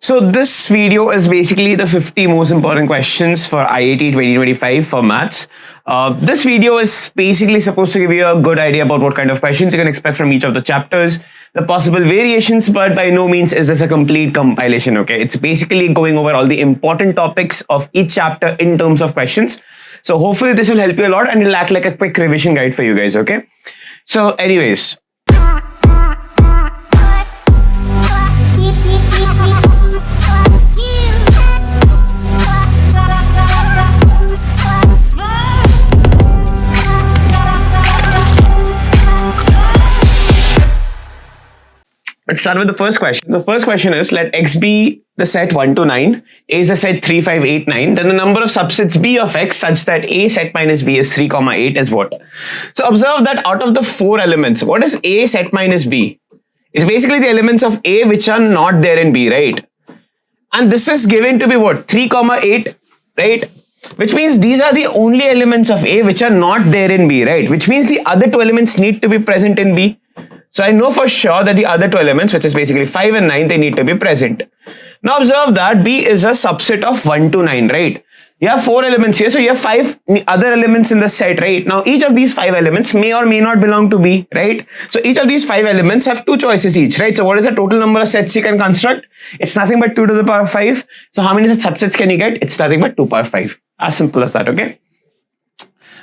So this video is basically the 50 most important questions for IAT 2025 for maths. This video is basically supposed to give you a good idea about what kind of questions you can expect from each of the chapters, the possible variations, but by no means is this a complete compilation, okay? It's basically going over all the important topics of each chapter in terms of questions. So hopefully this will help you a lot and it'll act like a quick revision guide for you guys, okay? So anyways, let's start with the first question. The first question is, let X be the set 1 to 9, A is the set 3, 5, 8, 9. Then the number of subsets B of X such that A set minus B is 3, 8 is what? So observe that out of the 4 elements, what is A set minus B? It's basically the elements of A which are not there in B, right? And this is given to be what? 3, 8, right? Which means these are the only elements of A which are not there in B, right? Which means the other 2 elements need to be present in B. So I know for sure that the other 2 elements, which is basically 5 and 9, they need to be present. Now observe that B is a subset of 1 to 9, right? You have 4 elements here, so you have 5 other elements in the set, right? Now each of these 5 elements may or may not belong to B, right? So each of these 5 elements have 2 choices each, right? So what is the total number of sets you can construct? It's nothing but 2 to the power 5. So how many subsets can you get? It's nothing but 2 power 5. As simple as that, okay?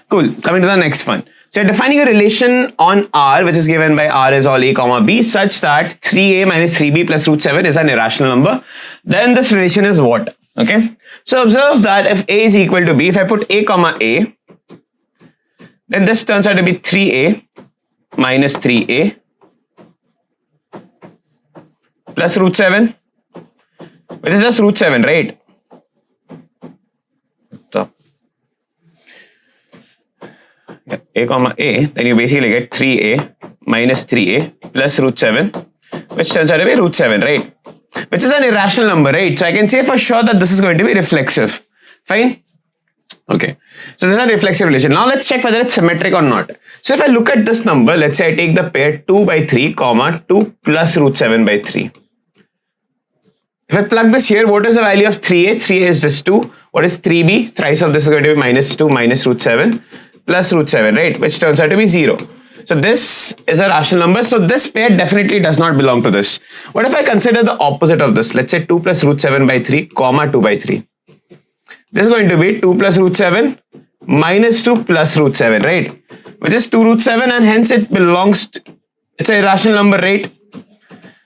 Cool. Coming to the next one. So you're defining a relation on R, which is given by R is all A comma B, such that 3A minus 3B plus root 7 is an irrational number. Then this relation is what? Okay. So observe that if A is equal to B, if I put A comma A, then this turns out to be 3A minus 3A plus root 7, which is just root 7, right? So A comma A, then you basically get 3A minus 3A plus root 7, which turns out to be root 7, right? Which is an irrational number, right? So I can say for sure that this is going to be reflexive. Fine? Okay. So this is a reflexive relation. Now let's check whether it's symmetric or not. So if I look at this number, let's say I take the pair 2 by 3, comma 2 plus root 7 by 3. If I plug this here, what is the value of 3A? 3A is just 2. What is 3B? Thrice of this is going to be minus 2 minus root 7 plus root 7, right? Which turns out to be 0. So this is a rational number. So this pair definitely does not belong to this. What if I consider the opposite of this? Let's say 2 plus root 7 by 3, comma 2 by 3. This is going to be 2 plus root 7 minus 2 plus root 7, right? Which is 2 root 7 and hence it belongs to, it's a rational number, right?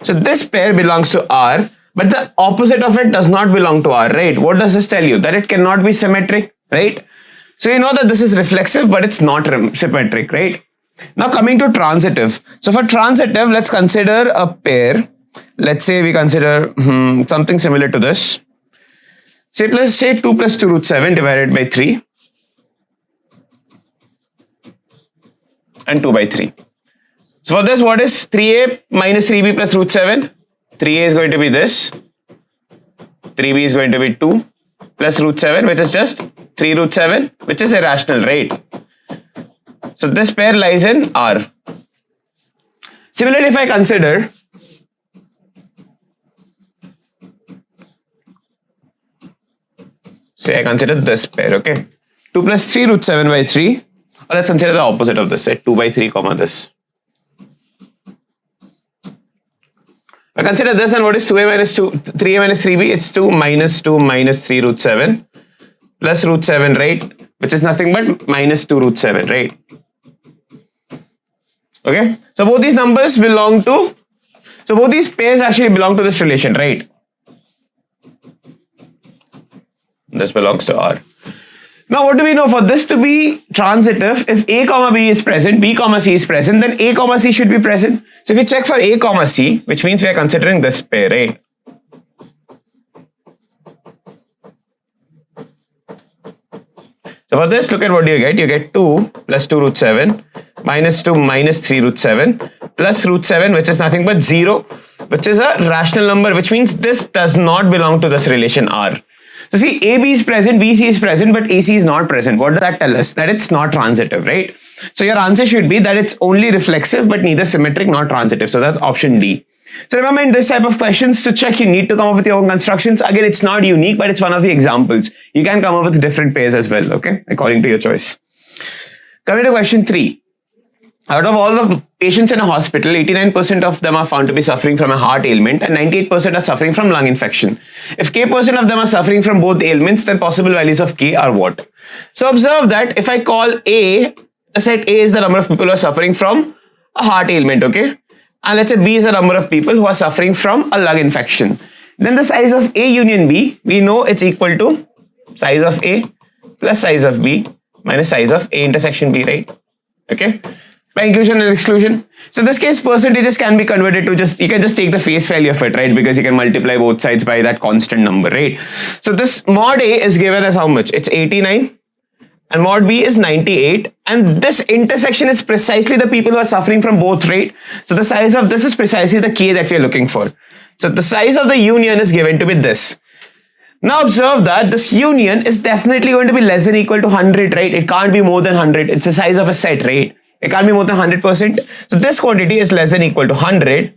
So this pair belongs to R, but the opposite of it does not belong to R, right? What does this tell you? That it cannot be symmetric, right? So you know that this is reflexive, but it's not symmetric, right? Now coming to transitive. So for transitive, let's consider a pair. Let's say we consider something similar to this. Say let's say 2 plus 2 root 7 divided by 3 and 2 by 3. So for this, what is 3A minus 3B plus root 7? 3A is going to be this. 3B is going to be 2 plus root 7, which is just 3 root 7, which is irrational, right? So this pair lies in R. Similarly, if I consider say I consider this pair, okay? 2 plus 3 root 7 by 3. Or let's consider the opposite of this, say 2 by 3 comma this. I consider this, and what is 2A minus 2, 3A minus 3B? It's 2 minus 3 root 7 plus root 7, right? Which is nothing but minus 2 root 7, right? Okay, so both these numbers belong to, so both these pairs actually belong to this relation, right? This belongs to R. Now what do we know? For this to be transitive, if A comma B is present, B comma C is present, then A comma C should be present. So if we check for A comma C, which means we are considering this pair, right? So for this, look at what you get. You get 2 plus 2 root 7 minus 2 minus 3 root 7 plus root 7, which is nothing but 0, which is a rational number, which means this does not belong to this relation R. So see, AB is present, BC is present, but AC is not present. What does that tell us? That it's not transitive, right? So your answer should be that it's only reflexive, but neither symmetric nor transitive. So that's option D. So remember, in this type of questions, to check, you need to come up with your own constructions. Again, it's not unique, but it's one of the examples. You can come up with different pairs as well, okay, according to your choice. Coming to question 3. Out of all the patients in a hospital, 89% of them are found to be suffering from a heart ailment and 98% are suffering from lung infection. If K% of them are suffering from both ailments, then possible values of K are what? So observe that if I call A, the set A is the number of people who are suffering from a heart ailment, okay? And let's say B is the number of people who are suffering from a lung infection. Then the size of A union B, we know it's equal to size of A plus size of B minus size of A intersection B, right? Okay? By inclusion and exclusion. So in this case, percentages can be converted to you can just take the face value of it, right? Because you can multiply both sides by that constant number, right? So this mod A is given as how much? It's 89 and mod B is 98. And this intersection is precisely the people who are suffering from both, right? So the size of this is precisely the K that we are looking for. So the size of the union is given to be this. Now observe that this union is definitely going to be less than equal to 100, right? It can't be more than 100. It's the size of a set, right? It can't be more than 100%. So this quantity is less than equal to 100.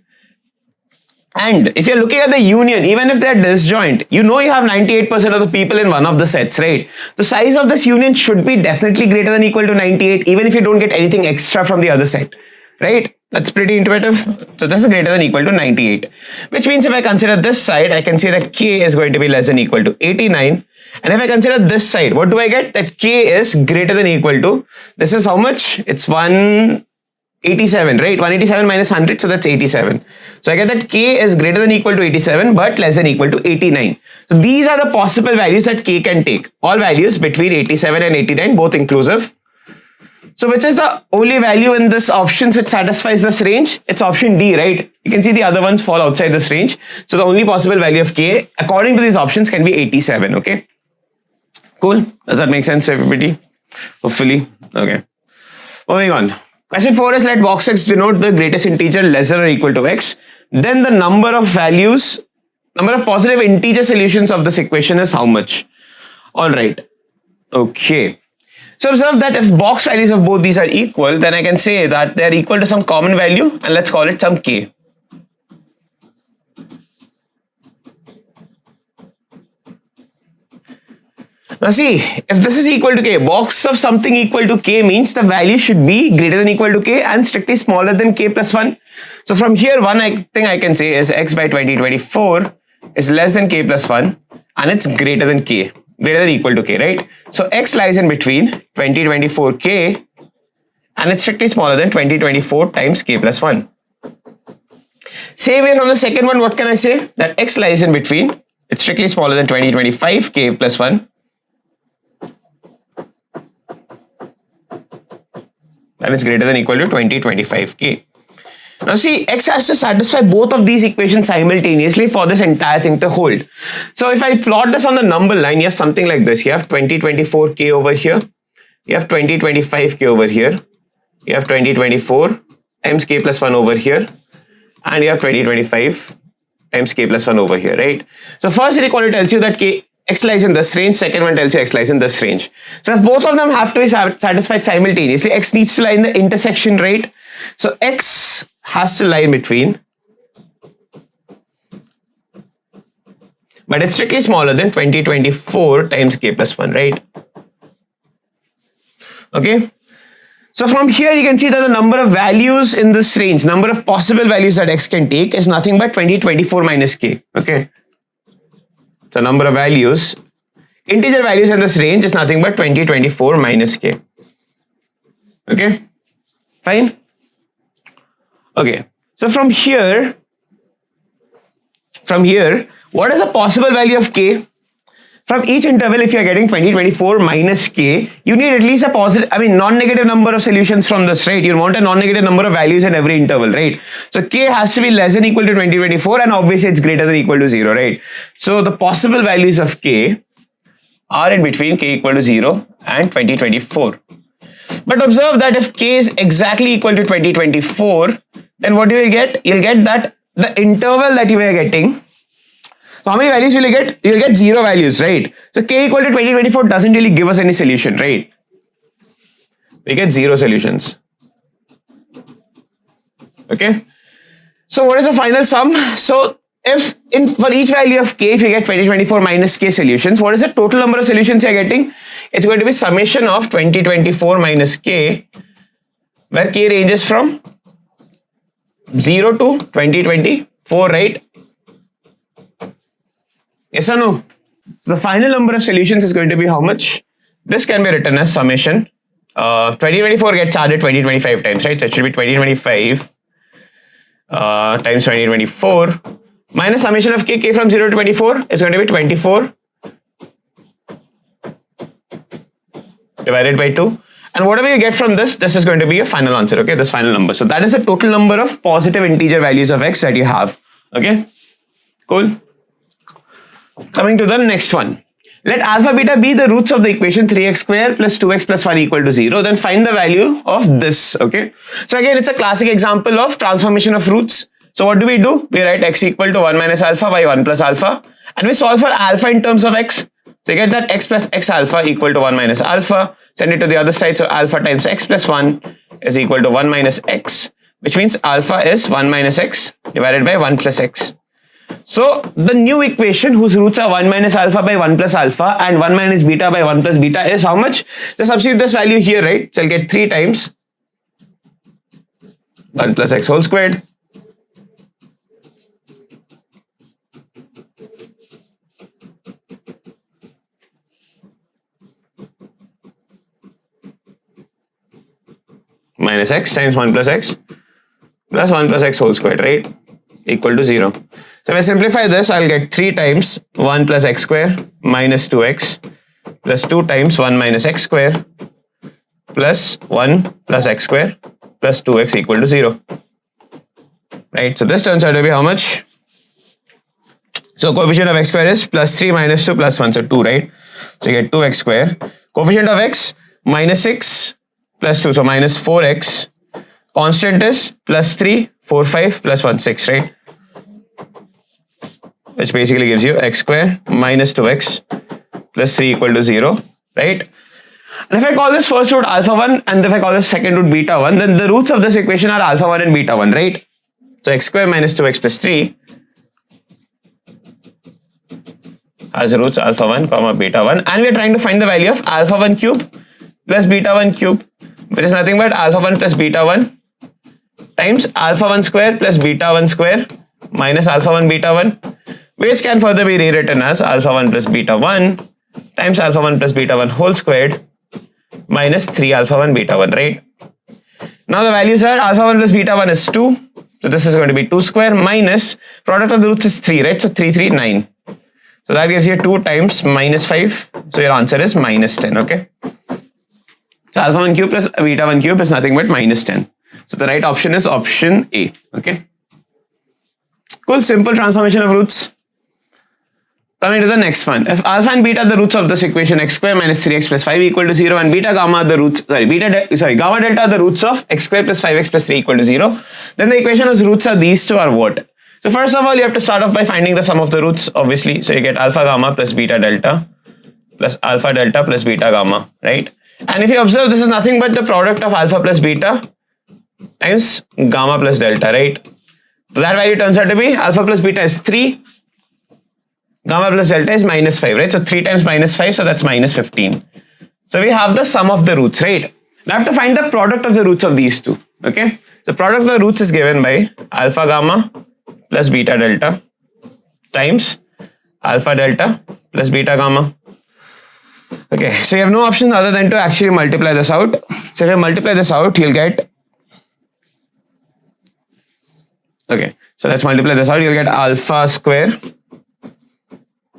And if you're looking at the union, even if they're disjoint, you know you have 98% of the people in one of the sets, right? The size of this union should be definitely greater than equal to 98, even if you don't get anything extra from the other set, right? That's pretty intuitive. So this is greater than equal to 98, which means if I consider this side, I can say that K is going to be less than equal to 89. And if I consider this side, what do I get? That K is greater than equal to, this is how much? It's 187, right? 187 minus 100, so that's 87. So I get that K is greater than equal to 87, but less than equal to 89. So these are the possible values that K can take. All values between 87 and 89, both inclusive. So which is the only value in this options which satisfies this range? It's option D, right? You can see the other ones fall outside this range. So the only possible value of K, according to these options, can be 87, okay? Cool. Does that make sense to everybody? Hopefully. Okay. Moving on. Question 4 is let box X denote the greatest integer less than or equal to X. Then the number of positive integer solutions of this equation is how much? Alright. Okay. So observe that if box values of both these are equal, then I can say that they are equal to some common value and let's call it some K. Now see, if this is equal to K, box of something equal to K means the value should be greater than equal to K and strictly smaller than K plus 1. So from here, one thing I can say is X by 2024 is less than K plus 1 and it's greater than K, greater than equal to K, right? So X lies in between 2024K and it's strictly smaller than 2024 times K plus 1. Same way from the second one, what can I say? That X lies in between, it's strictly smaller than 2025 K plus 1. And it's greater than equal to 2025K. Now see, X has to satisfy both of these equations simultaneously for this entire thing to hold. So if I plot this on the number line, you have something like this. You have 2024K over here. You have 2025K over here. You have 2024 times K plus 1 over here. And you have 2025 times K plus 1 over here, right? So first inequality tells you that X lies in this range, second one tells you X lies in this range. So if both of them have to be satisfied simultaneously, X needs to lie in the intersection, right? So X has to lie in between, but it's strictly smaller than 2024 times K plus 1, right? Okay. So from here you can see that the number of values in this range, number of possible values that X can take is nothing but 2024 minus K, okay? So number of values, integer values in this range is nothing but 2024 minus K. Okay, fine. Okay, so from here, what is the possible value of K? From each interval, if you are getting 2024 minus K, you need at least a positive, non-negative number of solutions from this, right? You want a non-negative number of values in every interval, right? So K has to be less than equal to 2024 and obviously it's greater than equal to 0, right? So the possible values of K are in between K equal to 0 and 2024. But observe that if K is exactly equal to 2024, then what you will get? You'll get that the interval that you are getting. So how many values will you get? You'll get 0 values, right? So K equal to 2024 doesn't really give us any solution, right? We get 0 solutions. Okay. So what is the final sum? So if for each value of k, if you get 2024 minus k solutions, what is the total number of solutions you are getting? It's going to be summation of 2024 minus k, where k ranges from 0 to 2024, right? Yes or no? So the final number of solutions is going to be how much? This can be written as summation. 2024 gets added 2025 times, right? So it should be 2025 times 2024 minus summation of k from 0 to 24 is going to be 24 divided by 2. And whatever you get from this is going to be your final answer, okay? This final number. So that is the total number of positive integer values of x that you have, okay? Cool. Coming to the next one. Let alpha beta be the roots of the equation 3x square plus 2x plus 1 equal to 0. Then find the value of this, okay? So again, it's a classic example of transformation of roots. So what do? We write x equal to 1 minus alpha by 1 plus alpha. And we solve for alpha in terms of x. So you get that x plus x alpha equal to 1 minus alpha. Send it to the other side. So alpha times x plus 1 is equal to 1 minus x. Which means alpha is 1 minus x divided by 1 plus x. So the new equation whose roots are 1 minus alpha by 1 plus alpha and 1 minus beta by 1 plus beta is how much? Just substitute this value here, right? So I'll get 3 times 1 plus x whole squared minus x times 1 plus x plus 1 plus x whole squared, right? Equal to 0. So if I simplify this, I'll get 3 times 1 plus x square minus 2x plus 2 times 1 minus x square plus 1 plus x square plus 2x equal to 0. Right? So this turns out to be how much? So coefficient of x square is plus 3 minus 2 plus 1. So 2, right? So you get 2x square. Coefficient of x minus 6 plus 2. So minus 4x. Constant is plus 3, 4, 5 plus 1, 6, right? Which basically gives you x square minus 2x plus 3 equal to 0, right? And if I call this first root alpha 1 and if I call this second root beta 1, then the roots of this equation are alpha 1 and beta 1, right? So x square minus 2x plus 3 has roots alpha 1 comma beta 1, and we are trying to find the value of alpha 1 cube plus beta 1 cube, which is nothing but alpha 1 plus beta 1 times alpha 1 square plus beta 1 square minus alpha 1 beta 1, which can further be rewritten as alpha 1 plus beta 1 times alpha 1 plus beta 1 whole squared minus 3 alpha 1 beta 1, right? Now the values are alpha 1 plus beta 1 is 2. So this is going to be 2 square minus product of the roots is 3, right? So 3, 3, 9. So that gives you 2 times minus 5. So your answer is minus 10, okay? So alpha 1 cube plus beta 1 cube is nothing but minus 10. So the right option is option A, okay? Cool, simple transformation of roots. Coming to the next one. If alpha and beta are the roots of this equation x square minus 3x plus 5 equal to 0 and beta gamma are the roots, gamma delta are the roots of x square plus 5x plus 3 equal to 0, then the equation whose roots are these two are what? So first of all, you have to start off by finding the sum of the roots, obviously. So you get alpha gamma plus beta delta plus alpha delta plus beta gamma, right? And if you observe, this is nothing but the product of alpha plus beta times gamma plus delta, right? So that value turns out to be alpha plus beta is 3, gamma plus delta is minus 5, right? So 3 times minus 5, so that's minus 15. So we have the sum of the roots, right? Now I have to find the product of the roots of these two, okay? So product of the roots is given by alpha gamma plus beta delta times alpha delta plus beta gamma. Okay, so you have no option other than to actually multiply this out. So if you multiply this out, you'll get, okay, so let's multiply this out. You'll get alpha square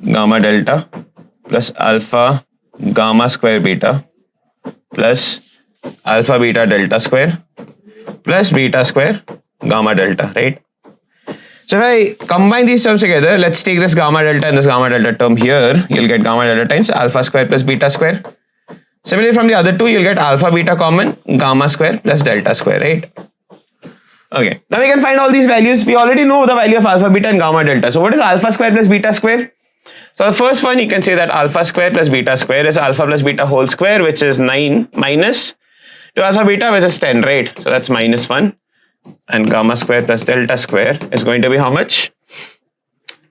gamma delta plus alpha gamma square beta plus alpha beta delta square plus beta square gamma delta, right? So if I combine these terms together, let's take this gamma delta and this gamma delta term here. You'll get gamma delta times alpha square plus beta square. Similarly, from the other two, you'll get alpha beta common, gamma square plus delta square, right? Okay, now we can find all these values. We already know the value of alpha beta and gamma delta. So what is alpha square plus beta square? So the first one, you can say that alpha square plus beta square is alpha plus beta whole square, which is 9 minus 2 alpha beta, which is 10, right? So that's minus 1 and gamma square plus delta square is going to be how much?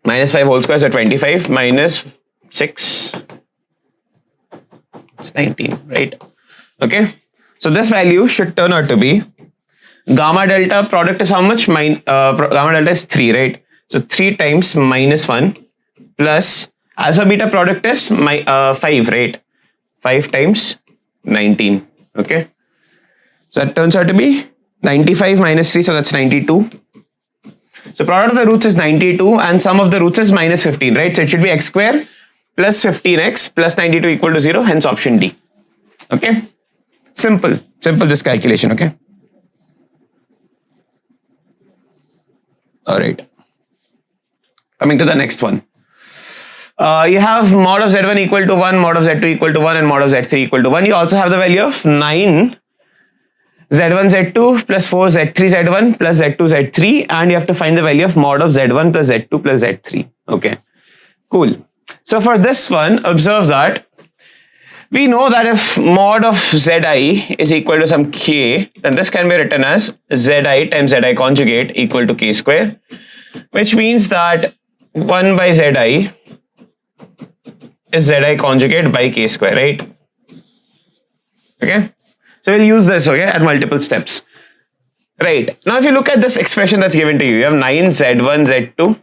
Minus 5 whole square, so 25 minus 6, it's 19, right? Okay, so this value should turn out to be gamma delta product is how much? Gamma delta is 3, right? So 3 times minus 1 plus alpha beta product is 5, right? 5 times 19, okay? So that turns out to be 95 minus 3, so that's 92. So product of the roots is 92 and sum of the roots is minus 15, right? So it should be x square plus 15x plus 92 equal to 0, hence option D. Okay? Simple just calculation, okay? Alright. Coming to the next one. You have mod of z1 equal to 1, mod of z2 equal to 1 and mod of z3 equal to 1. You also have the value of 9 z1 z2 plus 4 z3 z1 plus z2 z3 and you have to find the value of mod of z1 plus z2 plus z3. Okay, cool. So for this one, observe that we know that if mod of zi is equal to some k, then this can be written as zi times zi conjugate equal to k square, which means that 1 by zi is zi conjugate by k square, right? Okay, so we'll use this, okay, at multiple steps. Right, now if you look at this expression that's given to you, you have 9 z1 z2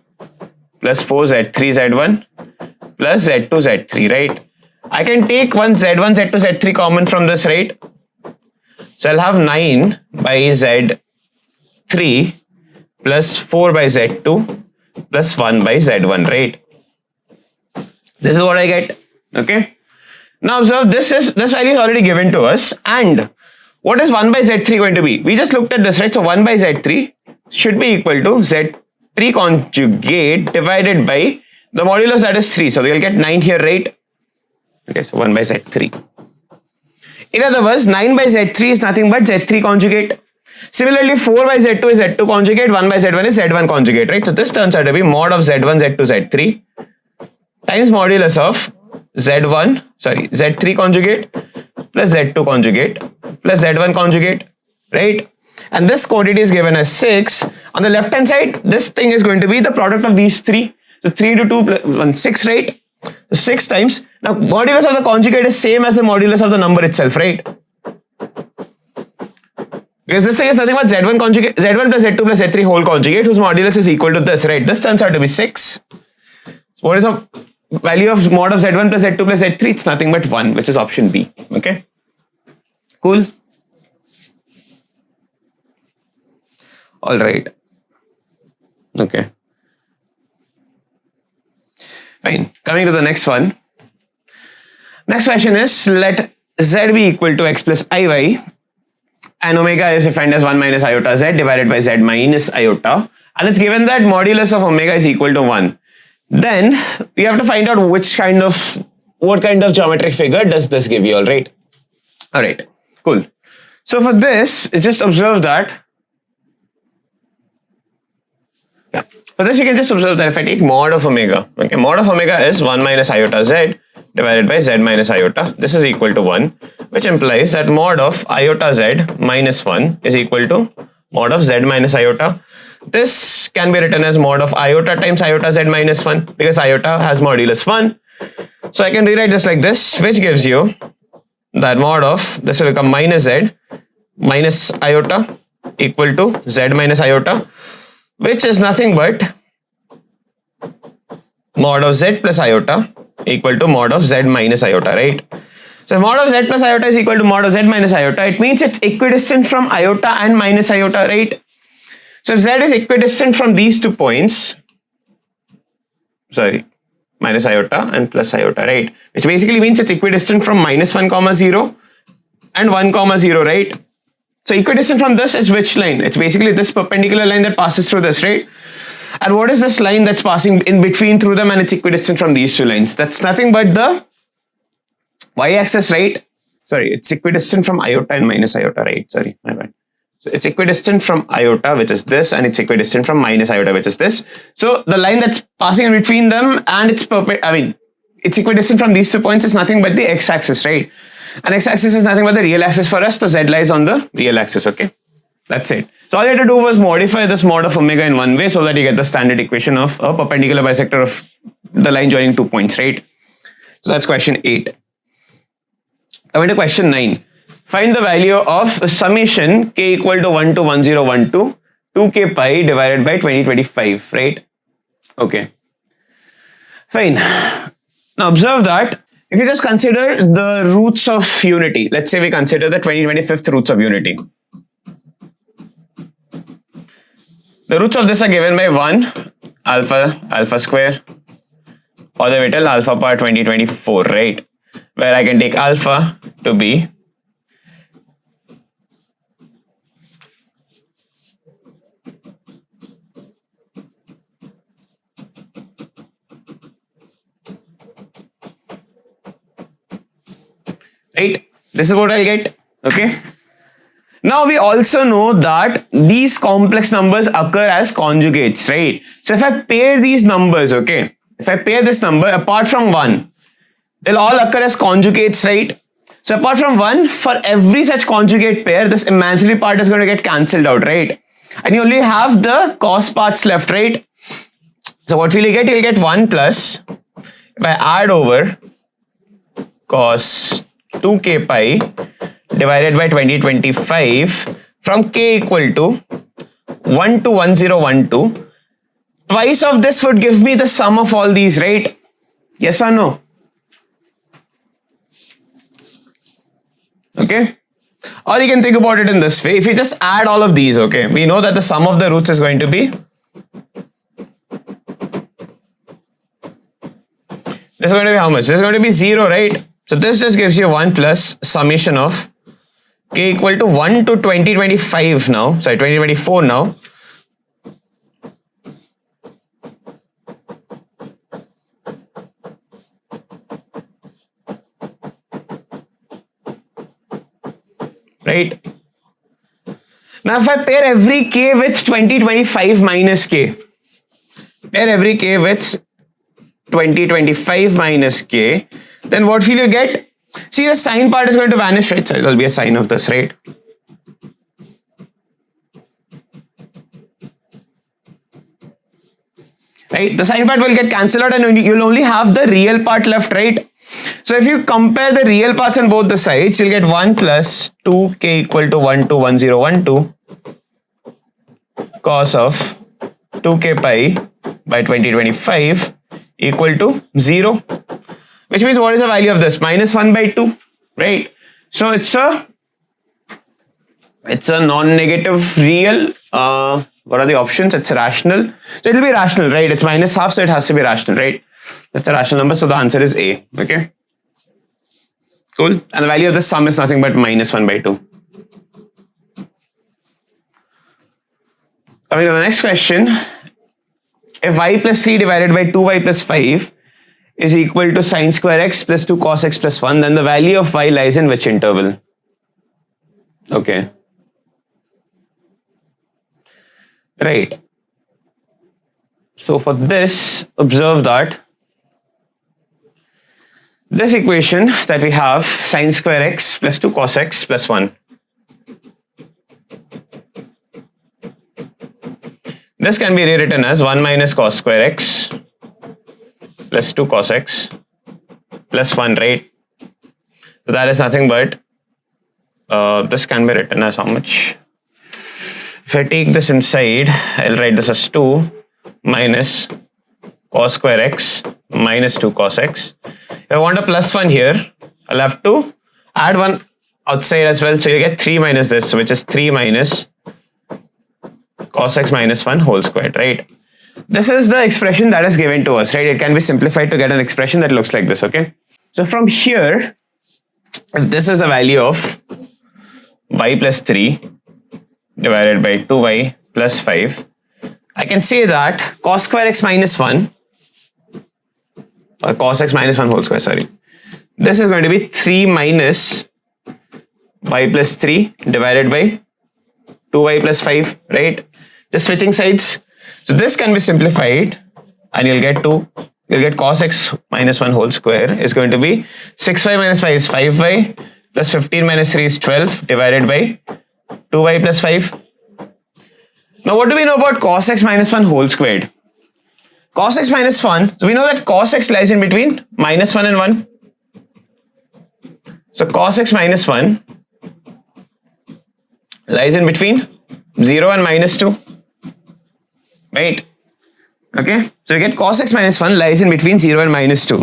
plus 4 z3 z1 plus z2 z3, right? I can take one z1 z2 z3 common from this, right? So I'll have 9 by z3 plus 4 by z2 plus 1 by z1, right? This is what I get, okay? Now observe, this value is already given to us, and what is 1 by z3 going to be? We just looked at this, right? So 1 by z3 should be equal to z3 conjugate divided by the modulus, that is 3. So we'll get 9 here, right? Okay, so 1 by z3. In other words, 9 by z3 is nothing but z3 conjugate. Similarly, 4 by z2 is z2 conjugate, 1 by z1 is z1 conjugate, right? So this turns out to be mod of z1, z2, z3 times modulus of z3 conjugate plus z2 conjugate plus z1 conjugate, right? And this quantity is given as 6. On the left hand side, this thing is going to be the product of these 3. So 3 to 2 plus 1, 6, right? 6 times. Now modulus of the conjugate is same as the modulus of the number itself, right? Because this thing is nothing but z1 conjugate, z1 plus z2 plus z3 whole conjugate, whose modulus is equal to this, right? This turns out to be 6. So what is the value of mod of z1 plus z2 plus z3? It's nothing but 1, which is option B. Okay, cool. All right. Okay, fine. Coming to the next one. Next question is, let z be equal to x plus iy and omega is defined as 1 minus iota z divided by z minus iota, and it's given that modulus of omega is equal to 1. Then we have to find out what kind of geometric figure does this give you, all right? All right, cool. So for this, just observe that. Yeah. For this, you can just observe that if I take mod of omega, okay, mod of omega is 1 minus iota z divided by z minus iota. This is equal to 1, which implies that mod of iota z minus 1 is equal to mod of z minus iota. This can be written as mod of iota times iota z minus 1 because iota has modulus 1. So I can rewrite this like this, which gives you that mod of, this will become minus z minus iota equal to z minus iota, which is nothing but mod of z plus iota equal to mod of z minus iota, right? So if mod of z plus iota is equal to mod of z minus iota, it means it's equidistant from iota and minus iota, right? So if z is equidistant from these 2 points, minus iota and plus iota, right? Which basically means it's equidistant from minus 1 comma 0 and 1 comma 0, right? So equidistant from this is which line? It's basically this perpendicular line that passes through this, right? And what is this line that's passing in between through them and it's equidistant from these 2 lines? That's nothing but the y-axis, right? It's equidistant from iota and minus iota, right? My bad. So it's equidistant from iota, which is this, and it's equidistant from minus iota, which is this. So the line that's passing in between them and it's it's equidistant from these 2 points is nothing but the x-axis, right? And x-axis is nothing but the real axis for us, so z lies on the real axis, okay? That's it. So all you had to do was modify this mod of omega in one way so that you get the standard equation of a perpendicular bisector of the line joining 2 points, right? So that's question 8. Coming to question 9. Find the value of summation k equal to 1 to 1012 2k pi divided by 2025, right? Okay. Fine. Now observe that if you just consider the roots of unity, let's say we consider the 2025th roots of unity. The roots of this are given by 1 alpha square all the way till alpha power 2024, right? Where I can take alpha to be right. This is what I'll get. Okay. Now we also know that these complex numbers occur as conjugates, right? So if I pair these numbers, okay, if I pair this number apart from 1, they'll all occur as conjugates, right? So apart from 1, for every such conjugate pair, this imaginary part is going to get cancelled out, right? And you only have the cos parts left, right? So what will you get? You'll get 1 plus, if I add over cos 2k pi divided by 2025 from k equal to 1 to 1012. Twice of this would give me the sum of all these, right? Yes or no? Okay. Or you can think about it in this way. If you just add all of these, okay, we know that the sum of the roots is going to be, this is going to be how much? This is going to be 0, right? So this just gives you 1 plus summation of k equal to 1 to 2025 now, sorry, 2024 now. Right? Now if I pair every k with 2025 minus k, pair every k with 2025 minus k, then what will you get? See, the sign part is going to vanish, right? So there'll be a sign of this, right? Right? The sign part will get cancelled out and you'll only have the real part left, right? So if you compare the real parts on both the sides, you'll get 1 plus 2k equal to 1 to 1012 cos of 2k pi by 2025 equal to 0. Which means what is the value of this? Minus 1 by 2, right? So it's a non-negative real. What are the options? It's rational. So it will be rational, right? It's minus half, so it has to be rational, right? That's a rational number, so the answer is A. Okay. Cool. And the value of this sum is nothing but minus 1 by 2. Coming to the next question. If y plus 3 divided by 2y plus 5 is equal to sine square x plus 2 cos x plus 1, then the value of y lies in which interval? Okay. Right. So for this, observe that this equation that we have, sine square x plus 2 cos x plus 1. This can be rewritten as 1 minus cos square x plus 2 cos x plus 1, right? So that is nothing but, this can be written as how much? If I take this inside, I'll write this as 2 minus cos square x minus 2 cos x. If I want a plus 1 here, I'll have to add 1 outside as well. So you get 3 minus this, which is 3 minus cos x minus 1 whole squared, right? This is the expression that is given to us, right? It can be simplified to get an expression that looks like this, okay? So from here, if this is the value of y plus 3 divided by 2y plus 5, I can say that cos square x minus 1, or cos x minus 1 whole square, sorry. This is going to be 3 minus y plus 3 divided by 2y plus 5, right? Just switching sides. So this can be simplified and you'll get cos x minus 1 whole square is going to be 6y minus 5 is 5y plus 15 minus 3 is 12 divided by 2y plus 5, Now what do we know about cos x minus 1 whole squared? Cos x minus 1, so we know that cos x lies in between minus 1 and 1. So cos x minus 1 lies in between 0 and minus 2. Right? Okay? So we get cos x minus 1 lies in between 0 and minus 2.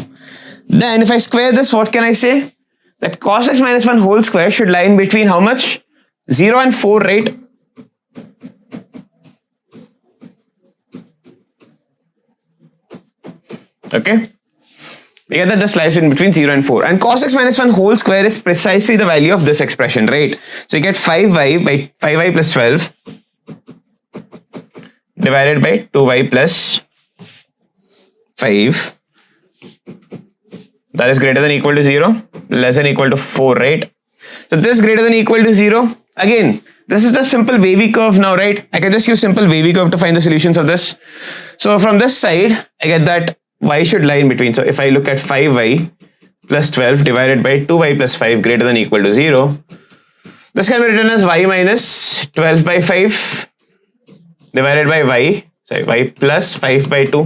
Then if I square this, what can I say? That cos x minus 1 whole square should lie in between how much? 0 and 4, right? Okay? We get that this lies in between 0 and 4. And cos x minus 1 whole square is precisely the value of this expression, right? So you get 5y by 5y plus 12 divided by 2y plus 5. That is greater than or equal to 0, less than or equal to 4, right? So this is greater than or equal to 0. Again, this is the simple wavy curve now, right? I can just use simple wavy curve to find the solutions of this. So from this side, I get that y should lie in between. So if I look at 5y plus 12 divided by 2y plus 5 greater than or equal to 0, this can be written as y minus 12 by 5 divided by y plus 5 by 2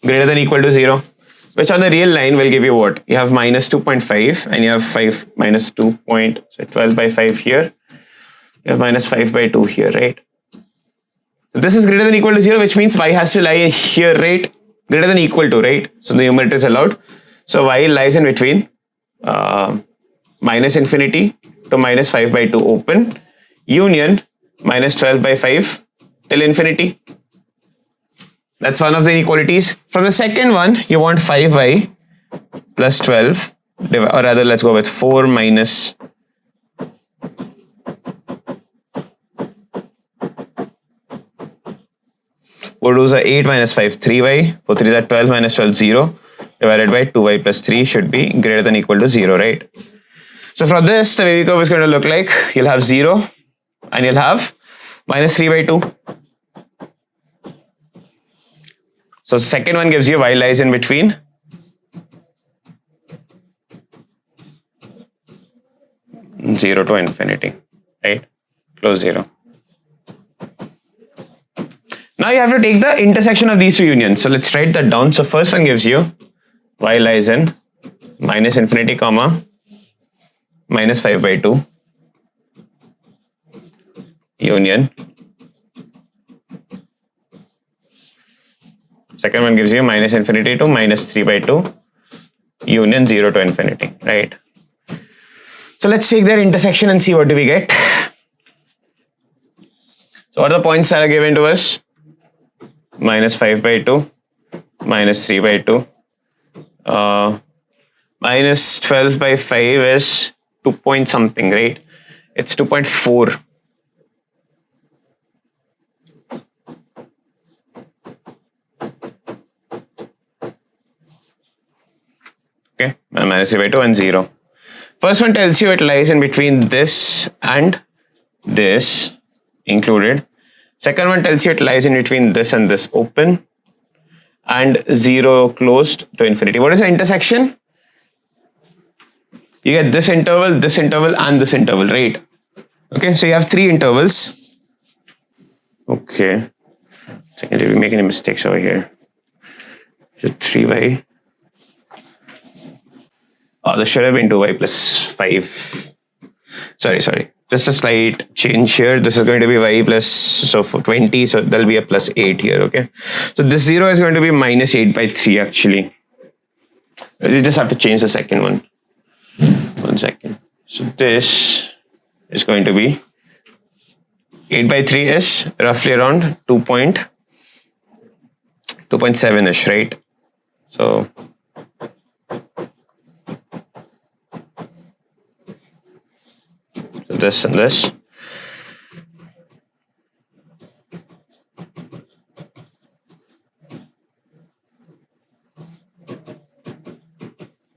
greater than or equal to 0. Which on the real line will give you what? You have minus 2.5 and you have 5 minus 12 by 5 here. You have minus 5 by 2 here, right? So this is greater than or equal to 0, which means y has to lie here, right? Greater than or equal to, right? So the numerator is allowed. So y lies in between minus infinity to minus 5 by 2 open, union minus 12 by 5 till infinity. That's one of the inequalities. From the second one, you want 5y plus 12, or rather let's go with 4 minus 4 2s are 8 minus 5, 3y, 4 3s are 12 minus 12, 0, divided by 2y plus 3 should be greater than or equal to 0, right? So from this, the wavy curve is going to look like, you'll have 0 and you'll have minus 3 by 2. So the second one gives you y lies in between 0 to infinity, right? Close 0. Now you have to take the intersection of these two unions. So let's write that down. So first one gives you y lies in minus infinity comma minus 5 by 2 union. Second one gives you minus infinity to minus 3 by 2 union 0 to infinity, right? So let's take their intersection and see what do we get. So what are the points that are given to us? Minus 5 by 2, minus 3 by 2. Minus 12 by 5 is 2 point something, right? It's 2.4. Okay, minus 3 by 2 and 0. First one tells you it lies in between this and this included. Second one tells you it lies in between this and this open and 0 closed to infinity. What is the intersection? You get this interval, and this interval, right? Okay, so you have 3 intervals. Okay. Second, did we make any mistakes over here? So 3y. Oh, this should have been 2y plus 5. Sorry. Just a slight change here. This is going to be y plus, so for 20, so there'll be a plus 8 here, okay? So this 0 is going to be minus 8 by 3 actually. You just have to change the second one. 1 second. So this is going to be 8 by 3 is roughly around 2.7-ish, right? So this and this.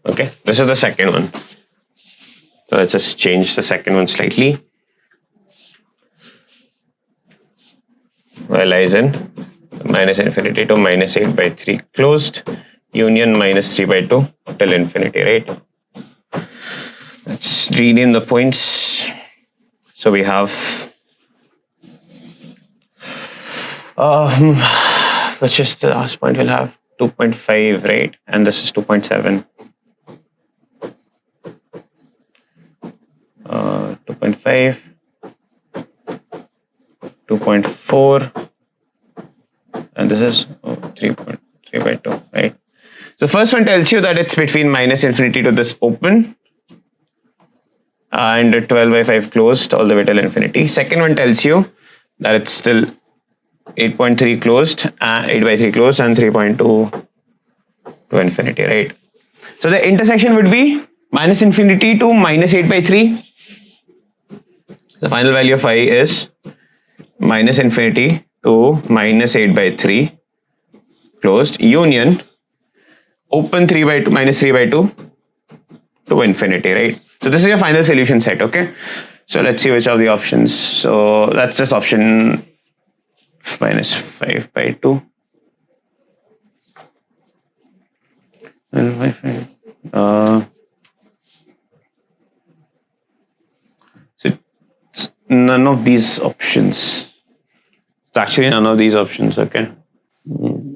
Okay, this is the second one. So let's just change the second one slightly. Y lies in minus infinity to minus 8 by 3 closed, union minus 3 by 2 till infinity, right? Let's read in the points. So we have which is the last point we'll have 2.5, right? And this is 2.7. 2.5, 2.4, and this is 3.3 by 2, right? So first one tells you that it's between minus infinity to this open and 12 by 5 closed all the way till infinity. Second one tells you that it's still 8.3 closed, 8 by 3 closed, and 3.2 to infinity, right? So the intersection would be minus infinity to minus 8 by 3. The final value of I is minus infinity to minus 8 by 3 closed union open 3 by 2 minus 3 by 2 to infinity, right? So this is your final solution set, okay? So let's see which of the options. So that's just option minus 5 by 2. So it's none of these options. It's actually none of these options, okay?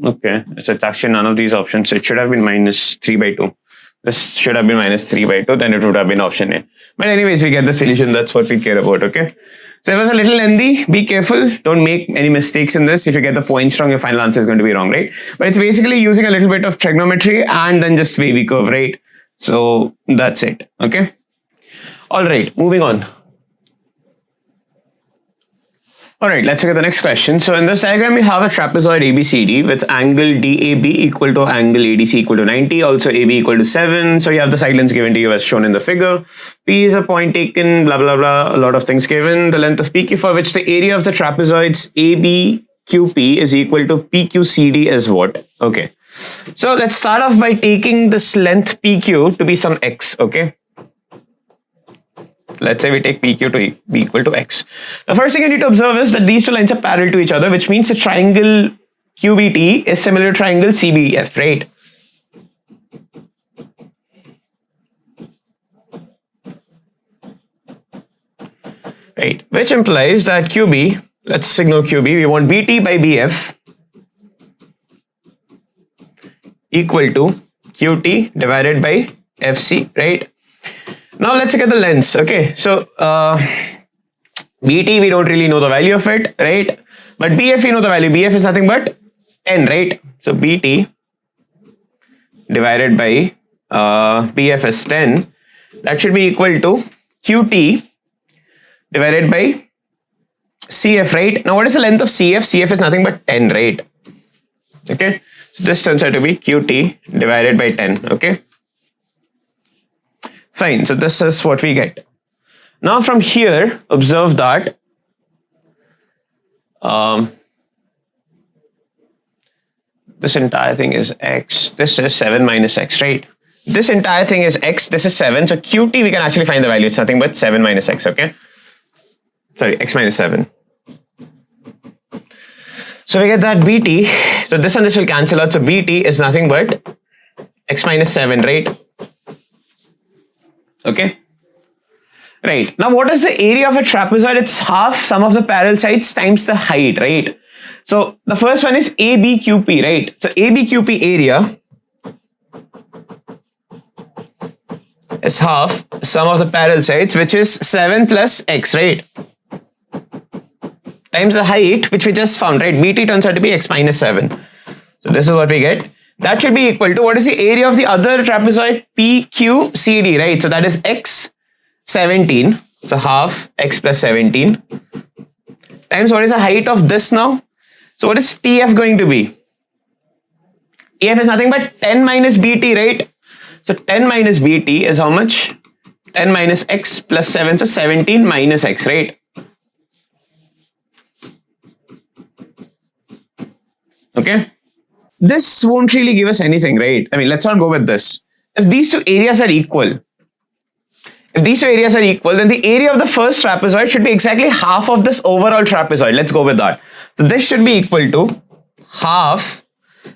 Okay, so it's actually none of these options. So it should have been minus 3 by 2. This should have been minus 3 by 2, then it would have been option A. But anyways, we get the solution. That's what we care about, okay? So it was a little lengthy. Be careful. Don't make any mistakes in this. If you get the points wrong, your final answer is going to be wrong, right? But it's basically using a little bit of trigonometry and then just wavy curve, right? So that's it, okay? All right, moving on. All right, let's look at the next question. So in this diagram, we have a trapezoid ABCD with angle DAB equal to angle ADC equal to 90, also AB equal to 7. So you have the side lengths given to you as shown in the figure. P is a point taken, blah, blah, blah, a lot of things given. The length of PQ for which the area of the trapezoids ABQP is equal to PQCD is what? Okay. So let's start off by taking this length PQ to be some X, okay? Let's say we take PQ to be equal to X. The first thing you need to observe is that these two lines are parallel to each other, which means the triangle QBT is similar to triangle CBF, right? Right, which implies that QB, let's ignore QB, we want BT by BF equal to QT divided by FC, right? Now let's look at the lengths, okay? So BT, we don't really know the value of it, right? But BF, we know the value. BF is nothing but 10, right? So BT divided by BF is 10. That should be equal to QT divided by CF, right? Now what is the length of CF? CF is nothing but 10, right? Okay? So this turns out to be QT divided by 10, okay? Fine, so this is what we get. Now from here, observe that this entire thing is X, this is 7 minus X, right? This entire thing is X, this is 7, so QT we can actually find the value, it's nothing but 7 minus X, okay? Sorry, X minus 7. So we get that BT, so this and this will cancel out, so BT is nothing but X minus 7, right? Okay, right. Now what is the area of a trapezoid? It's half sum of the parallel sides times the height, right? So the first one is ABQP, right? So ABQP area is half sum of the parallel sides, which is 7 plus X, right? Times the height, which we just found, right? BT turns out to be X minus 7. So this is what we get. That should be equal to, what is the area of the other trapezoid? PQCD, right? So that is X 17. So half X plus 17 times what is the height of this now? So what is TF going to be? TF is nothing but 10 minus BT, right? So 10 minus BT is how much? 10 minus X plus 7. So 17 minus X, right? Okay. This won't really give us anything, right? I mean, let's not go with this. If these two areas are equal, then the area of the first trapezoid should be exactly half of this overall trapezoid. Let's go with that. So this should be equal to half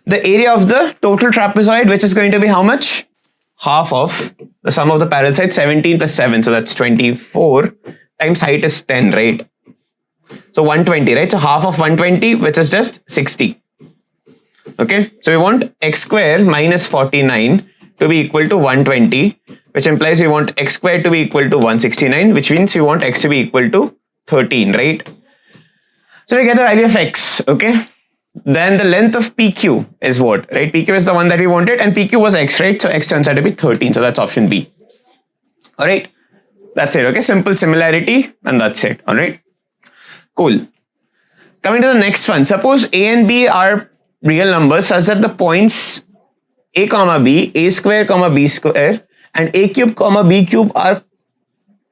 the area of the total trapezoid, which is going to be how much? Half of the sum of the parallel sides, 17 plus 7. So that's 24 times height is 10, right? So 120, right? So half of 120, which is just 60. Okay, so we want x square minus 49 to be equal to 120, which implies we want x square to be equal to 169, which means we want x to be equal to 13, right? So we get the value of x, okay? Then the length of PQ is what, right? PQ is the one that we wanted, and PQ was x, right? So x turns out to be 13, so that's option B. All right, that's it, okay? Simple similarity, and that's it, all right? Cool. Coming to the next one, suppose A and B are real numbers such that the points a comma b, a square comma b square, and a cube comma b cube are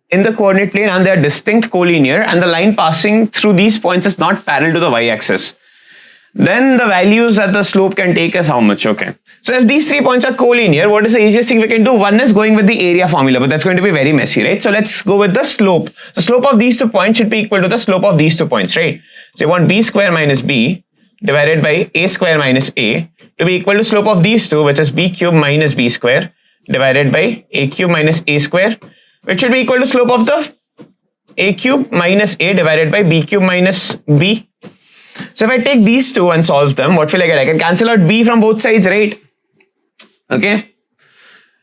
in the coordinate plane and they are distinct collinear, and the line passing through these points is not parallel to the y-axis. Then the values that the slope can take is how much? Okay. So if these 3 points are collinear, what is the easiest thing we can do? One is going with the area formula, but that's going to be very messy, right? So let's go with the slope. The slope of these 2 points should be equal to the slope of these 2 points, right? So you want b square minus b divided by a square minus a to be equal to slope of these 2, which is b cube minus b square divided by a cube minus a square, which should be equal to slope of the a cube minus a divided by b cube minus b. So if I take these 2 and solve them, what will I get? I can cancel out b from both sides, right? Okay.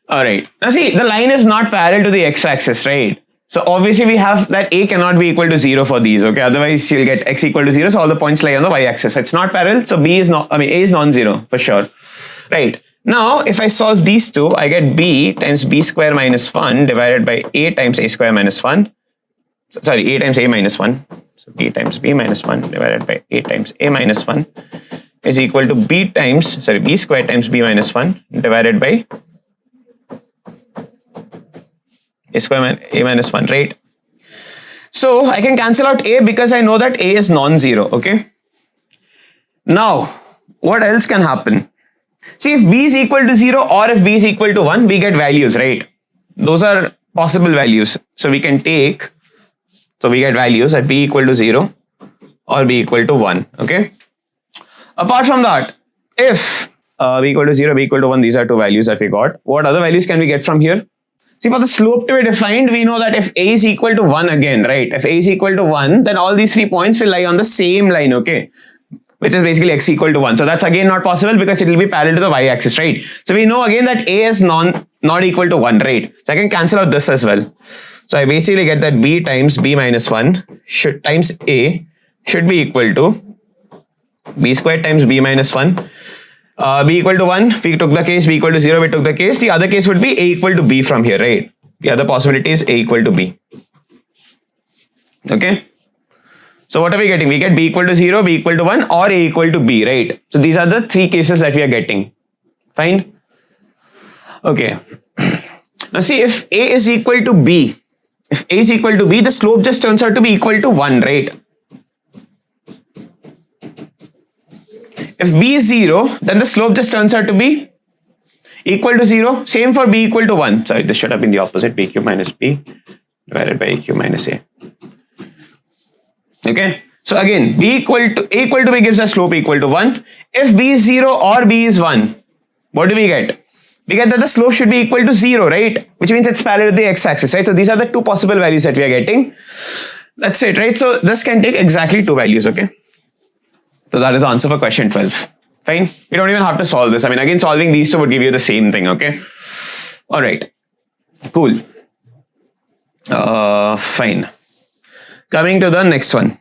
All right. Now see, the line is not parallel to the x-axis, right? So obviously we have that a cannot be equal to 0 for these, okay? Otherwise you'll get x equal to 0, so all the points lie on the y-axis. So it's not parallel, so b is not, a is non-zero for sure, right? Now if I solve these 2, I get b times b square minus 1 divided by a times a square minus 1. Sorry, a times a minus 1. So b times b minus 1 divided by a times a minus 1 is equal to b square times b minus 1 divided by a square a minus 1, right? So I can cancel out a because I know that a is non-zero, okay? Now, what else can happen? See, if b is equal to 0 or if b is equal to 1, we get values, right? Those are possible values. So we can take, so we get values at b equal to 0 or b equal to 1, okay? Apart from that, if b equal to 0, b equal to 1, these are 2 values that we got. What other values can we get from here? See, for the slope to be defined, we know that if a is equal to 1 again, right? If a is equal to 1, then all these 3 points will lie on the same line, okay? Which is basically x equal to 1. So that's again not possible because it will be parallel to the y-axis, right? So we know again that a is not equal to 1, right? So I can cancel out this as well. So I basically get that b times b minus 1 times a should be equal to b squared times b minus 1. B equal to 1, we took the case, b equal to 0, we took the case. The other case would be a equal to b from here, right? The other possibility is a equal to b. Okay? So what are we getting? We get b equal to 0, b equal to 1 or a equal to b, right? So these are the 3 cases that we are getting. Fine? Okay. Now see, if a is equal to b, the slope just turns out to be equal to 1, right? If b is 0, then the slope just turns out to be equal to 0. Same for b equal to 1. Sorry, this should have been the opposite. B cube minus b divided by a cube minus a. Okay. So again, a equal to b gives us slope equal to 1. If b is 0 or b is 1, what do we get? We get that the slope should be equal to 0, right? Which means it's parallel to the x-axis, right? So these are the 2 possible values that we are getting. That's it, right? So this can take exactly 2 values, okay? So that is the answer for question 12. Fine. You don't even have to solve this. I mean, again, solving these 2 would give you the same thing, okay? All right. Cool. Fine. Coming to the next one.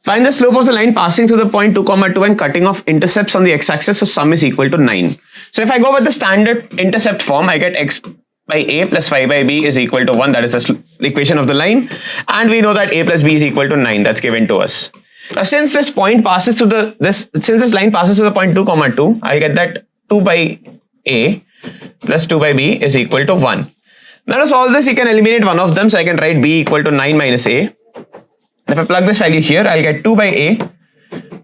Find the slope of the line passing through the point 2, 2 and cutting off intercepts on the x-axis, so sum is equal to 9. So if I go with the standard intercept form, I get x by a plus phi by b is equal to 1. That is the equation of the line. And we know that a plus b is equal to 9. That's given to us. Now, since this line passes through the point 2, 2, I get that 2 by a plus 2 by b is equal to 1. Now to solve this, you can eliminate one of them. So I can write b equal to 9 minus a. If I plug this value here, I'll get 2 by a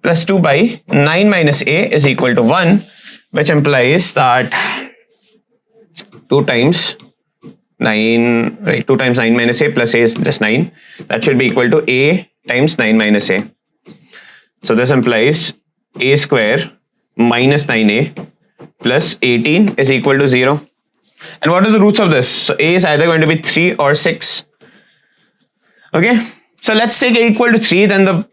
plus 2 by 9 minus a is equal to 1, which implies that 2 times 9, right? 2 times 9 minus a plus a is just 9. That should be equal to a times 9 minus a. So this implies a square minus 9a plus 18 is equal to 0. And what are the roots of this? So a is either going to be 3 or 6. Okay. So let's take a equal to 3, then the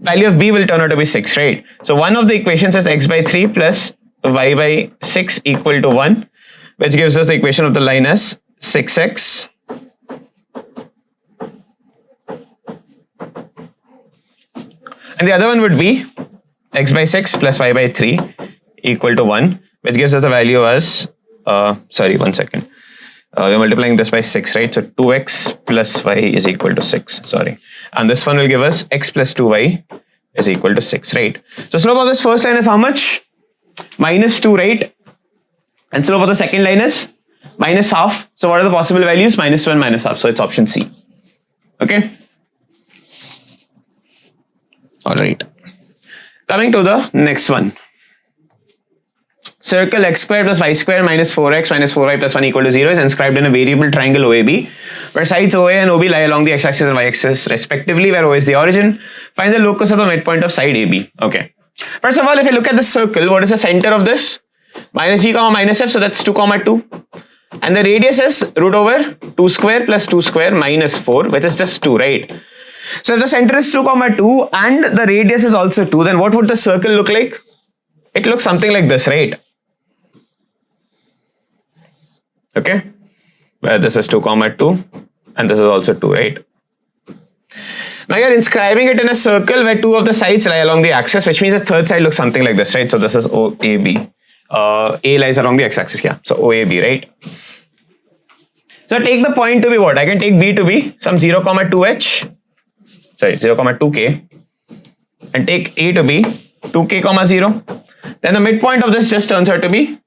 value of b will turn out to be 6, right? So one of the equations is x by 3 plus y by 6 equal to 1, which gives us the equation of the line as 6x and the other one would be x by 6 plus y by 3 equal to 1, which gives us the value as, sorry, 1 second. We're multiplying this by 6, right? So 2x plus y is equal to 6, sorry. And this one will give us x plus 2y is equal to 6, right? So slope of this first line is how much? Minus 2, right? And slope of the second line is minus half. So what are the possible values? Minus 2 and minus half. So it's option C. Okay. All right. Coming to the next one. Circle x squared plus y squared minus 4x minus 4y plus 1 equal to 0 is inscribed in a variable triangle OAB, where sides OA and OB lie along the x-axis and y-axis respectively, where O is the origin. Find the locus of the midpoint of side AB. Okay. First of all, if you look at the circle, what is the center of this? Minus g comma minus f, so that's 2 comma 2. And the radius is root over 2 square plus 2 square minus 4, which is just 2, right? So if the center is 2 comma 2 and the radius is also 2, then what would the circle look like? It looks something like this, right? Okay, where this is 2 comma 2 and this is also 2, right? Now you're inscribing it in a circle where two of the sides lie along the axis, which means the third side looks something like this, right? So this is OAB. A lies along the x-axis, yeah. So OAB, right? So take the point to be what? I can take B to be some 0 comma 2h, sorry, 0 comma 2k, and take A to be 2k comma 0. Then the midpoint of this just turns out to be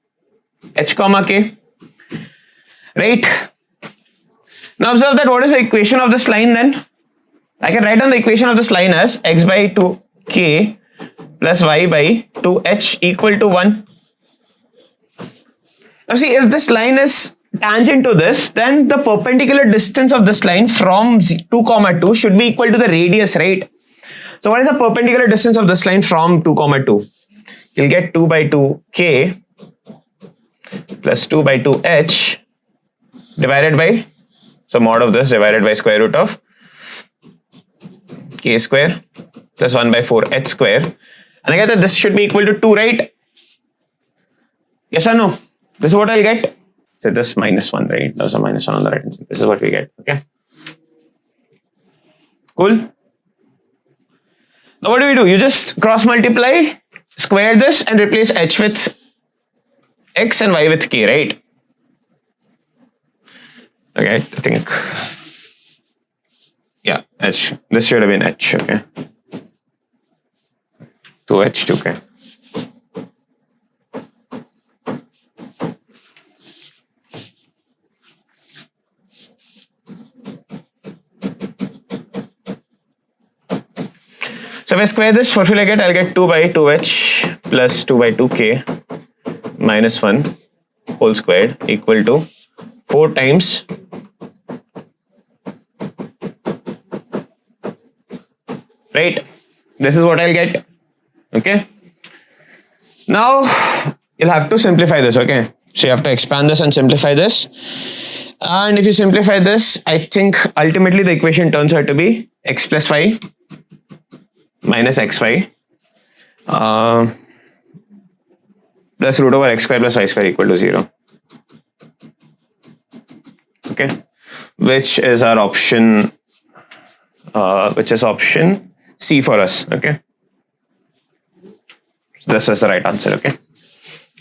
h comma k. Right? Now observe that what is the equation of this line then? I can write down the equation of this line as x by 2k plus y by 2h equal to 1. Now see, if this line is tangent to this, then the perpendicular distance of this line from 2 comma 2 should be equal to the radius, right? So what is the perpendicular distance of this line from 2 comma 2? You'll get 2 by 2k plus 2 by 2h divided by, so mod of this divided by square root of k square plus 1 by 4 h square, and I get that this should be equal to 2, right? Yes or no? This is what I'll get. So this minus 1, right? There's a minus 1 on the right hand side. This is what we get. Okay. Cool. Now what do? You just cross multiply, square this, and replace h with x and y with k, right? Okay, I think, yeah, h. This should have been h, okay. 2h, 2k. So if I square this, what will I get? I'll get 2 by 2h plus 2 by 2k minus 1 whole squared equal to 4 times right? This is what I'll get. Okay. Now you'll have to simplify this. Okay. So you have to expand this and simplify this. And if you simplify this, I think ultimately the equation turns out to be x plus y minus xy plus root over x square plus y square equal to 0. Okay. Which is our option, which is option C for us. Okay. This is the right answer. Okay.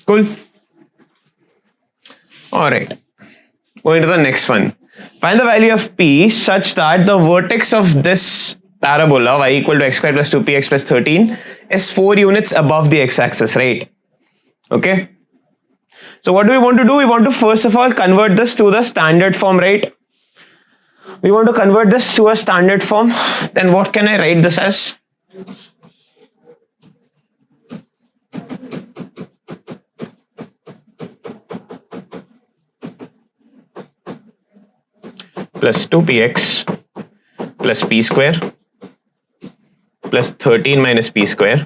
Cool. All right. Going to the next one. Find the value of P such that the vertex of this parabola y equal to x squared plus 2px plus 13 is 4 units above the x-axis, right? Okay. So what do we want to do? We want to first of all convert this to the standard form, right? We want to convert this to a standard form. Then what can I write this as? Plus 2px plus p square plus 13 minus p square,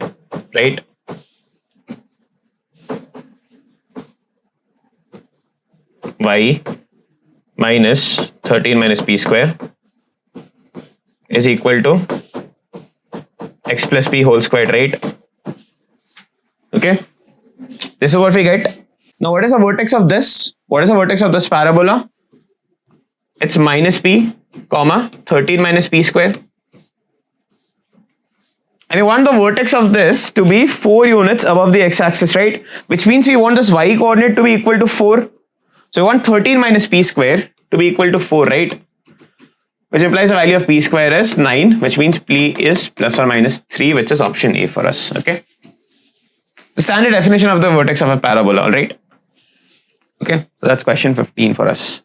right? Y minus 13 minus p square is equal to x plus b whole squared, right? Okay. This is what we get. Now, what is the vertex of this? What is the vertex of this parabola? It's minus p, comma, 13 minus p square. And we want the vertex of this to be 4 units above the x-axis, right? Which means we want this y coordinate to be equal to 4. So we want 13 minus p square to be equal to 4, right? Which implies the value of p square is 9, which means p is plus or minus 3, which is option A for us, okay? The standard definition of the vertex of a parabola, all right? Okay, so that's question 15 for us.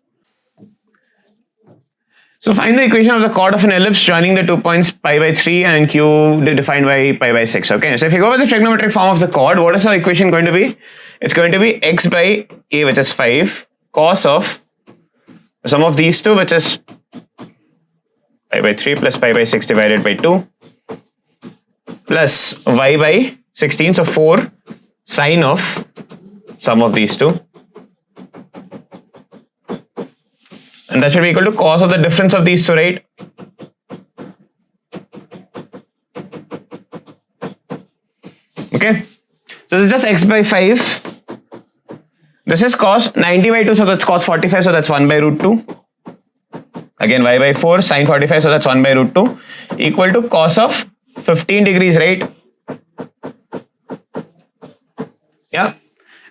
So find the equation of the chord of an ellipse joining the 2 points pi by 3 and q defined by pi by 6. Okay, so if you go with the trigonometric form of the chord, what is the equation going to be? It's going to be x by a, which is 5, cos of the sum of these two, which is pi by 3 plus pi by 6 divided by 2, plus y by 16, so 4 sine of sum of these two. And that should be equal to cos of the difference of these two, right? Okay. So this is just x by 5. This is cos 90 by 2, so that's cos 45, so that's 1 by root 2. Again, y by 4, sine 45, so that's 1 by root 2, equal to cos of 15 degrees, right? Yeah.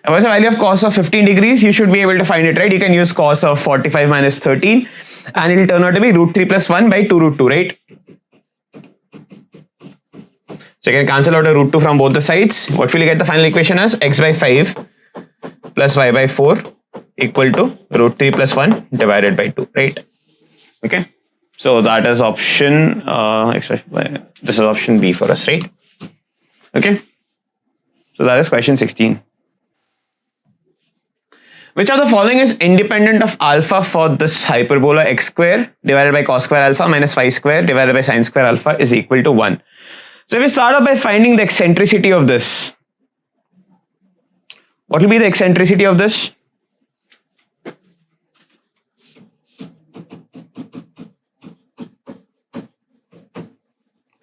And what's the value of cos of 15 degrees? You should be able to find it, right? You can use cos of 45 minus 13 and it will turn out to be root 3 plus 1 by 2 root 2, right? So you can cancel out a root 2 from both the sides. What will you get the final equation as? X by 5 plus y by 4 equal to root 3 plus 1 divided by 2, right? Okay. So that is option, this is option B for us, right? Okay. So that is question 16. Which of the following is independent of alpha for this hyperbola? X square divided by cos square alpha minus y square divided by sin square alpha is equal to 1. So we start off by finding the eccentricity of this. What will be the eccentricity of this?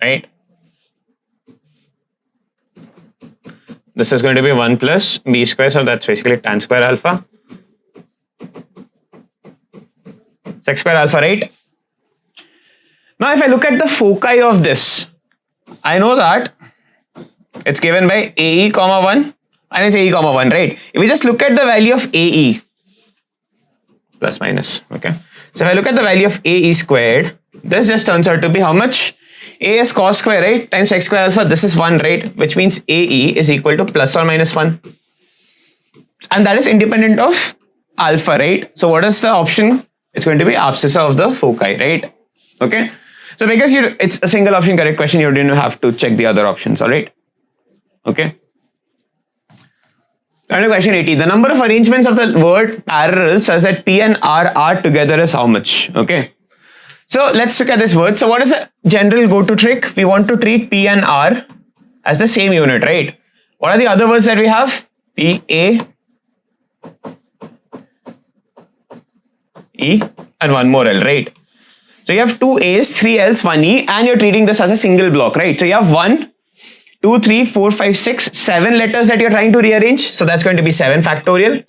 Right? This is going to be 1 plus b square, so that's basically tan square alpha. Sec square alpha, right? Now if I look at the foci of this, I know that it's given by AE comma 1 minus AE comma 1, right? If we just look at the value of AE, plus minus, okay? So if I look at the value of AE squared, this just turns out to be how much? A is cos square, right? Times sec square alpha, this is 1, right? Which means AE is equal to plus or minus 1. And that is independent of alpha, right? So what is the option? It's going to be abscissa of the foci, right? Okay. So because it's a single option correct question, you didn't have to check the other options, all right? Okay. And question 80. The number of arrangements of the word parallel such that P and R are together is how much? Okay. So let's look at this word. So what is the general go-to trick? We want to treat P and R as the same unit, right? What are the other words that we have? P, A, E, and one more L, right? So you have 2 A's, 3 L's, 1 E, and you're treating this as a single block, right? So you have 1, 2, 3, 4, 5, 6, 7 letters that you're trying to rearrange. So that's going to be 7 factorial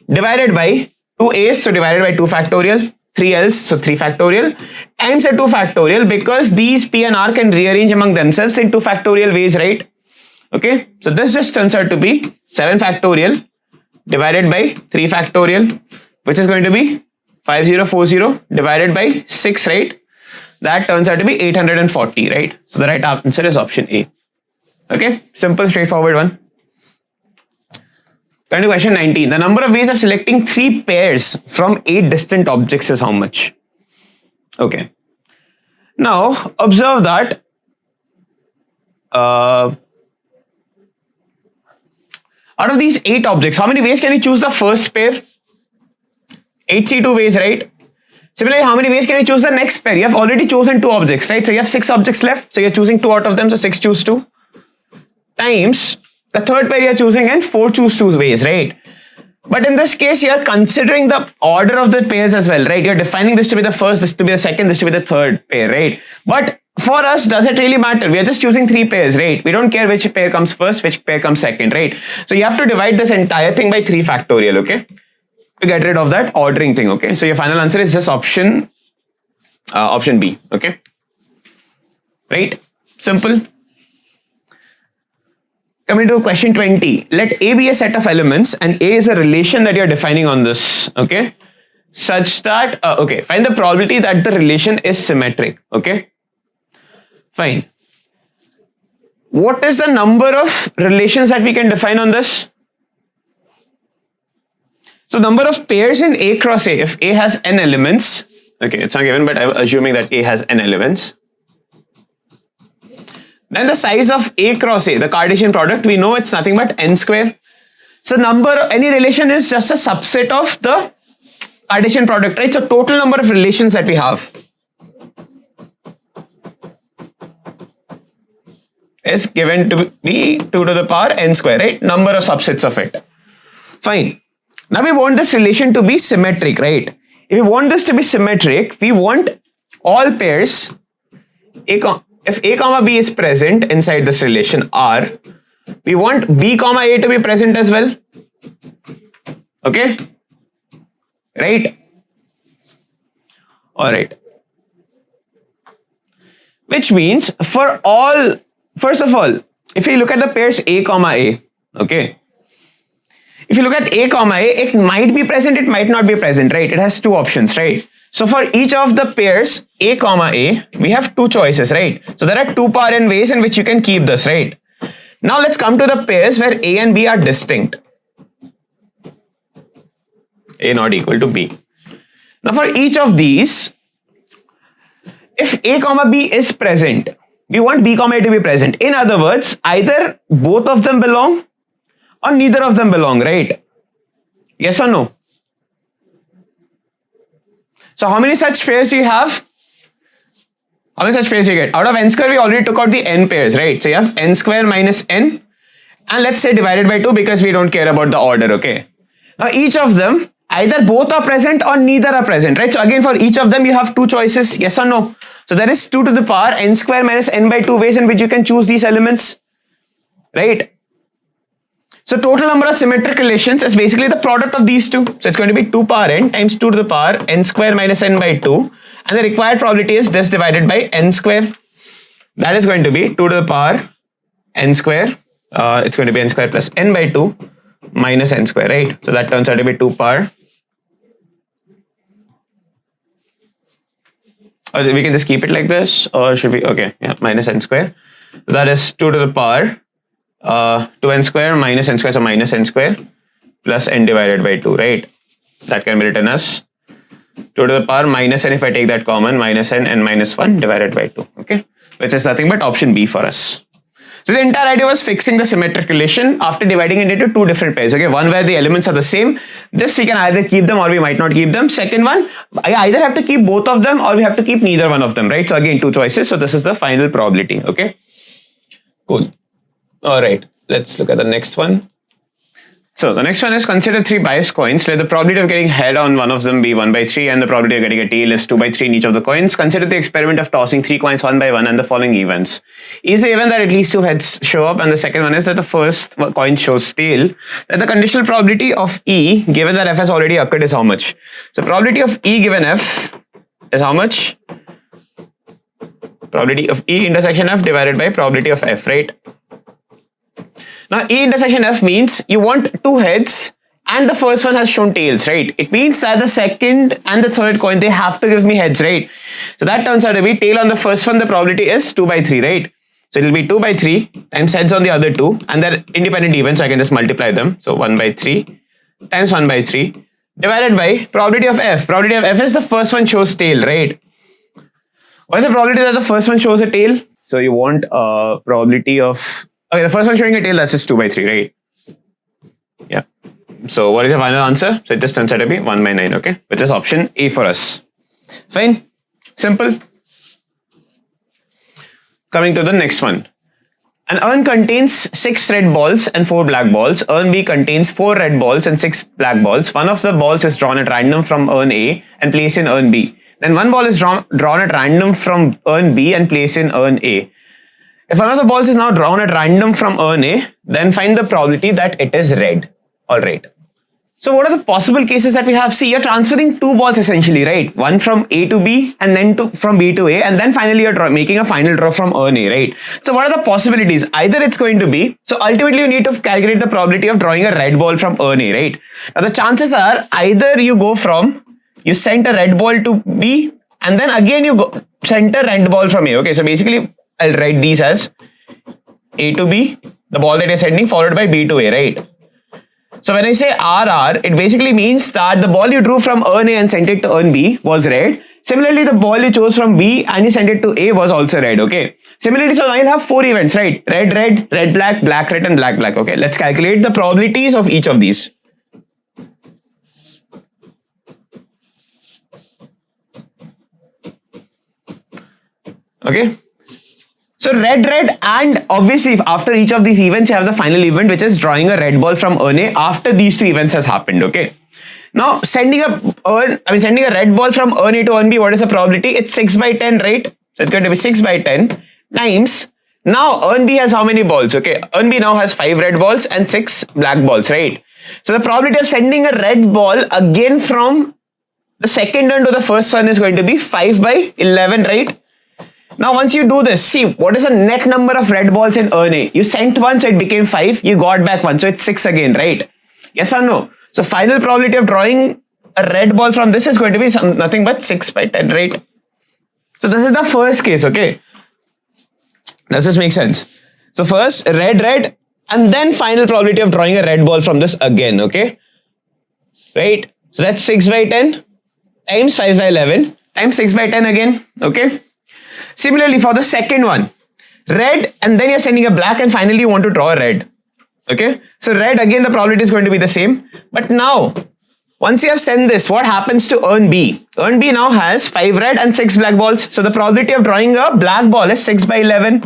divided by 2 A's, so divided by 2 factorial, 3 L's, so 3 factorial, times a 2 factorial, because these P and R can rearrange among themselves in 2 factorial ways, right? Okay, so this just turns out to be 7 factorial divided by 3 factorial, which is going to be 5040 divided by 6, right? That turns out to be 840, right? So the right answer is option A. Okay, simple, straightforward one. Going to question 19. The number of ways of selecting 3 pairs from 8 distant objects is how much? Okay. Now, observe that out of these 8 objects, how many ways can you choose the first pair? 8C2 ways, right? Similarly, how many ways can you choose the next pair? You have already chosen 2 objects, right? So you have 6 objects left. So you're choosing 2 out of them. So 6 choose 2 times the third pair you're choosing and 4 choose 2 ways, right? But in this case, you're considering the order of the pairs as well, right? You're defining this to be the first, this to be the second, this to be the third pair, right? But for us, does it really matter? We are just choosing 3 pairs, right? We don't care which pair comes first, which pair comes second, right? So you have to divide this entire thing by 3 factorial, okay? To get rid of that ordering thing, okay? So your final answer is just option B, okay? Right? Simple. Coming to question 20, let A be a set of elements and A is a relation that you're defining on this, okay? Such that, okay, find the probability that the relation is symmetric, okay? Fine. What is the number of relations that we can define on this? So number of pairs in A cross A, if A has n elements, okay, it's not given, but I'm assuming that A has n elements. Then the size of A cross A, the Cartesian product, we know it's nothing but n square. So any relation is just a subset of the Cartesian product, right? So total number of relations that we have is given to be 2 to the power n square, right? Number of subsets of it. Fine. Now we want this relation to be symmetric, right? If we want this to be symmetric, we want all pairs if A comma B is present inside this relation R, we want B comma A to be present as well. Okay? Right? Alright. Which means for all, first of all, if you look at the pairs A comma A, okay? If you look at A comma A, it might be present, it might not be present, right? It has 2 options, right? So for each of the pairs A comma A, we have 2 choices, right? So there are 2 power n ways in which you can keep this, right? Now let's come to the pairs where A and B are distinct. A not equal to B. Now for each of these, if A comma B is present, we want B comma A to be present. In other words, either both of them belong or neither of them belong, right? Yes or no? So how many such pairs do you have? How many such pairs do you get? Out of n square, we already took out the n pairs, right? So you have n square minus n, and let's say divided by 2 because we don't care about the order, okay? Now each of them, either both are present or neither are present, right? So again, for each of them, you have 2 choices, yes or no? So there is 2 to the power n square minus n by 2 ways in which you can choose these elements, right? So total number of symmetric relations is basically the product of these two. So it's going to be 2 power n times 2 to the power n square minus n by 2. And the required probability is this divided by n square. That is going to be 2 to the power n square. It's going to be n square plus n by 2 minus n square, right? So that turns out to be 2 power. Or we can just keep it like this, or should we? Okay, yeah, minus n square. So that is 2 to the power 2n square minus n square, so minus n square plus n divided by 2, right? That can be written as 2 to the power minus n, if I take that common, minus n minus 1 divided by 2, okay? Which is nothing but option B for us. So the entire idea was fixing the symmetric relation after dividing it into 2 different pairs, okay? One where the elements are the same. This we can either keep them or we might not keep them. Second one, I either have to keep both of them or we have to keep neither one of them, right? So again, 2 choices. So this is the final probability, okay? Cool. All right, let's look at the next one. So the next one is consider 3 biased coins. Let the probability of getting head on one of them be 1 by 3 and the probability of getting a tail is 2 by 3 in each of the coins. Consider the experiment of tossing 3 coins 1 by 1 and the following events. Is the event that at least 2 heads show up, and the second one is that the first coin shows tail. That the conditional probability of E given that F has already occurred is how much? So probability of E given F is how much? Probability of E intersection F divided by probability of F, right? Now E intersection F means you want 2 heads and the first one has shown tails, right? It means that the second and the third coin, they have to give me heads, right? So that turns out to be tail on the first one, the probability is 2 by 3, right? So it will be 2 by 3 times heads on the other 2, and they're independent events, so I can just multiply them. So 1 by 3 times 1 by 3 divided by probability of F. Probability of F is the first one shows tail, right? What is the probability that the first one shows a tail? So you want probability of, okay, the first one showing a tail, that's just 2 by 3, right? Yeah. So what is your final answer? So it just turns out to be 1 by 9, okay? Which is option A for us. Fine. Simple. Coming to the next one. An urn contains 6 red balls and 4 black balls. Urn B contains 4 red balls and 6 black balls. One of the balls is drawn at random from urn A and placed in urn B. Then one ball is drawn at random from urn B and placed in urn A. If one of the balls is now drawn at random from urn A, then find the probability that it is red. Alright. So what are the possible cases that we have? See, you're transferring 2 balls essentially, right? One from A to B and then from B to A, and then finally you're making a final draw from urn A, right? So what are the possibilities? Either it's going to be, so ultimately you need to calculate the probability of drawing a red ball from urn A, right? Now the chances are either you sent a red ball to B and then again you sent a red ball from A. Okay, so basically I'll write these as A to B, the ball that you're sending, followed by B to A, right? So when I say RR, it basically means that the ball you drew from urn A and sent it to urn B was red. Similarly, the ball you chose from B and you sent it to A was also red, okay? Similarly, so now you'll have 4 events, right? Red, red, red, black, black, red, and black, black, okay? Let's calculate the probabilities of each of these. Okay? So red, red, and obviously after each of these events, you have the final event, which is drawing a red ball from urn A after these 2 events has happened, okay? Now, sending a red ball from urn A to urn B, what is the probability? It's 6 by 10, right? So it's going to be 6 by 10 times, now urn B has how many balls, okay? Urn B now has 5 red balls and 6 black balls, right? So the probability of sending a red ball again from the second urn to the first urn is going to be 5 by 11, right? Now once you do this, see what is the net number of red balls in urn A? You sent one, so it became 5, you got back 1, so it's 6 again, right? Yes or no? So final probability of drawing a red ball from this is going to be nothing but 6 by 10, right? So this is the first case, okay? Does this make sense? So first red, red, and then final probability of drawing a red ball from this again, okay? Right? So that's 6 by 10 times 5 by 11 times 6 by 10 again, okay? Similarly, for the second one, red, and then you're sending a black, and finally you want to draw a red. Okay, so red, again the probability is going to be the same. But now, once you have sent this, what happens to urn B? Urn B now has 5 red and 6 black balls. So the probability of drawing a black ball is 6 by 11.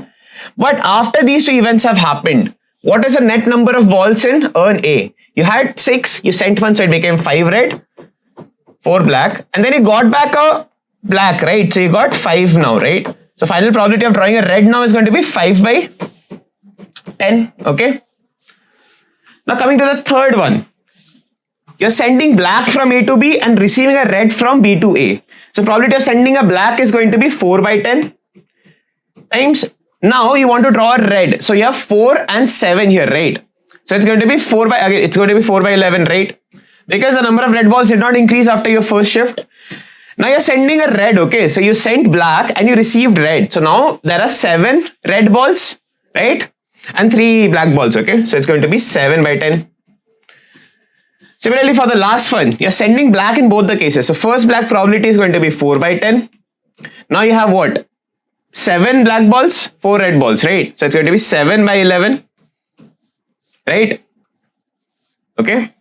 But after these 2 events have happened, what is the net number of balls in urn A? You had 6, you sent 1, so it became 5 red, 4 black, and then you got back a black, right? So you got 5 now, right? So final probability of drawing a red now is going to be 5 by 10, okay? Now coming to the third one, you're sending black from A to B and receiving a red from B to A. So probability of sending a black is going to be 4 by 10 times, now you want to draw a red. So you have 4 and 7 here, right? So it's going to be 4 by 11, right? Because the number of red balls did not increase after your first shift. Now you're sending a red, okay? So you sent black and you received red. So now there are 7 red balls, right? And 3 black balls, okay? So it's going to be 7 by 10. Similarly, for the last one, you're sending black in both the cases. So first black probability is going to be 4 by 10. Now you have what? 7 black balls, 4 red balls, right? So it's going to be 7 by 11, right? Okay?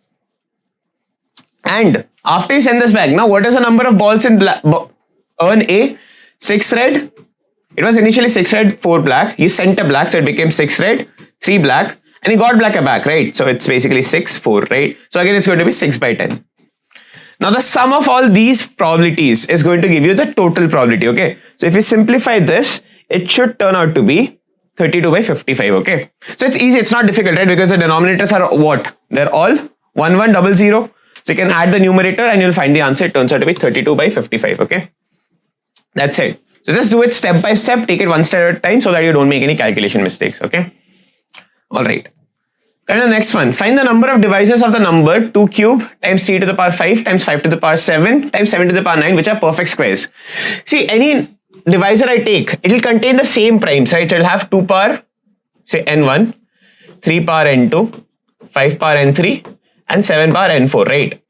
And after you send this back, now what is the number of balls in urn A? 6 red. It was initially 6 red, 4 black. You sent a black, so it became 6 red, 3 black, and you got black back, right? So it's basically 6, 4, right? So again, it's going to be 6 by 10. Now the sum of all these probabilities is going to give you the total probability, okay? So if you simplify this, it should turn out to be 32 by 55, okay? So it's easy, it's not difficult, right? Because the denominators are what? They're all 1, 1, 0, 0. So you can add the numerator and you'll find the answer. It turns out to be 32 by 55, okay? That's it. So just do it step by step, take it one step at a time so that you don't make any calculation mistakes, okay? Alright. And the next one, find the number of divisors of the number 2 cube times 3 to the power 5 times 5 to the power 7 times 7 to the power 9, which are perfect squares. See, any divisor I take, it will contain the same primes, right? So it will have 2 power, say n1, 3 power n2, 5 power n3, and 7 power n4, right?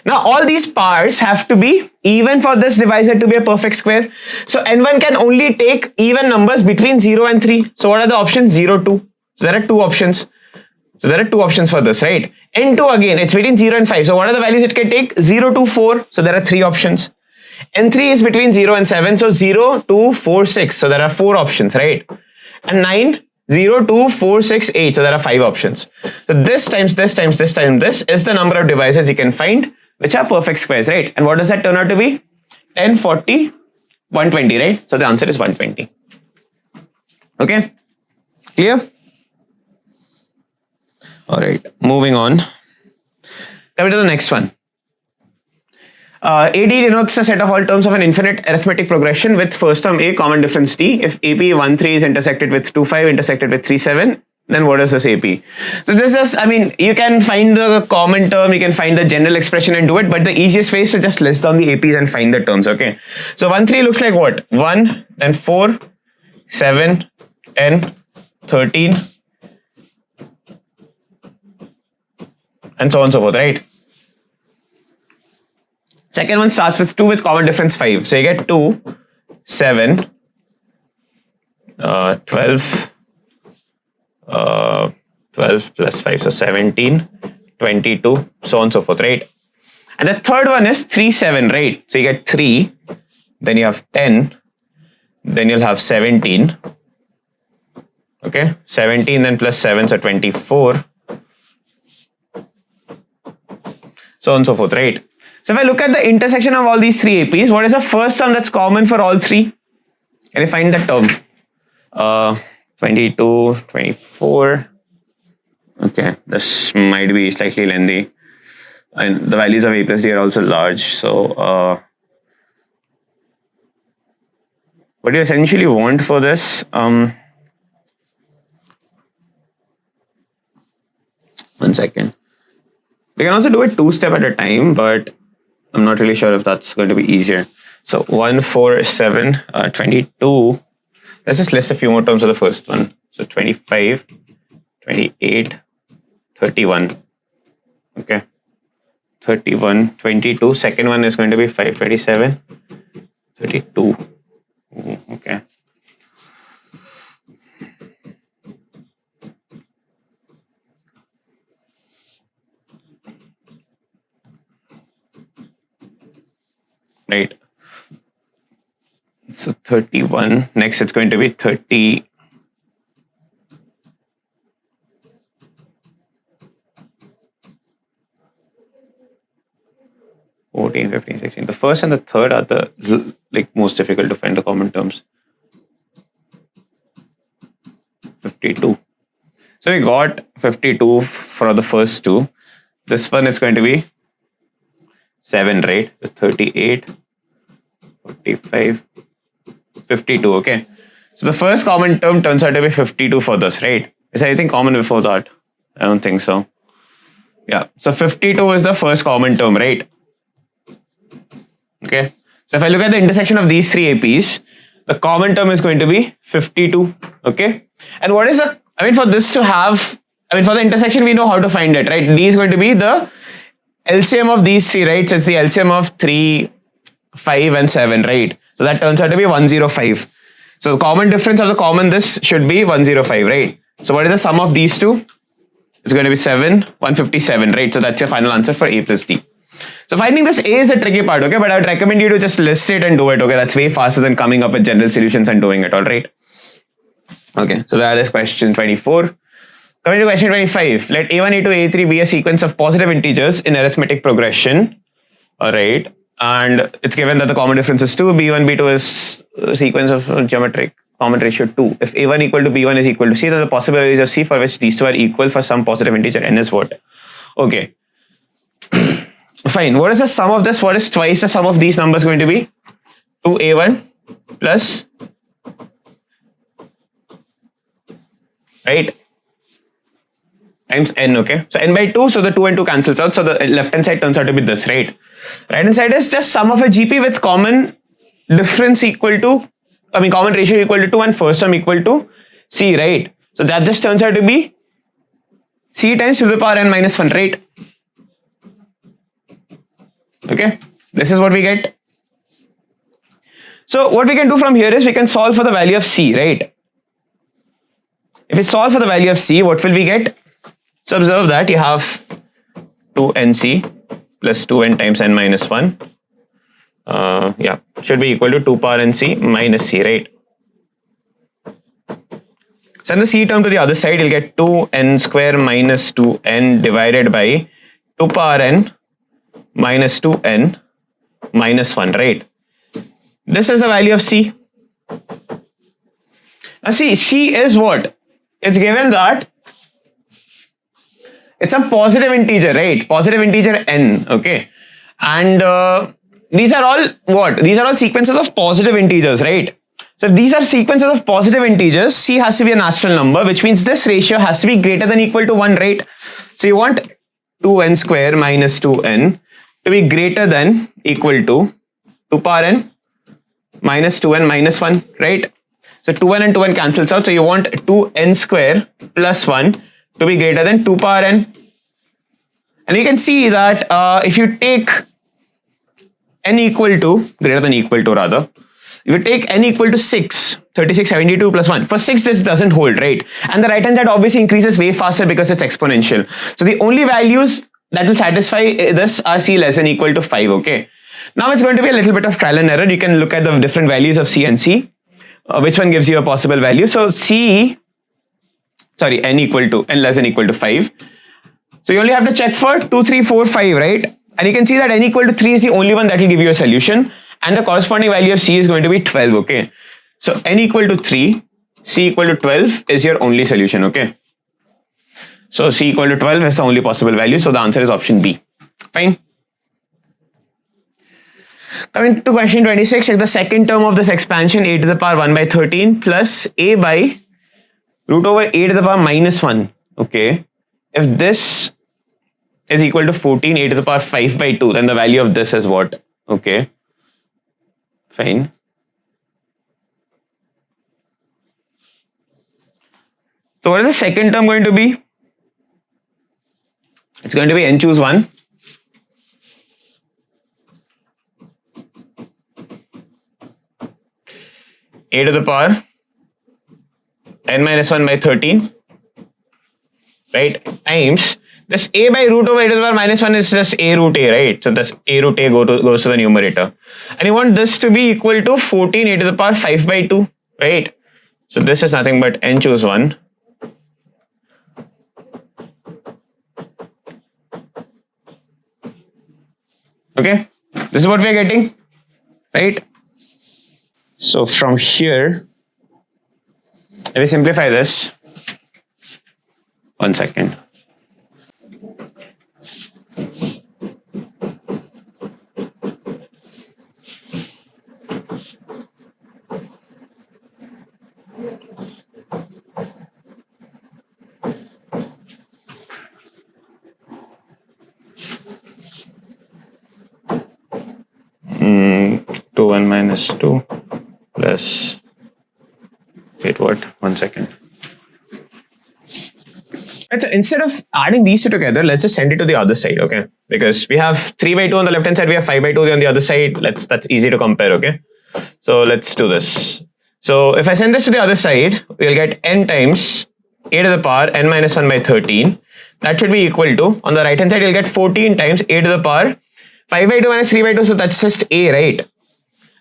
Now all these powers have to be even for this divisor to be a perfect square. So n1 can only take even numbers between 0 and 3. So what are the options? 0, 2. So there are 2 options. So there are 2 options for this, right? n2 again, it's between 0 and 5. So what are the values it can take? 0 to 4. So there are 3 options. n3 is between 0 and 7. So 0, 2, 4, 6. So there are 4 options, right? And 9, 0, 2, 4, 6, 8. So there are 5 options. So this times this times this times this is the number of divisors you can find which are perfect squares, right? And what does that turn out to be? 10, 40, 120, right? So the answer is 120. Okay, clear? All right, moving on. Coming to the next one. AD denotes the set of all terms of an infinite arithmetic progression with first term A, common difference D. If AP 1, 3 is intersected with 2, 5, intersected with 3, 7, then what is this AP? So this is, I mean, you can find the common term, you can find the general expression and do it, but the easiest way is to just list down the APs and find the terms, okay? So 1, 3 looks like what? 1, then 4, 7, 10, 13, and so on and so forth, right? Second one starts with 2 with common difference 5. So you get 2, 7, 12, 12 plus 5, so 17, 22, so on and so forth, right? And the third one is 3, 7, right? So you get 3, then you have 10, then you'll have 17, okay? 17 then plus 7, so 24, so on and so forth, right? So if I look at the intersection of all these 3 APs, what is the first term that's common for all 3? Can I find that term? 22, 24. Okay, this might be slightly lengthy. And the values of A plus D are also large. So what you essentially want for this, one second. We can also do it 2-step at a time, but I'm not really sure if that's going to be easier. So 1, 4, 7, 22. Let's just list a few more terms of the first one. So 25, 28, 31. Okay. 31, 22. Second one is going to be 5, 27, 32. Okay. Right. So 31. Next, it's going to be 30. 14, 15, 16. The first and the third are the most difficult to find the common terms. 52. So we got 52 for the first two. This one is going to be 7, right? 38, 45, 52. Okay. So the first common term turns out to be 52 for this, right? Is there anything common before that? I don't think so. Yeah. So 52 is the first common term, right? Okay. So if I look at the intersection of these 3 APs, the common term is going to be 52. Okay. And what is the, for this to have, for the intersection, we know how to find it, right? D is going to be the LCM of these 3, right? So it's the LCM of 3, 5 and 7, right? So that turns out to be 105. So the common difference of the common this should be 105, right? So what is the sum of these two? It's going to be 7, 157, right? So that's your final answer for A plus D. So finding this A is a tricky part, okay? But I would recommend you to just list it and do it, okay? That's way faster than coming up with general solutions and doing it, all right? Okay, so that is question 24. Coming to question 25. Let A1, A2, A3 be a sequence of positive integers in arithmetic progression, all right? And it's given that the common difference is 2. B1, B2 is a sequence of geometric common ratio 2. If A1 equal to B1 is equal to C, then the possibilities of C for which these two are equal for some positive integer n is what? Okay. Fine. What is the sum of this? What is twice the sum of these numbers going to be? 2A1 plus, right, times n, okay? So n by 2, so the 2 and 2 cancels out. So the left hand side turns out to be this, right? Right hand side is just sum of a GP with common difference equal to, common ratio equal to 2 and first term equal to C, right? So that just turns out to be C times to the power n minus 1, right? Okay, this is what we get. So what we can do from here is we can solve for the value of C, right? If we solve for the value of C, what will we get? So observe that you have 2nc plus 2n times n minus 1. Should be equal to 2 power nc minus c, right? Send the c term to the other side, you'll get 2n square minus 2n divided by 2 power n minus 2n minus 1, right? This is the value of c. Now see, c is what? It's given that it's a positive integer, right? Positive integer n, okay? And these are all what? These are all sequences of positive integers, right? So if these are sequences of positive integers, c has to be a natural number, which means this ratio has to be greater than equal to 1, right? So you want 2n square minus 2n to be greater than equal to 2 power n minus 2n minus 1, right? So 2n and 2n cancels out. So you want 2n square plus 1 to be greater than 2 power n. And you can see that if you take n equal to, greater than equal to rather, if you take n equal to 6, 36, 72 plus 1, for 6 this doesn't hold, right? And the right hand side obviously increases way faster because it's exponential. So the only values that will satisfy this are c less than equal to 5, okay? Now it's going to be a little bit of trial and error. You can look at the different values of c and c. Which one gives you a possible value? So n less than equal to 5. So you only have to check for 2, 3, 4, 5, right? And you can see that n equal to 3 is the only one that will give you a solution. And the corresponding value of c is going to be 12, okay? So n equal to 3, c equal to 12 is your only solution, okay? So c equal to 12 is the only possible value. So the answer is option B. Fine. Coming to question 26, if the second term of this expansion a to the power 1 by 13 plus a by root over a to the power minus 1, okay? If this is equal to 14 a to the power 5 by 2, then the value of this is what? Okay, fine. So what is the second term going to be? It's going to be n choose 1. A to the power n minus 1 by 13, right, times this a by root over a to the power minus 1 is just a root a, right? So this a root a goes to the numerator. And you want this to be equal to 14 a to the power 5 by 2, right? So this is nothing but n choose 1. Okay, this is what we are getting, right? So from here, let me simplify this. 1 second. Two 1 minus 2 plus, wait, what? 1 second. Right, so instead of adding these two together, let's just send it to the other side, okay? Because we have 3 by 2 on the left hand side, we have 5 by 2 on the other side. That's easy to compare, okay? So let's do this. So if I send this to the other side, we'll get n times a to the power n minus 1 by 13. That should be equal to, on the right hand side, you'll get 14 times a to the power 5 by 2 minus 3 by 2, so that's just a, right?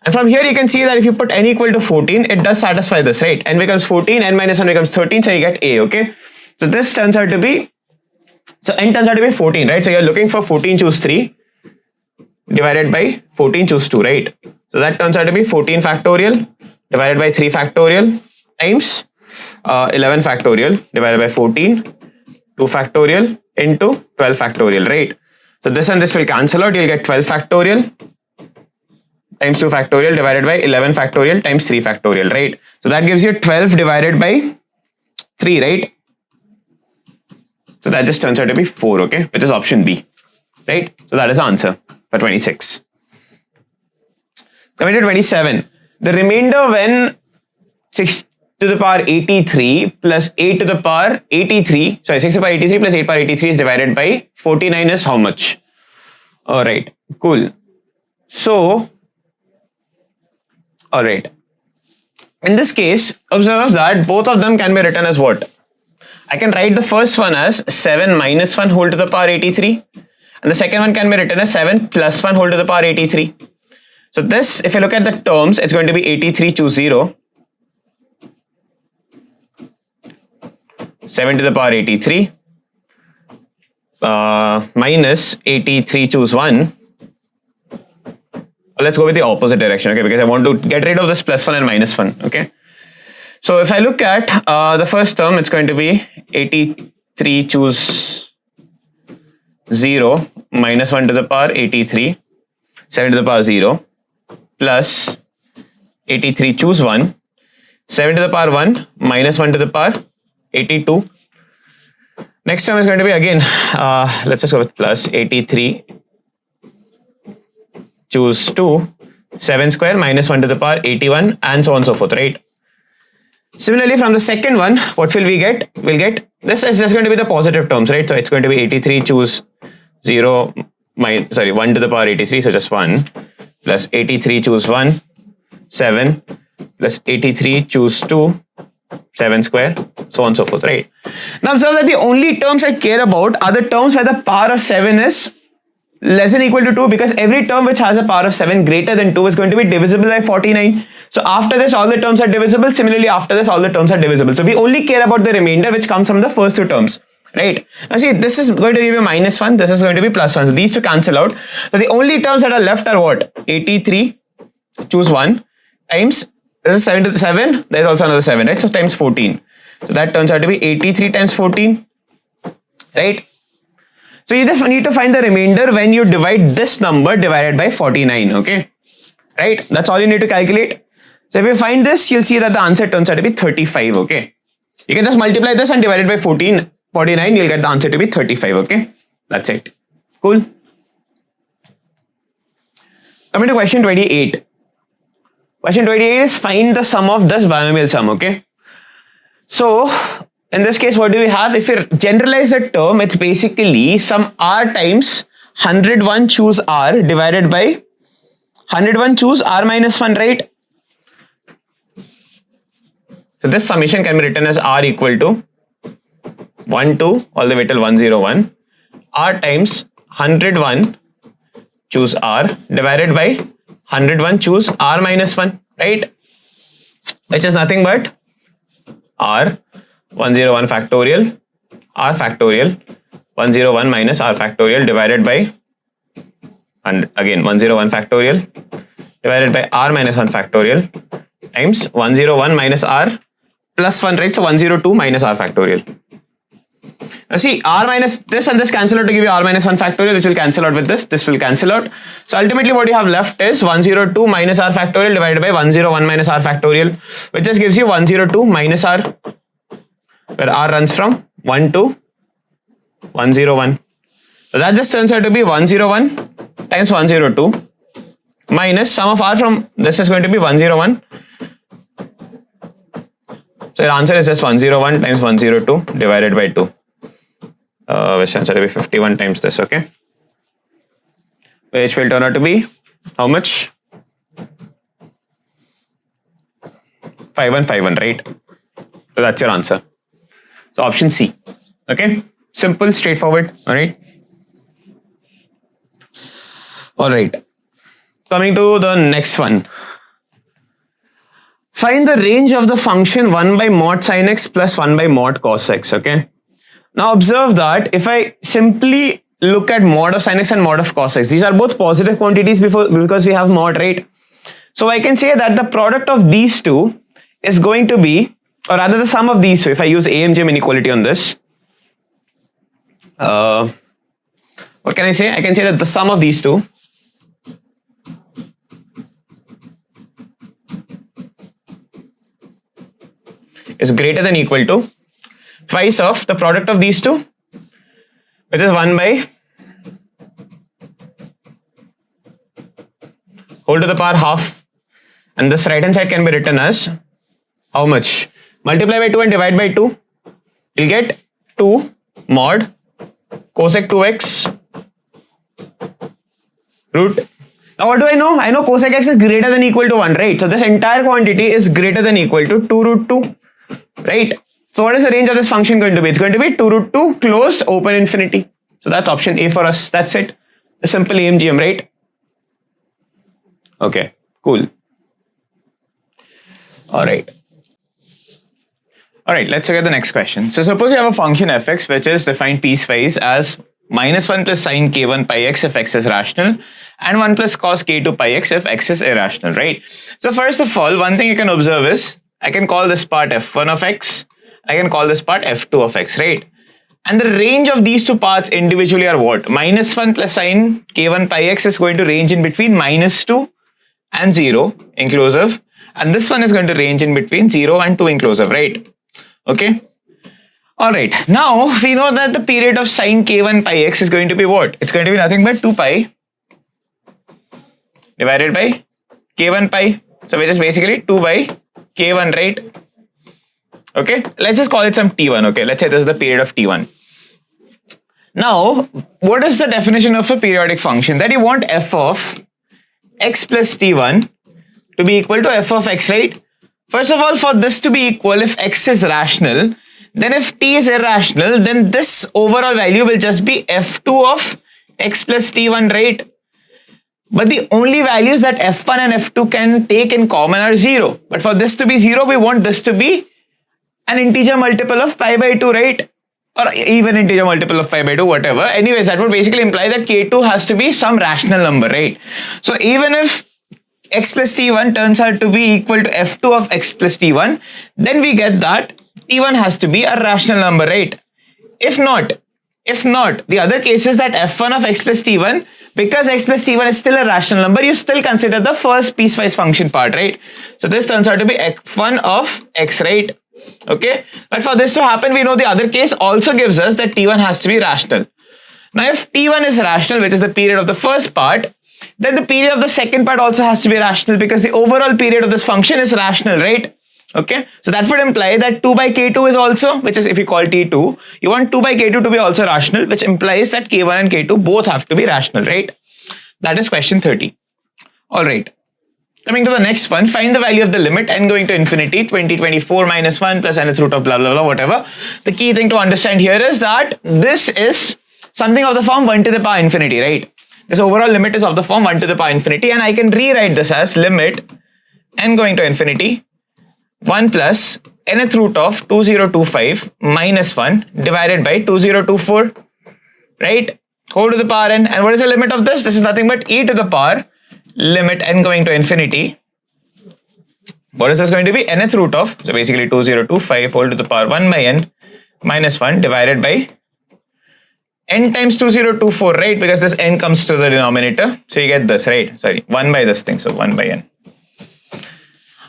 And from here you can see that if you put n equal to 14, it does satisfy this, right? N becomes 14, n minus 1 becomes 13, so you get a, okay? So this turns out to be, so n turns out to be 14, right? So you're looking for 14 choose 3 divided by 14 choose 2, right? So that turns out to be 14 factorial divided by 3 factorial times 11 factorial divided by 14, 2 factorial into 12 factorial, right? So this and this will cancel out, you'll get 12 factorial times 2 factorial divided by 11 factorial times 3 factorial, right? So that gives you 12 divided by 3, right? So that just turns out to be 4, okay? Which is option B, right? So that is the answer for 26. Coming to 27, the remainder when 6 to the power 83 plus 8 to the power 83, sorry, 6 to the power 83 plus 8 power 83 is divided by 49 is how much? All right, cool. So, all right. In this case, observe that both of them can be written as what? I can write the first one as 7 minus 1 whole to the power 83. And the second one can be written as 7 plus 1 whole to the power 83. So this, if you look at the terms, it's going to be 83 choose 0 7 to the power 83 minus 83, choose 1. Let's go with the opposite direction, okay, because I want to get rid of this plus 1 and minus 1, okay. So if I look at the first term, it's going to be 83, choose 0, minus 1 to the power 83, 7 to the power 0, plus 83, choose 1, 7 to the power 1, minus 1 to the power 82. Next term is going to be again, let's just go with plus 83, choose 2, 7 square minus 1 to the power 81, and so on and so forth, right? Similarly, from the second one, what will we get? We'll get, this is just going to be the positive terms, right? So it's going to be 83, choose 0, 1 to the power 83, so just 1, plus 83, choose 1, 7, plus 83, choose 2, 7 square, so on and so forth, right? Now observe that the only terms I care about are the terms where the power of 7 is less than or equal to 2, because every term which has a power of 7 greater than 2 is going to be divisible by 49. So after this, all the terms are divisible. Similarly, after this, all the terms are divisible. So we only care about the remainder which comes from the first two terms, right? Now see, this is going to give you minus 1, this is going to be plus 1. So these two cancel out. So the only terms that are left are what? 83, choose 1, times, this is 7 to the 7, there is also another 7, right? So times 14. So that turns out to be 83 times 14, right? So you just need to find the remainder when you divide this number divided by 49, okay? Right? That's all you need to calculate. So if you find this, you'll see that the answer turns out to be 35, okay? You can just multiply this and divide it by 49, you'll get the answer to be 35, okay? That's it. Cool. Coming to question 28. Question 28 is find the sum of this binomial sum, okay? So in this case, what do we have? If you generalize the term, it's basically some r times 101 choose r divided by 101 choose r minus 1, right? So this summation can be written as r equal to 1 to all the way till 101 r times 101 choose r divided by 101 choose r minus 1, right? Which is nothing but r 101 factorial r factorial 101 minus r factorial divided by, and again 101 factorial divided by r minus 1 factorial times 101 minus r plus 1, right? So 102 minus r factorial. Now see, r minus this and this cancel out to give you r minus 1 factorial, which will cancel out with this will cancel out. So ultimately what you have left is 102 minus r factorial divided by 101 minus r factorial, which just gives you 102 minus r, where r runs from 1 to 101. So that just turns out to be 101 times 102 minus sum of r from this is going to be 101. So the answer is just 101 times 102 divided by 2. Which turns out to be 51 times this, okay? Which will turn out to be how much? 5151, right? So that's your answer. So option C, okay? Simple, straightforward, alright? Alright, coming to the next one. Find the range of the function 1 by mod sin x plus 1 by mod cos x, okay? Now observe that if I simply look at mod of sin x and mod of cos x, these are both positive quantities because we have mod, right? So I can say that the product of these two is going to be, or rather the sum of these two, if I use AMGM inequality on this, what can I say? I can say that the sum of these two is greater than or equal to twice of the product of these two, which is 1 by whole to the power half, and this right hand side can be written as how much? Multiply by 2 and divide by 2, you'll get 2 mod cosec 2x root. Now what do I know? I know cosec x is greater than or equal to 1, right? So this entire quantity is greater than or equal to 2 root 2, right? So what is the range of this function going to be? It's going to be 2 root 2 closed open infinity. So that's option A for us. That's it. A simple AMGM, right? Okay, cool. All right. All right, let's look at the next question. So suppose you have a function fx which is defined piecewise as -1 plus sine k1 pi x if x is rational and 1 plus cos k2 pi x if x is irrational, right? So first of all, one thing you can observe is I can call this part f1 of x, I can call this part f2 of x, right? And the range of these two parts individually are what? -1 plus sine k1 pi x is going to range in between -2 and 0 inclusive, and this one is going to range in between 0 and 2 inclusive, right? Okay. All right. Now we know that the period of sine k1 pi x is going to be what? It's going to be nothing but 2 pi divided by k1 pi. So which is basically 2 by k1, right? Okay. Let's just call it some t1. Okay. Let's say this is the period of t1. Now, what is the definition of a periodic function? That you want f of x plus t1 to be equal to f of x, right? First of all, for this to be equal, if x is rational, then if t is irrational, then this overall value will just be f2 of x plus t1, right? But the only values that f1 and f2 can take in common are 0. But for this to be 0, we want this to be an integer multiple of pi by 2, right? Or even integer multiple of pi by 2, whatever. Anyways, that would basically imply that k2 has to be some rational number, right? So even if x plus t1 turns out to be equal to f2 of x plus t1, then we get that t1 has to be a rational number, right? If not, the other case is that f1 of x plus t1, because x plus t1 is still a rational number, you still consider the first piecewise function part, right? So this turns out to be f1 of x, right? Okay, but for this to happen, we know the other case also gives us that t1 has to be rational. Now if t1 is rational, which is the period of the first part, then the period of the second part also has to be rational, because the overall period of this function is rational, right? Okay, so that would imply that 2 by k2 is also, which is if you call t2, you want 2 by k2 to be also rational, which implies that k1 and k2 both have to be rational, right? That is question 30. All right. Coming to the next one, find the value of the limit n going to infinity 2024 minus 1 plus nth root of blah blah blah whatever. The key thing to understand here is that this is something of the form 1 to the power infinity, right? This overall limit is of the form 1 to the power infinity, and I can rewrite this as limit n going to infinity 1 plus nth root of 2025 minus 1 divided by 2024, right? Whole to the power n. And what is the limit of this? This is nothing but e to the power limit n going to infinity. What is this going to be? Nth root of, so basically 2025 whole to the power 1 by n minus 1 divided by n times 2024, right? Because this n comes to the denominator. So you get this, right? Sorry, 1 by this thing, so 1 by n.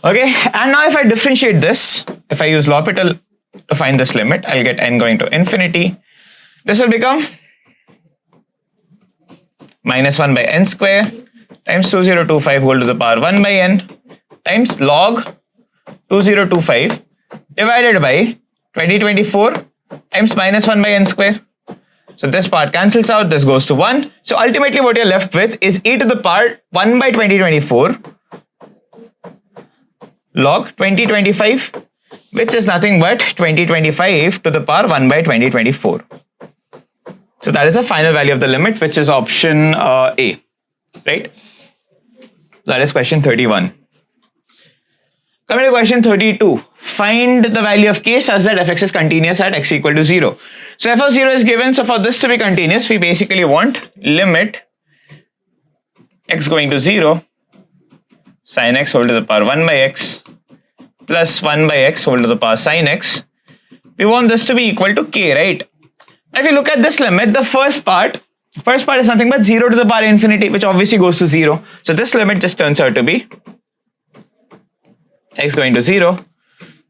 Okay, and now if I differentiate this, if I use L'Hopital to find this limit, I'll get n going to infinity. This will become minus 1 by n square times 2025 whole to the power 1 by n times log 2025 divided by 2024 times minus 1 by n square. So this part cancels out, this goes to 1. So ultimately what you're left with is e to the power 1 by 2024 log 2025, which is nothing but 2025 to the power 1 by 2024. So that is the final value of the limit, which is option A, right? That is question 31. Coming to question 32, find the value of k such that fx is continuous at x equal to 0. So f of 0 is given, so for this to be continuous, we basically want limit x going to 0 sin x whole to the power 1 by x plus 1 by x whole to the power sin x. We want this to be equal to k, right? Now if you look at this limit, the first part is nothing but 0 to the power infinity, which obviously goes to 0. So this limit just turns out to be x going to 0,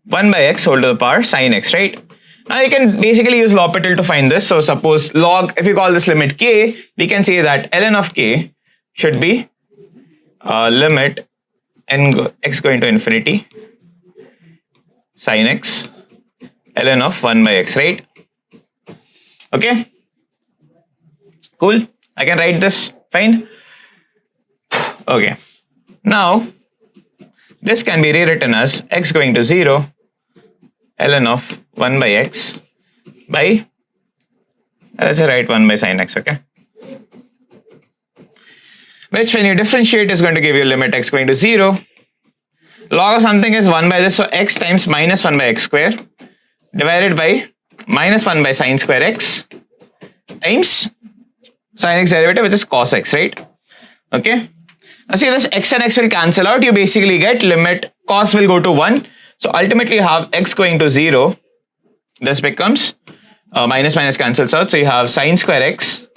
1 by x whole to the power sin x, right? Now you can basically use L'Hopital to find this. So suppose log, if you call this limit k, we can say that ln of k should be limit x going to infinity sin x ln of 1 by x, right? Okay, cool. I can write this, fine. Okay, now this can be rewritten as x going to 0 ln of 1 by x by, let's write 1 by sin x, okay? Which when you differentiate is going to give you limit x going to 0. Log of something is 1 by this, so x times minus 1 by x square divided by minus 1 by sine square x times sin x derivative, which is cos x, right? Okay. Now see, this x and x will cancel out. You basically get limit cos will go to 1. So ultimately you have x going to 0. This becomes minus minus cancels out. So you have sine square x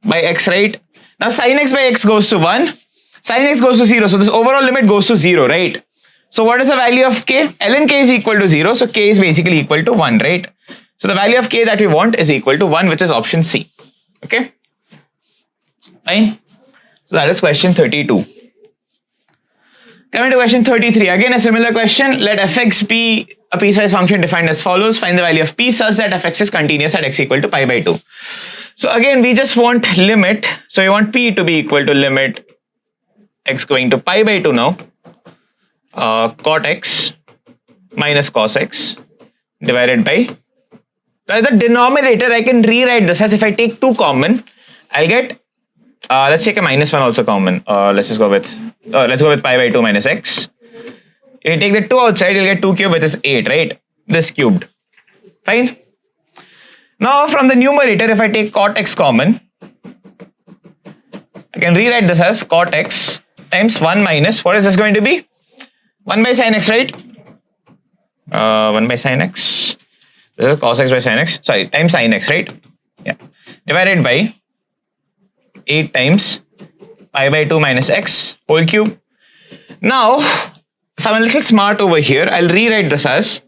by x, right? Now sin x by x goes to 1. Sin x goes to 0. So this overall limit goes to 0, right? So what is the value of k? ln k is equal to 0. So k is basically equal to 1, right? So the value of k that we want is equal to 1, which is option C. Okay. Fine. So that is question 32. Coming to question 33. Again, a similar question. Let fx be a piecewise function defined as follows. Find the value of p such that fx is continuous at x equal to pi by 2. So again, we just want limit. So we want p to be equal to limit x going to pi by 2 now. Cot x minus cos x divided by the denominator. I can rewrite this as if I take 2 common, I'll get let's take a minus 1 also common. Let's go with pi by 2 minus x. If you take the 2 outside, you'll get 2 cube, which is 8, right? This cubed. Fine. Now from the numerator, if I take cot x common, I can rewrite this as cot x times 1 minus, what is this going to be? 1 by sin x, right? 1 by sin x. This is cos x by sin x. Sorry, times sin x, right? Yeah. Divided by 8 times pi by 2 minus x whole cube. Now, if I'm a little smart over here, I'll rewrite this as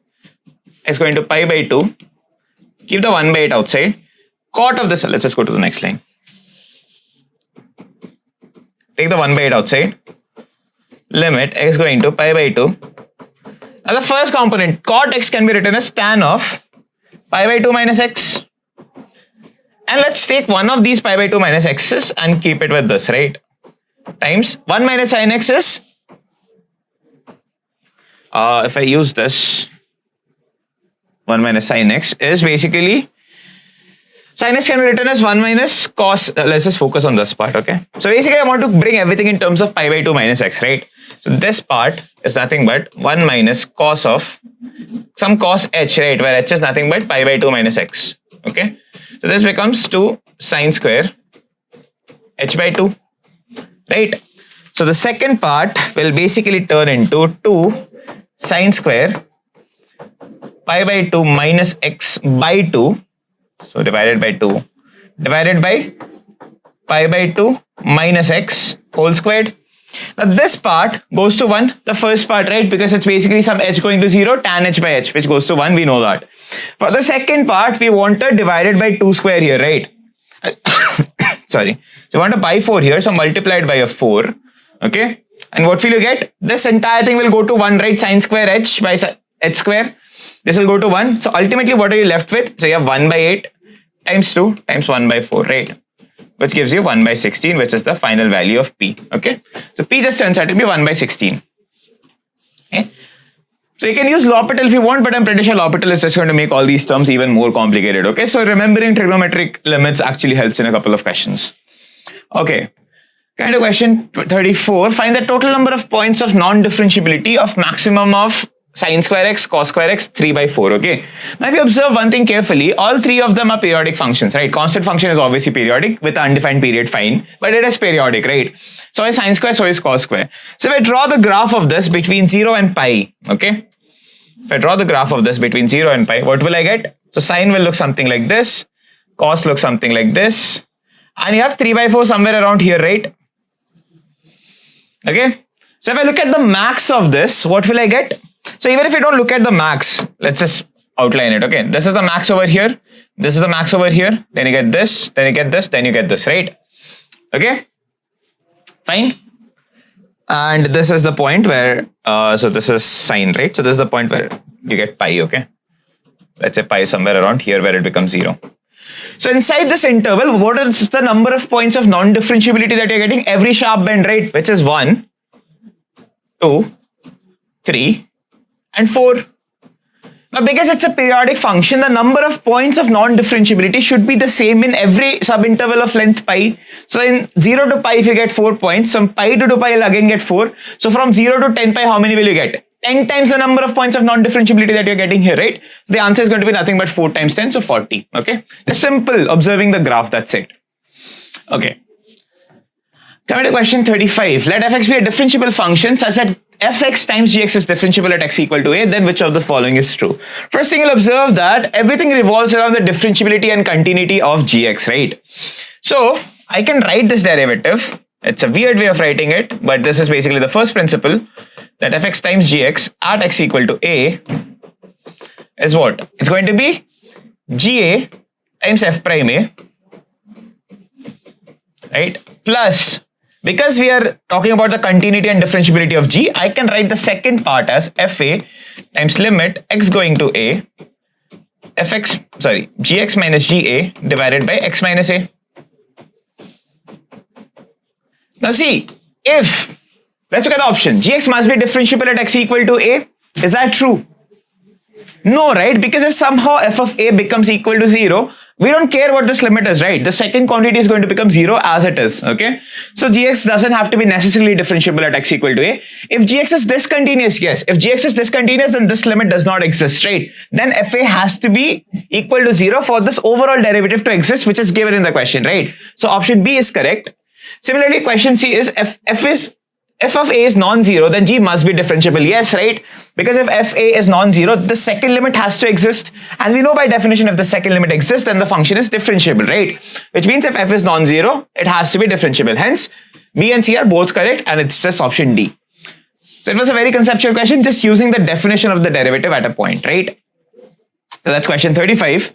x going to pi by 2. Keep the 1 by 8 outside. Cot of this, let's just go to the next line. Take the 1 by 8 outside. Limit x going to pi by 2. Now the first component, cot x, can be written as tan of pi by 2 minus x. And let's take one of these pi by 2 minus x's and keep it with this, right? Times 1 minus sin x is, if I use this, 1 minus sin x is basically, sin x can be written as 1 minus cos, let's just focus on this part, okay? So basically I want to bring everything in terms of pi by 2 minus x, right? So this part is nothing but 1 minus cos of some cos h, right? Where h is nothing but pi by 2 minus x, okay? So this becomes 2 sine square h by 2, right? So the second part will basically turn into 2 sine square pi by 2 minus x by 2. So divided by 2 divided by pi by 2 minus x whole squared. Now this part goes to 1, the first part, right? Because it's basically some h going to 0, tan h by h, which goes to 1, we know that. For the second part, we wanted divided by 2 square here, right? Sorry. So we want a pi 4 here, so multiplied by a 4, okay? And what will you get? This entire thing will go to 1, right? Sine square h by h square. This will go to 1. So ultimately, what are you left with? So you have 1 by 8 times 2 times 1 by 4, right? Which gives you 1 by 16, which is the final value of p, okay? So p just turns out to be 1 by 16, okay? So you can use L'Hopital if you want, but I'm pretty sure L'Hopital is just going to make all these terms even more complicated, okay? So remembering trigonometric limits actually helps in a couple of questions. Okay, kind of question 34. Find the total number of points of non-differentiability of maximum of sin square x, cos square x, 3 by 4, okay? Now if you observe one thing carefully, all 3 of them are periodic functions, right? Constant function is obviously periodic with an undefined period, fine, but it is periodic, right? So is sin square, so is cos square. So if I draw the graph of this between 0 and pi, okay? If I draw the graph of this between 0 and pi, what will I get? So sine will look something like this, cos looks something like this, and you have 3 by 4 somewhere around here, right? Okay? So if I look at the max of this, what will I get? So even if you don't look at the max, let's just outline it, okay? This is the max over here, this is the max over here, then you get this, then you get this, then you get this, right? Okay? Fine? And this is the point where, so this is sine, right? So this is the point where you get pi, okay? Let's say pi is somewhere around here where it becomes 0. So inside this interval, what is the number of points of non-differentiability that you're getting? Every sharp bend, right? Which is 1, 2, 3, and 4. Now because it's a periodic function, the number of points of non-differentiability should be the same in every subinterval of length pi. So in 0 to pi, if you get 4 points, from pi to 2 pi, you'll again get 4. So from 0 to 10 pi, how many will you get? 10 times the number of points of non-differentiability that you're getting here, right? The answer is going to be nothing but 4 times 10, so 40. Okay, just simple observing the graph, that's it. Okay, coming to question 35. Let fx be a differentiable function such that fx times gx is differentiable at x equal to a, then which of the following is true? First thing you'll observe that everything revolves around the differentiability and continuity of gx, right? So I can write this derivative. It's a weird way of writing it, but this is basically the first principle, that fx times gx at x equal to a is what? It's going to be ga times f prime a, right? Plus, because we are talking about the continuity and differentiability of g, I can write the second part as fa times limit x going to a, gx minus ga divided by x minus a. Now see, if, let's look at the option, gx must be differentiable at x equal to a, is that true? No, right? Because if somehow f of a becomes equal to 0, we don't care what this limit is, right? The second quantity is going to become 0 as it is, okay? So gx doesn't have to be necessarily differentiable at x equal to a. If gx is discontinuous, yes. If gx is discontinuous, then this limit does not exist, right? Then fa has to be equal to 0 for this overall derivative to exist, which is given in the question, right? So option B is correct. Similarly, question C is f of a is non-zero, then g must be differentiable. Yes, right? Because if fa is non-zero, the second limit has to exist. And we know by definition, if the second limit exists, then the function is differentiable, right? Which means if f is non-zero, it has to be differentiable. Hence, B and C are both correct, and it's just option D. So it was a very conceptual question, just using the definition of the derivative at a point, right? So that's question 35.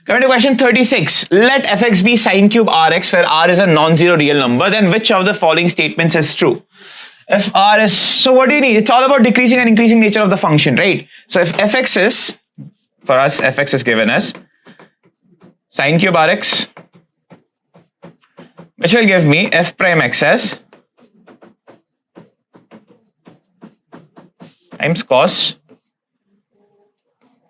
Coming to question 36, let fx be sine cube rx where r is a non-zero real number, then which of the following statements is true? If r is, so what do you need? It's all about decreasing and increasing nature of the function, right? So if fx is, for us, fx is given as sine cube rx, which will give me f prime x as times cos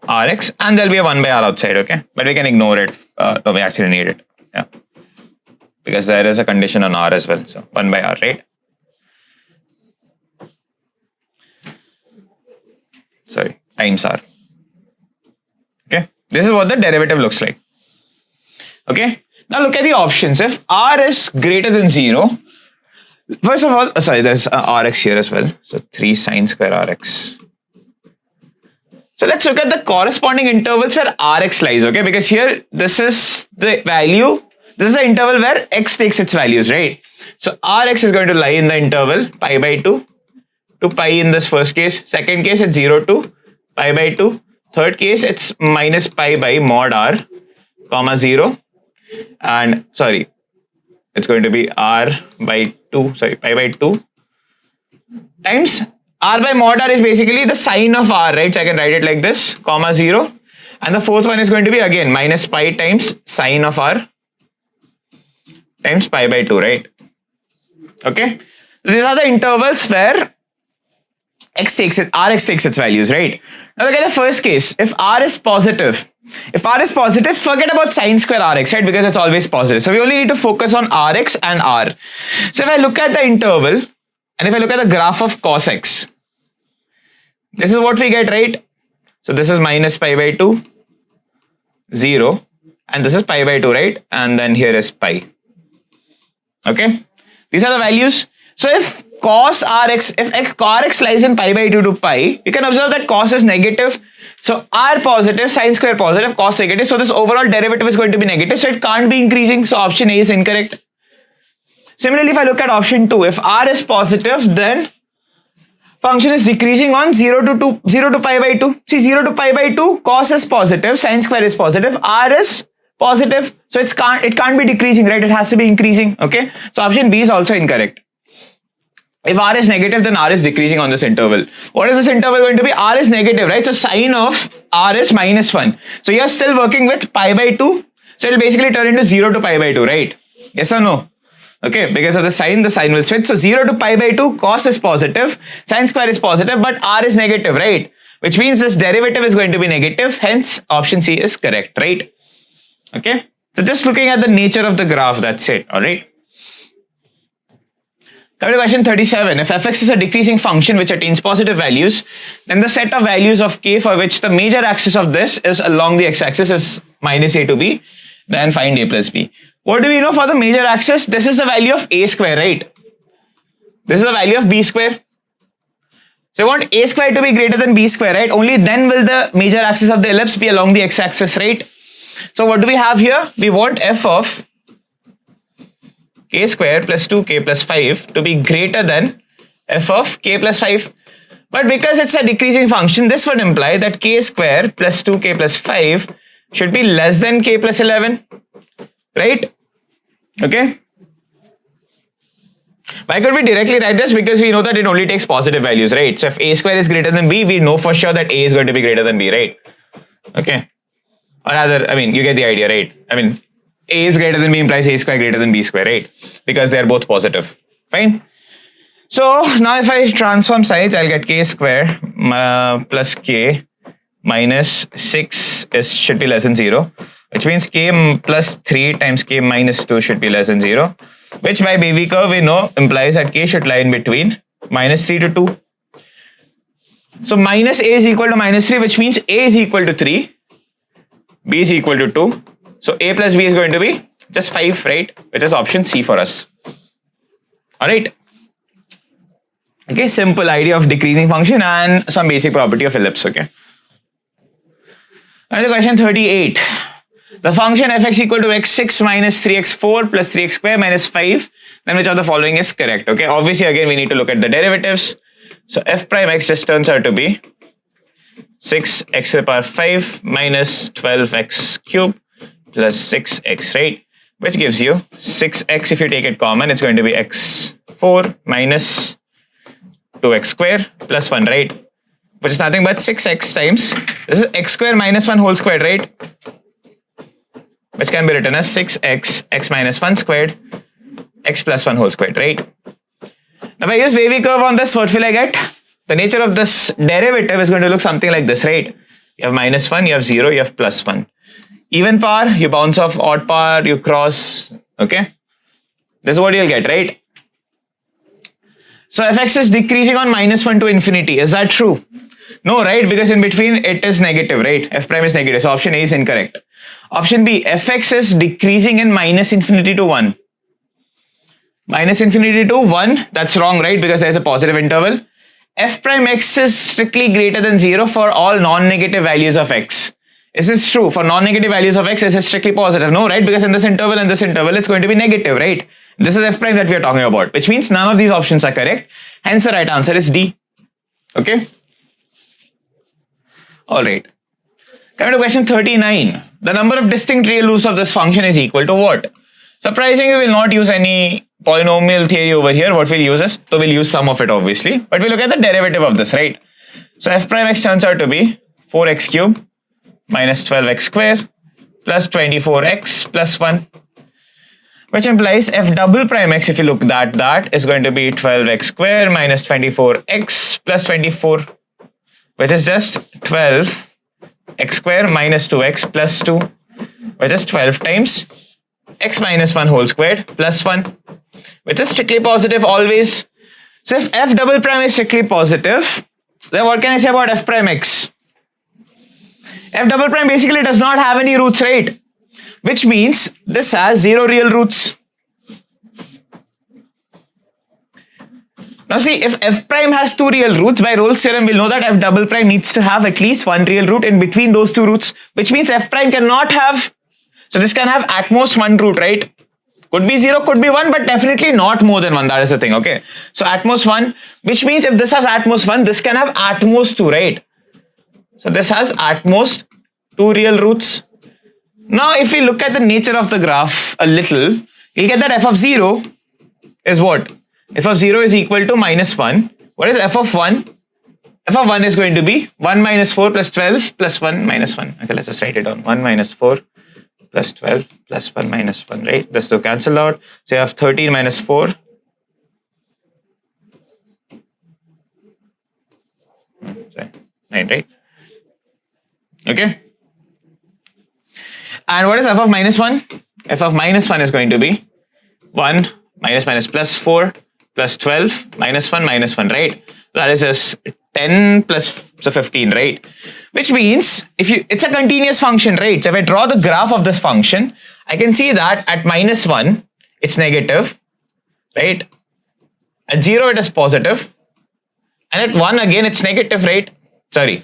rx, and there'll be a 1 by r outside, okay? But we can ignore it. No, we actually need it. Yeah. Because there is a condition on r as well. So 1 by r, right? Sorry, times r. Okay. This is what the derivative looks like. Okay. Now look at the options. If r is greater than 0, first of all, sorry, there's rx here as well. So 3 sine square rx. So let's look at the corresponding intervals where Rx lies, okay? Because here, this is the value, this is the interval where X takes its values, right? So Rx is going to lie in the interval pi by 2 to pi in this first case. Second case, it's 0 to pi by 2. Third case, it's minus pi by mod R, comma 0. And, sorry, it's going to be R by 2, sorry, pi by 2 times R by mod R is basically the sine of R, right? So I can write it like this, comma 0. And the fourth one is going to be again minus pi times sine of R times pi by 2, right? Okay. These are the intervals where Rx takes its values, right? Now look at the first case. If R is positive, forget about sine square Rx, right? Because it's always positive. So we only need to focus on Rx and R. So if I look at the interval, and if I look at the graph of cos x, this is what we get, right? So this is minus pi by 2, 0, and this is pi by 2, right? And then here is pi. Okay? These are the values. So if cos rx, if rx lies in pi by 2 to pi, you can observe that cos is negative. So r positive, sine square positive, cos negative. So this overall derivative is going to be negative. So it can't be increasing. So option A is incorrect. Similarly, if I look at option 2, if r is positive, then function is decreasing on 0 to pi by 2. See, 0 to pi by 2, cos is positive, sine square is positive, r is positive. So it can't be decreasing, right? It has to be increasing. Okay. So option B is also incorrect. If r is negative, then r is decreasing on this interval. What is this interval going to be? R is negative, right? So sine of r is minus 1. So you are still working with pi by 2. So it will basically turn into 0 to pi by 2, right? Yes or no? Okay, because of the sign will switch. So 0 to pi by 2, cos is positive, sine square is positive, but r is negative, right? Which means this derivative is going to be negative. Hence, option C is correct, right? Okay. So just looking at the nature of the graph, that's it, all right? Coming to question 37. If fx is a decreasing function which attains positive values, then the set of values of k for which the major axis of this is along the x-axis is minus a to b, then find a plus b. What do we know for the major axis? This is the value of a square, right? This is the value of b square. So we want a square to be greater than b square, right? Only then will the major axis of the ellipse be along the x-axis, right? So what do we have here? We want f of k square plus 2k plus 5 to be greater than f of k plus 5. But because it's a decreasing function, this would imply that k square plus 2k plus 5 should be less than k plus 11, right? Okay. Why could we directly write this? Because we know that it only takes positive values, right? So if a square is greater than b, we know for sure that a is going to be greater than b, right? Okay. Or rather, I mean, you get the idea, right? I mean, a is greater than b implies a square greater than b square, right? Because they are both positive. Fine. So now if I transform sides, I'll get k square plus k minus 6 should be less than 0, which means k plus 3 times k minus 2 should be less than 0, which by baby curve we know implies that k should lie in between minus 3 to 2. So minus a is equal to minus 3, which means a is equal to 3, b is equal to 2. So a plus b is going to be just 5, right? Which is option C for us. Alright. Okay, simple idea of decreasing function and some basic property of ellipse, okay? And question 38. The function fx equal to x6 minus 3x4 plus 3x square minus 5, then which of the following is correct, okay? Obviously, again, we need to look at the derivatives. So f prime x just turns out to be 6x to the power 5 minus 12x cube plus 6x, right? Which gives you 6x. If you take it common, it's going to be x4 minus 2x square plus 1, right? Which is nothing but 6x times, this is x square minus 1 whole squared, right? Which can be written as 6x, x minus 1 squared, x plus 1 whole squared, right? Now if I use wavy curve on this, what will I get? The nature of this derivative is going to look something like this, right? You have minus 1, you have 0, you have plus 1. Even power, you bounce off odd power, you cross, okay? This is what you'll get, right? So fx is decreasing on minus 1 to infinity. Is that true? No, right? Because in between it is negative, right? F prime is negative. So option A is incorrect. Option B, fx is decreasing in minus infinity to 1. Minus infinity to 1, that's wrong, right? Because there's a positive interval. F prime x is strictly greater than 0 for all non-negative values of x. Is this true? For non-negative values of x, is it strictly positive? No, right? Because in this interval and this interval, it's going to be negative, right? This is f prime that we are talking about, which means none of these options are correct. Hence, the right answer is D. Okay? Alright. Coming to question 39. The number of distinct real roots of this function is equal to what? Surprisingly, we will not use any polynomial theory over here. What we'll use is, so we'll use some of it obviously, but we'll look at the derivative of this, right? So f prime x turns out to be 4x cube minus 12x square plus 24x plus 1, which implies f double prime x, if you look at that is going to be 12x square minus 24x plus 24, which is just 12x square minus 2x plus 2, which is 12 times x minus 1 whole squared plus 1, which is strictly positive always. So if f double prime is strictly positive, then what can I say about f prime x? F double prime basically does not have any roots, right? Which means this has 0 real roots. Now see, if f prime has 2 real roots, by Rolle's theorem we'll know that f double prime needs to have at least 1 real root in between those 2 roots, which means f prime cannot have, so this can have at most 1 root, right? Could be 0, could be 1, but definitely not more than 1, that is the thing, okay? So at most 1, which means if this has at most 1, this can have at most 2, right? So this has at most 2 real roots. Now if we look at the nature of the graph a little, you'll get that f of 0 is what? F of 0 is equal to minus 1. What is f of 1? F of 1 is going to be 1 minus 4 plus 12 plus 1 minus 1. Okay, let's just write it down. 1 minus 4 plus 12 plus 1 minus 1, right? This will cancel out. So you have 13 minus 4. 9, right? Okay. And what is f of minus 1? F of minus 1 is going to be 1 minus minus plus 4 plus 12 minus 1, right? That is just 10 plus so 15, right? Which means it's a continuous function, right? So if I draw the graph of this function, I can see that at -1 it's negative, right? At 0 it is positive, and at 1 again it's negative, right? Sorry,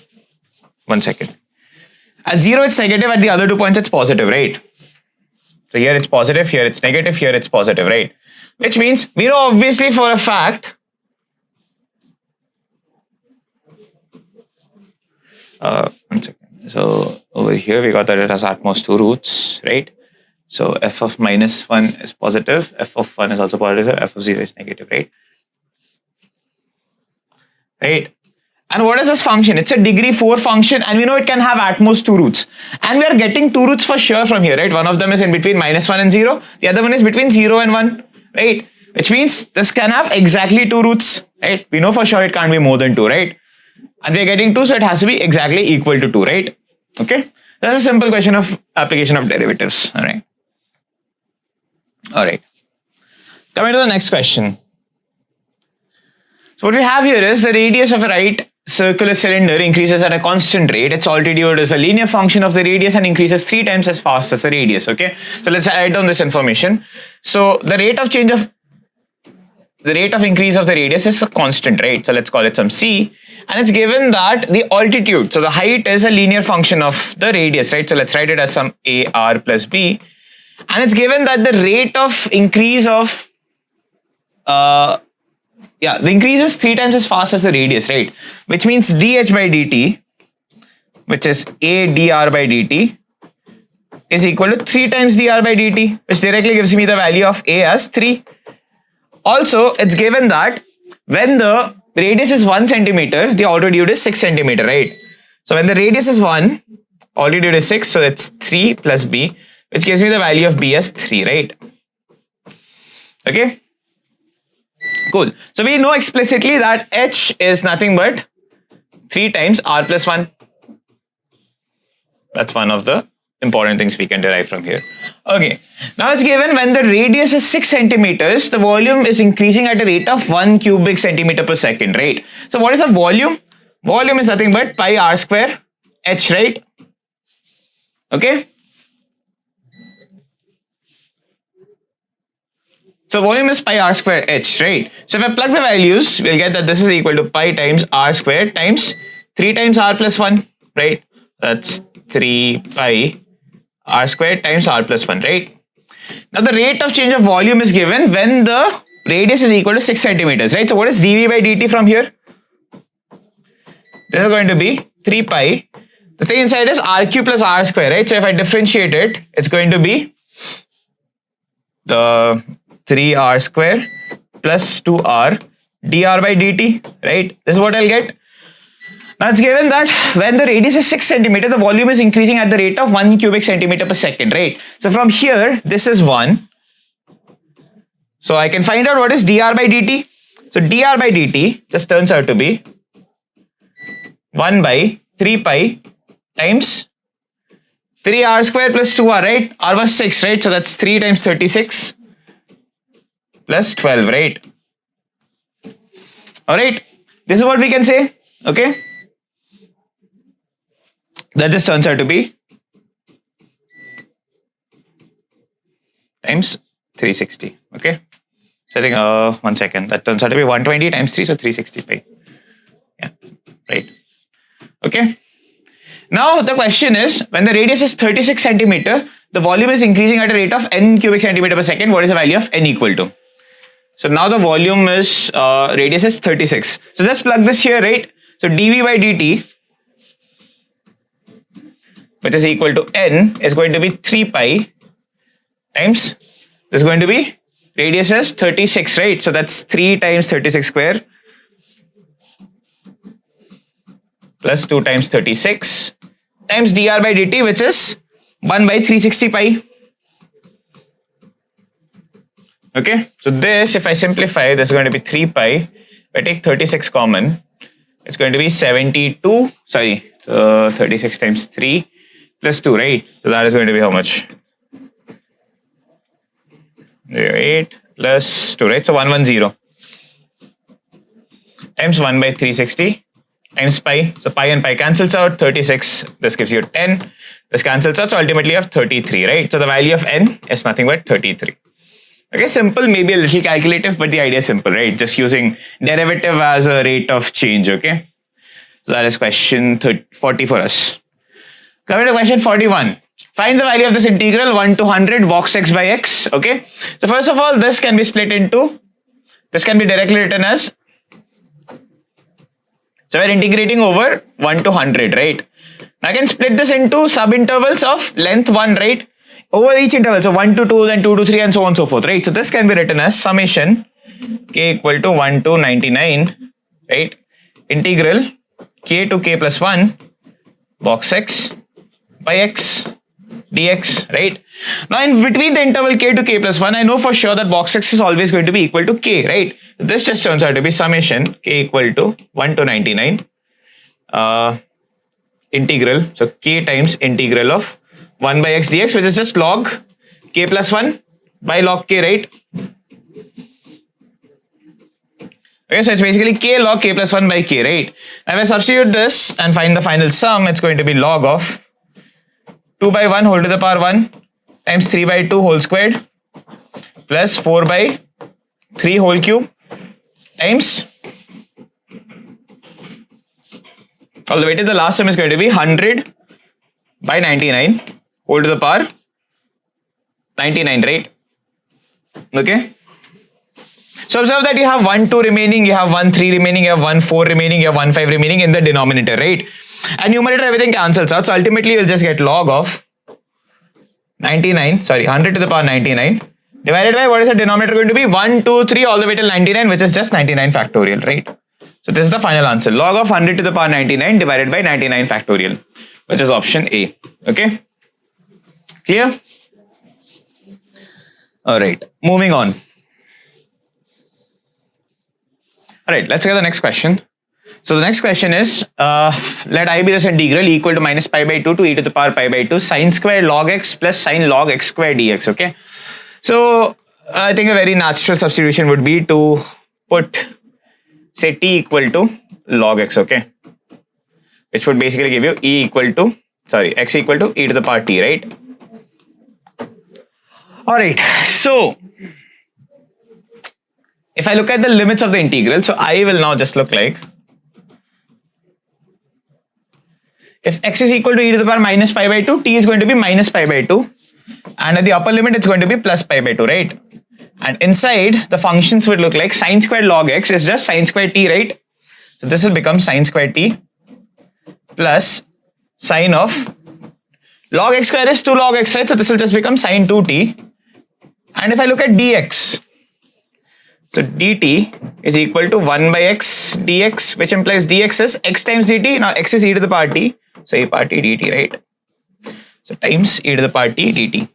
1 second. At 0 it's negative, at the other 2 points it's positive, right? So here it's positive, here it's negative, here it's positive, right? Which means we know obviously for a fact one second. So over here we got that it has at most 2 roots, right? So f of -1 is positive, f of 1 is also positive, f of 0 is negative, right? Right? And what is this function? It's a degree 4 function, and we know it can have at most 2 roots. And we are getting 2 roots for sure from here, right? One of them is in between -1 and 0. The other one is between 0 and 1, right? Which means this can have exactly 2 roots, right? We know for sure it can't be more than 2, right? And we're getting 2, so it has to be exactly equal to 2, right? Okay? That's a simple question of application of derivatives, all right? All right. Coming to the next question. So what we have here is the radius of a right circular cylinder increases at a constant rate. Its altitude is a linear function of the radius and increases 3 times as fast as the radius, okay? So let's write down this information. So the rate of increase of the radius is a constant, right? So let's call it some c, and it's given that the altitude, so the height is a linear function of the radius, right? So let's write it as some ar plus b, and it's given that the rate of increase of the increase is 3 times as fast as the radius, right? Which means dh by dt, which is a dr by dt, is equal to 3 times dr by dt, which directly gives me the value of a as 3. Also, it's given that when the radius is 1 centimeter, the altitude is 6 centimeter, right? So when the radius is 1, altitude is 6, so it's 3 plus b, which gives me the value of b as 3, right? Okay? Cool. So we know explicitly that h is nothing but 3 times r plus 1. That's one of the important things we can derive from here. Okay. Now it's given when the radius is 6 centimeters, the volume is increasing at a rate of 1 cubic centimeter per second, right? So what is the volume? Volume is nothing but pi r square h, right? Okay. So volume is pi r square h, right? So if I plug the values, we'll get that this is equal to pi times r square times 3 times r plus 1, right? That's 3 pi r square times r plus 1, right? Now the rate of change of volume is given when the radius is equal to 6 centimeters, right? So what is dv by dt from here? This is going to be 3 pi. The thing inside is r cube plus r square, right? So if I differentiate it, it's going to be the 3r square plus 2r dr by dt, right? This is what I'll get. Now it's given that when the radius is 6 centimeter, the volume is increasing at the rate of 1 cubic centimeter per second, right? So from here, this is 1. So I can find out what is dr by dt. So dr by dt just turns out to be 1 by 3 pi times 3r square plus 2r, right? R was 6, right? So that's 3 times 36 plus 12, right? All right. This is what we can say, okay? That just turns out to be times 360, okay? So I think, 1 second, that turns out to be 120 times 3, so 360 pi. Yeah, right. Okay. Now the question is, when the radius is 36 centimeter, the volume is increasing at a rate of n cubic centimeter per second. What is the value of n equal to? So now the volume is, radius is 36. So just plug this here, right? So dv by dt, which is equal to n, is going to be 3 pi times, this is going to be, radius is 36, right? So that's 3 times 36 square plus 2 times 36 times dr by dt, which is 1 by 360 pi. Okay, so this, if I simplify, this is going to be 3 pi. If I take 36 common, it's going to be 72, 36 times 3 plus 2, right? So that is going to be how much? 8 plus 2, right? So 110. times 1 by 360 times pi. So pi and pi cancels out, 36. This gives you 10. This cancels out, so ultimately you have 33, right? So the value of n is nothing but 33. Okay, simple, maybe a little calculative, but the idea is simple, right? Just using derivative as a rate of change, okay? So that is question 40 for us. Coming to question 41. Find the value of this integral 1 to 100 box x by x, okay? So first of all, this can be split into, this can be directly written as, so we're integrating over 1 to 100, right? I can split this into sub-intervals of length 1, right? Over each interval, so 1 to 2, then 2 to 3, and so on and so forth, right? So this can be written as summation k equal to 1 to 99, right? Integral k to k plus 1 box x by x dx, right? Now in between the interval k to k plus 1, I know for sure that box x is always going to be equal to k, right? This just turns out to be summation k equal to 1 to 99 integral, so k times integral of 1 by x dx, which is just log k plus 1 by log k, right? Okay, so it's basically k log k plus 1 by k, right? And if I substitute this and find the final sum, it's going to be log of 2 by 1 whole to the power 1 times 3 by 2 whole squared plus 4 by 3 whole cube times, all the way to the last sum is going to be 100 by 99 whole to the power 99, right? Okay. So observe that you have 1 2 remaining, you have 1 3 remaining, you have 1 4 remaining, you have 1 5 remaining in the denominator, right? And numerator everything cancels out. So ultimately you'll just get log of 100 to the power 99 divided by, what is the denominator going to be? 1 2 3 all the way till 99, which is just 99 factorial, right? So this is the final answer. Log of 100 to the power 99 divided by 99 factorial, which is option A. Okay. Clear? Alright, moving on. Alright, let's get the next question. So the next question is, let I be this integral equal to minus pi by 2 to e to the power pi by 2 sine square log x plus sine log x square dx, okay? So I think a very natural substitution would be to put, say, t equal to log x, okay? Which would basically give you x equal to e to the power t, right? Alright, so if I look at the limits of the integral, so I will now just look like, if x is equal to e to the power minus pi by 2, t is going to be minus pi by 2, and at the upper limit it's going to be plus pi by 2, right? And inside the functions would look like sine square log x is just sine square t, right? So this will become sine square t plus sine of log x square is 2 log x, right? So this will just become sine 2t. And if I look at dx, so dt is equal to 1 by x dx, which implies dx is x times dt. Now x is e to the power t, so e power t dt, right? So times e to the power t dt.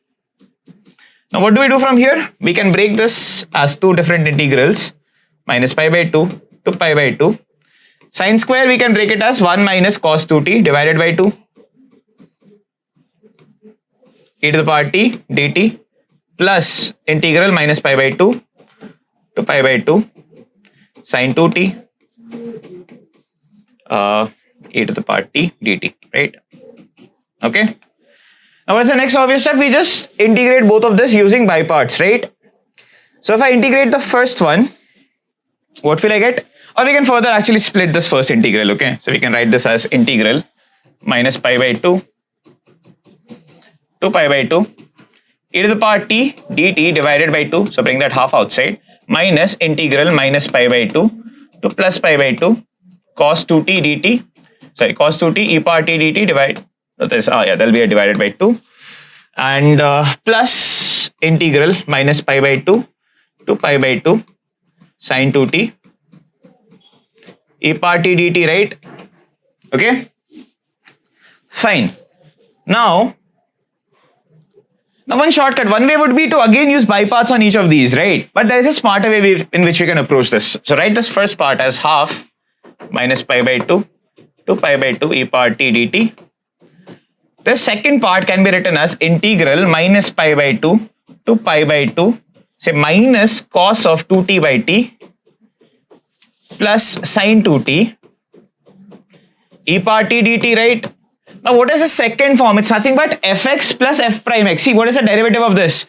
Now what do we do from here? We can break this as two different integrals, minus pi by 2 to pi by 2. Sine square we can break it as 1 minus cos 2t divided by 2 e to the power t dt plus integral minus pi by 2 to pi by 2 sine 2t e to the power t dt, right? Okay. Now what's the next obvious step? We just integrate both of this using by parts, right? So if I integrate the first one, what will I get? Or we can further actually split this first integral, okay? So we can write this as integral minus pi by 2 to pi by 2 e to the power t dt divided by 2, so bring that half outside, minus integral minus pi by 2 to plus pi by 2 cos 2t dt, sorry, cos 2t e power t dt divide, so this, there'll be a divided by 2, and plus integral minus pi by 2 to pi by 2 sine 2t e power t dt, right? Okay, fine. Now one shortcut, one way would be to again use by parts on each of these, right? But there is a smarter way in which we can approach this. So write this first part as half minus pi by 2 to pi by 2 e power t dt. The second part can be written as integral minus pi by 2 to pi by 2, say minus cos of 2t by t plus sine 2t e power t dt, right? Now what is the second form? It's nothing but fx plus f prime x. See, what is the derivative of this?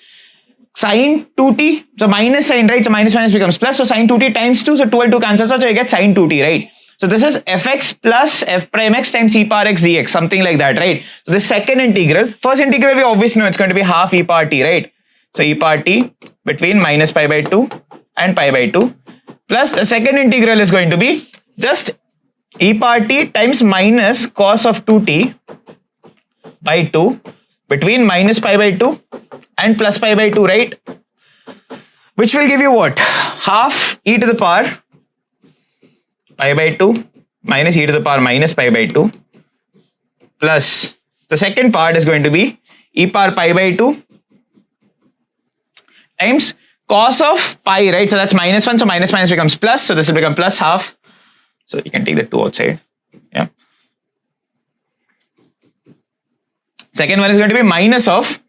Sine 2t, so minus sine, right? So minus minus becomes plus, so sine 2t times 2, so 2 and 2 cancels out, so you get sine 2t, right? So this is fx plus f prime x times e power x dx, something like that, right? So the second integral, first integral we obviously know it's going to be half e power t, right? So e power t between minus pi by 2 and pi by 2, plus the second integral is going to be just e power t times minus cos of 2t by 2 between minus pi by 2 and plus pi by 2, right? Which will give you what? Half e to the power pi by 2 minus e to the power minus pi by 2 plus the second part is going to be e power pi by 2 times cos of pi, right? So that's minus 1, so minus minus becomes plus, so this will become plus half. So you can take the 2 outside. Yeah. Second one is going to be minus of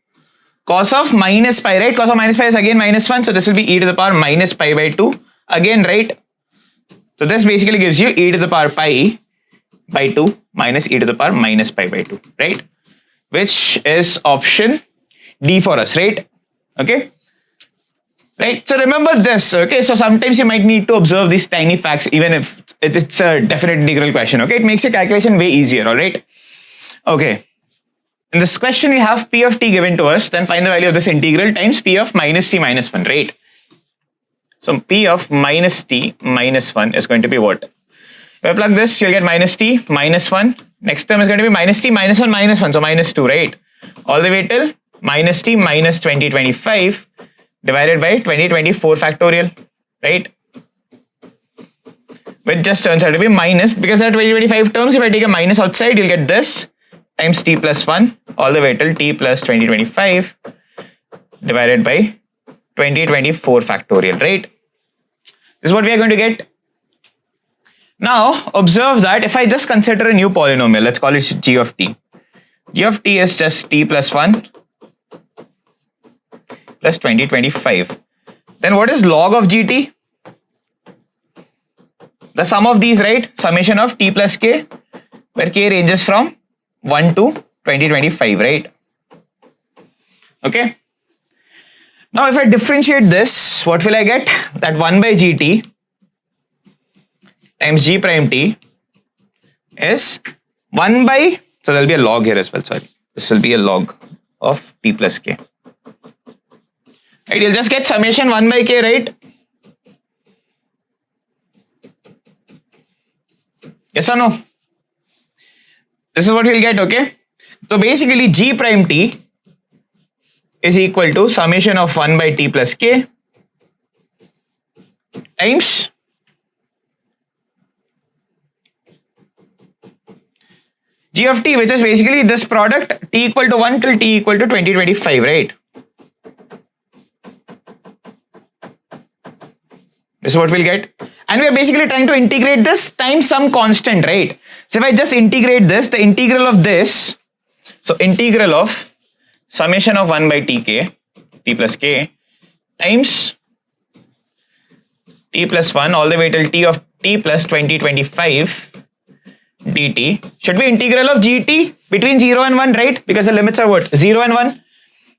cos of minus pi, right? Cos of minus pi is again minus 1, so this will be e to the power minus pi by 2 again, right? So this basically gives you e to the power pi by 2 minus e to the power minus pi by 2, right? Which is option D for us, right? Okay. Right, so remember this, okay? So sometimes you might need to observe these tiny facts even if it's a definite integral question, okay? It makes your calculation way easier, all right? Okay. In this question, we have p of t given to us, then find the value of this integral times p of minus t minus 1, right? So p of minus t minus 1 is going to be what? If I plug this, you'll get minus t minus 1. Next term is going to be minus t minus 1 minus 1, so minus 2, right? All the way till minus t minus 2025 divided by 2024 factorial, right? Which just turns out to be minus, because there are 2025 terms. If I take a minus outside, you'll get this times t plus 1 all the way till t plus 2025 divided by 2024 factorial, right? This is what we are going to get. Now observe that if I just consider a new polynomial, let's call it g of t. G of t is just t plus 1 plus 2025. Then what is log of gt? The sum of these, right? Summation of t plus k, where k ranges from 1 to 2025, right? Okay. Now if I differentiate this, what will I get? That 1 by gt times g prime t is 1 by, so there will be a log here as well, sorry. This will be a log of t plus k. Right, you'll just get summation 1 by k, right? Yes or no? This is what we'll get, okay? So basically g prime t is equal to summation of 1 by t plus k times g of t, which is basically this product t equal to 1 till t equal to 2025, right? This is what we'll get. And we are basically trying to integrate this times some constant, right? So if I just integrate this, the integral of this, so integral of summation of 1 by tk, t plus k, times t plus 1 all the way till t of t plus 2025 dt should be integral of gt between 0 and 1, right? Because the limits are what? 0 and 1.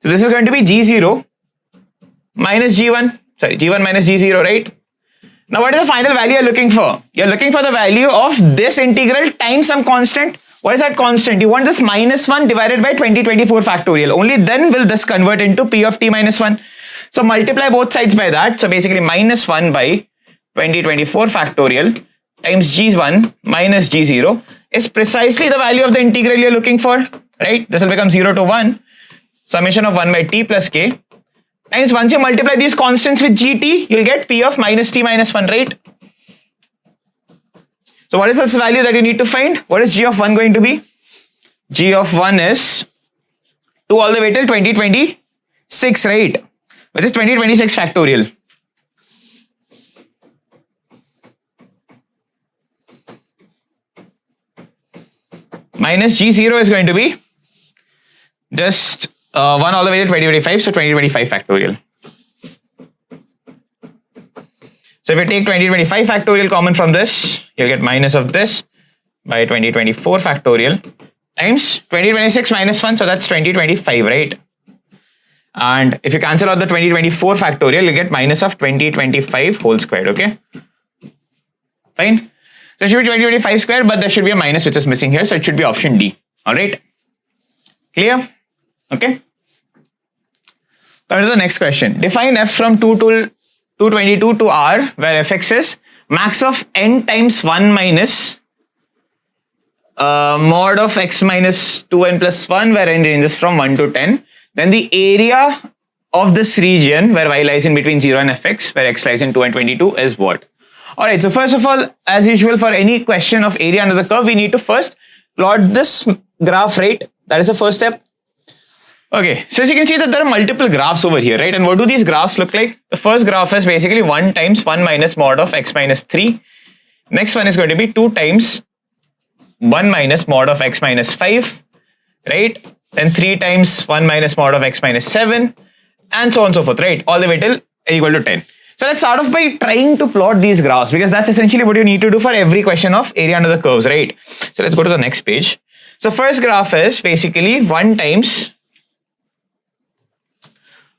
So this is going to be g0 minus g1, sorry, g1 minus g0, right? Now what is the final value you're looking for? You're looking for the value of this integral times some constant. What is that constant? You want this minus 1 divided by 2024 factorial. Only then will this convert into p of t minus 1. So multiply both sides by that. So basically minus 1 by 2024 factorial times g1 minus g0 is precisely the value of the integral you're looking for, right? This will become 0 to 1. Summation of 1 by t plus k. And once you multiply these constants with gt, you'll get p of minus t minus 1, right? So what is this value that you need to find? What is g of 1 going to be? G of 1 is 2 all the way till 2026, right? Which is 2026 factorial. Minus g0 is going to be just 1 all the way to 2025, so 2025 factorial. So if you take 2025 factorial common from this, you'll get minus of this by 2024 factorial times 2026 minus 1, so that's 2025, right? And if you cancel out the 2024 factorial, you'll get minus of 2025 whole squared, okay? Fine. So it should be 2025 squared, but there should be a minus which is missing here, so it should be option D. Alright? Clear? Okay. Coming to the next question. Define f from 2 to 222 to r, where fx is max of n times 1 minus mod of x minus 2n plus 1, where n ranges from 1 to 10. Then the area of this region, where y lies in between 0 and fx, where x lies in 2 and 22, is what? Alright, so first of all, as usual for any question of area under the curve, we need to first plot this graph, right? That is the first step. Okay, so as you can see that there are multiple graphs over here, right? And what do these graphs look like? The first graph is basically 1 times 1 minus mod of x minus 3. Next one is going to be 2 times 1 minus mod of x minus 5, right? Then 3 times 1 minus mod of x minus 7, and so on and so forth, right? All the way till equal to 10. So let's start off by trying to plot these graphs, because that's essentially what you need to do for every question of area under the curves, right? So let's go to the next page. So first graph is basically 1 times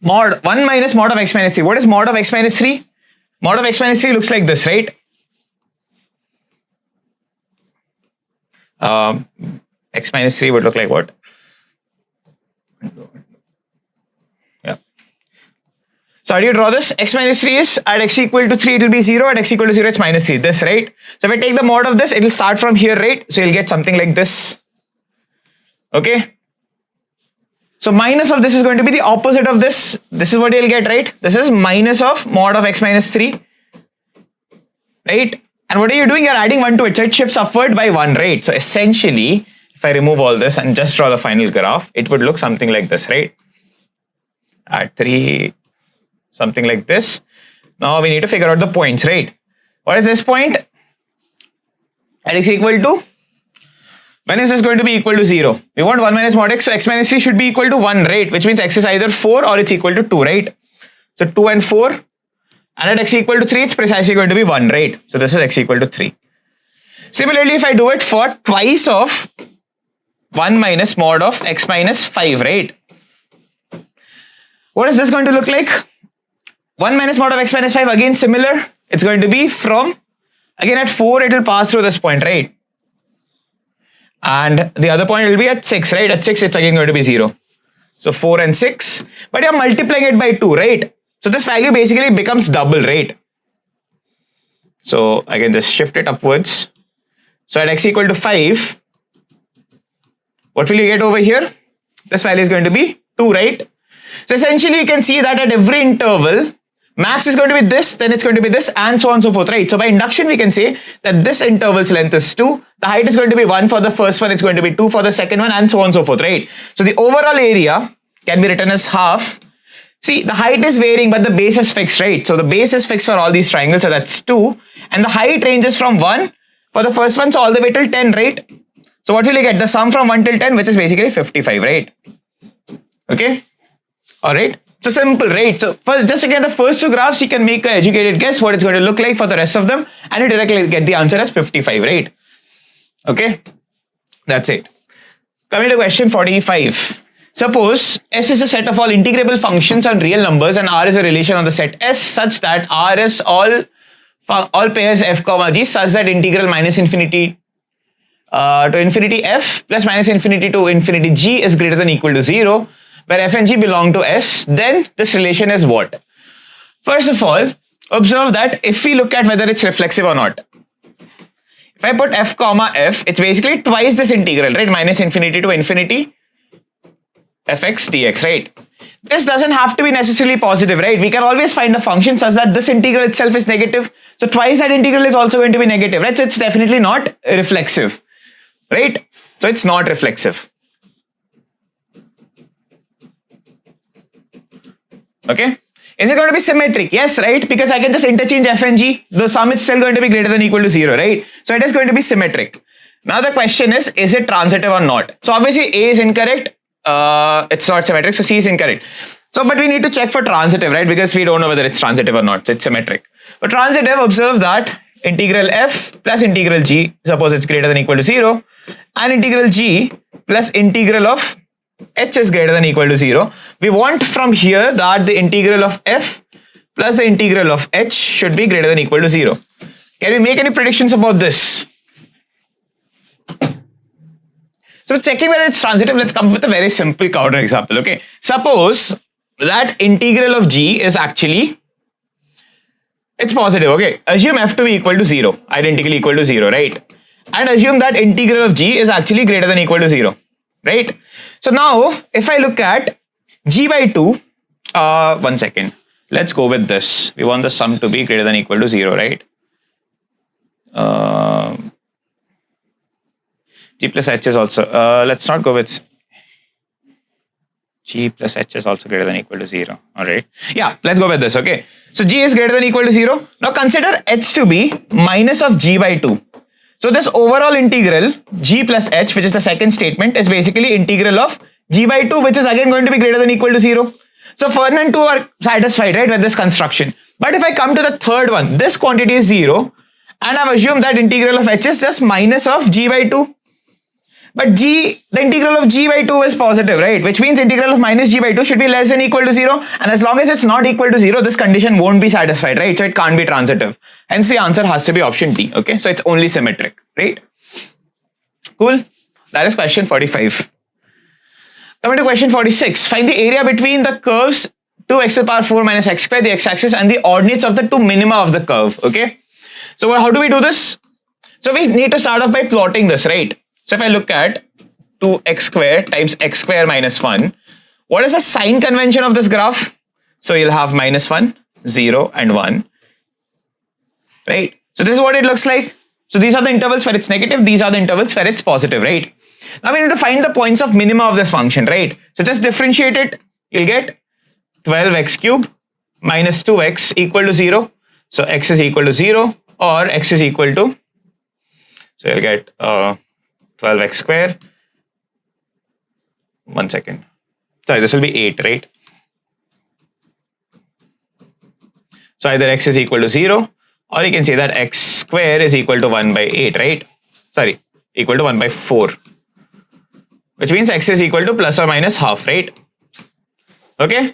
mod 1 minus mod of x minus 3. What is mod of x minus 3? Mod of x minus 3 looks like this, right? X minus 3 would look like what? Yeah. So how do you draw this? X minus 3 is at x equal to 3 it will be 0, at x equal to 0 it's minus 3, this, right? So if I take the mod of this, it will start from here, right? So you'll get something like this. Okay. So minus of this is going to be the opposite of this. This is what you'll get, right? This is minus of mod of x minus 3, right? And what are you doing? You're adding 1 to it. So it shifts upward by 1, right? So essentially, if I remove all this and just draw the final graph, it would look something like this, right? At 3, something like this. Now we need to figure out the points, right? What is this point? At x equal to? When is this going to be equal to 0? We want 1 minus mod x, so x minus 3 should be equal to 1, right? Which means x is either 4 or it's equal to 2, right? So 2 and 4. And at x equal to 3, it's precisely going to be 1, right? So this is x equal to 3. Similarly, if I do it for twice of 1 minus mod of x minus 5, right? What is this going to look like? 1 minus mod of x minus 5, again similar. It's going to be from, again at 4, it will pass through this point, right? And the other point will be at 6, right? At 6, it's again going to be 0. So 4 and 6. But you're multiplying it by 2, right? So this value basically becomes double, right? So I can just shift it upwards. So at x equal to 5, what will you get over here? This value is going to be 2, right? So essentially you can see that at every interval, max is going to be this, then it's going to be this, and so on and so forth, right? So by induction, we can say that this interval's length is 2, the height is going to be 1 for the first one, it's going to be 2 for the second one, and so on and so forth, right? So the overall area can be written as half. See, the height is varying, but the base is fixed, right? So the base is fixed for all these triangles, so that's 2, and the height ranges from 1 for the first one, so all the way till 10, right? So what will you get? The sum from 1 till 10, which is basically 55, right? Okay? Alright? So simple, right? So first, just to get the first two graphs, you can make an educated guess what it's going to look like for the rest of them, and you directly get the answer as 55, right? Okay? That's it. Coming to question 45. Suppose S is a set of all integrable functions on real numbers and R is a relation on the set S such that R is all pairs f comma g such that integral minus infinity to infinity f plus minus infinity to infinity g is greater than or equal to 0, where f and g belong to S, then this relation is what? First of all, observe that if we look at whether it's reflexive or not. If I put f comma f, it's basically twice this integral, right? Minus infinity to infinity fx dx, right? This doesn't have to be necessarily positive, right? We can always find a function such that this integral itself is negative. So twice that integral is also going to be negative, right? So it's definitely not reflexive, right? So it's not reflexive. Okay? Is it going to be symmetric? Yes, right? Because I can just interchange f and g. The sum is still going to be greater than or equal to 0, right? So it is going to be symmetric. Now the question is it transitive or not? So obviously A is incorrect. It's not symmetric. So C is incorrect. So, but we need to check for transitive, right? Because we don't know whether it's transitive or not. So it's symmetric. For transitive, observe that integral f plus integral g, suppose it's greater than or equal to 0, and integral g plus integral of h is greater than or equal to 0. We want from here that the integral of f plus the integral of h should be greater than or equal to 0. Can we make any predictions about this? So checking whether it's transitive, let's come up with a very simple counter example. Okay, suppose that integral of g is actually, it's positive. Okay, assume f to be equal to 0, identically equal to 0, right? And assume that integral of g is actually greater than or equal to 0, right? So now if I look at g by 2, 1 second, let's go with this. We want the sum to be greater than or equal to 0, right? G plus h is also, let's not go with g plus h is also greater than or equal to 0. All right. Yeah, let's go with this. Okay. So g is greater than or equal to 0. Now consider h to be minus of g by 2. So this overall integral g plus h, which is the second statement, is basically integral of g by 2, which is again going to be greater than or equal to 0. So 1 and 2 are satisfied, right, with this construction. But if I come to the third one, this quantity is 0, and I've assumed that integral of h is just minus of g by 2. But the integral of g by 2 is positive, right? Which means integral of minus g by 2 should be less than or equal to 0. And as long as it's not equal to 0, this condition won't be satisfied, right? So it can't be transitive. Hence the answer has to be option D, okay? So it's only symmetric, right? Cool. That is question 45. Coming to question 46. Find the area between the curves 2x to the power 4 minus x squared, the x-axis, and the ordinates of the two minima of the curve, okay? So how do we do this? So we need to start off by plotting this, right? So if I look at 2x squared times x squared minus 1, what is the sign convention of this graph? So you'll have minus 1, 0 and 1, right? So this is what it looks like. So these are the intervals where it's negative, these are the intervals where it's positive, right? Now we need to find the points of minima of this function, right? So just differentiate it, you'll get 12x cubed minus 2x equal to 0. So x is equal to 0 or x is equal to, so you'll get 12x square. 1 second. Sorry, this will be 8, right? So either x is equal to 0 or you can say that x square is equal to 1 by 8, right? Sorry, equal to 1 by 4. Which means x is equal to plus or minus half, right? Okay.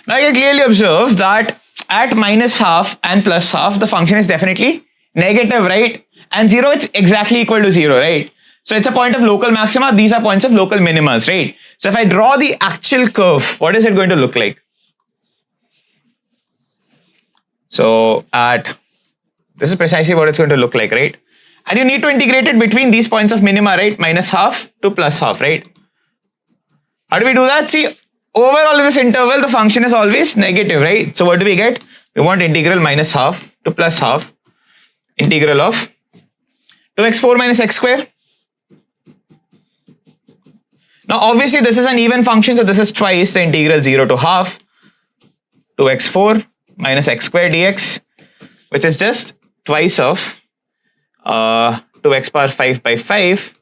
Now you can clearly observe that at minus half and plus half, the function is definitely negative, right? And 0, it's exactly equal to 0, right? So it's a point of local maxima. These are points of local minimas, right? So if I draw the actual curve, what is it going to look like? So this is precisely what it's going to look like, right? And you need to integrate it between these points of minima, right? Minus half to plus half, right? How do we do that? See, overall in this interval, the function is always negative, right? So what do we get? We want integral minus half to plus half, integral of 2x4 minus x square. Now obviously this is an even function, so this is twice the integral 0 to half 2x4 minus x square dx, which is just twice of 2x power 5 by 5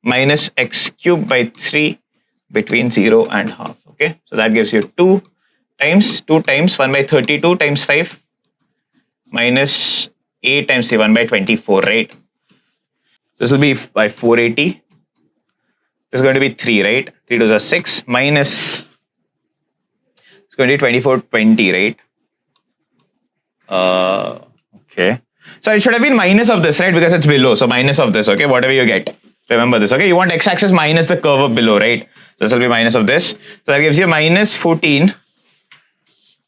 minus x cubed by 3 between 0 and half. Okay, so that gives you 2 times 1 by 32 times 5 minus 8 times 3, 1 by 24, right? This will be by 480. This is going to be 3, right? 3 to the 6 minus, it's going to be 2420, right? Okay. So it should have been minus of this, right? Because it's below. So minus of this, okay? Whatever you get. Remember this, okay? You want x-axis minus the curve of below, right? So this will be minus of this. So that gives you minus 14.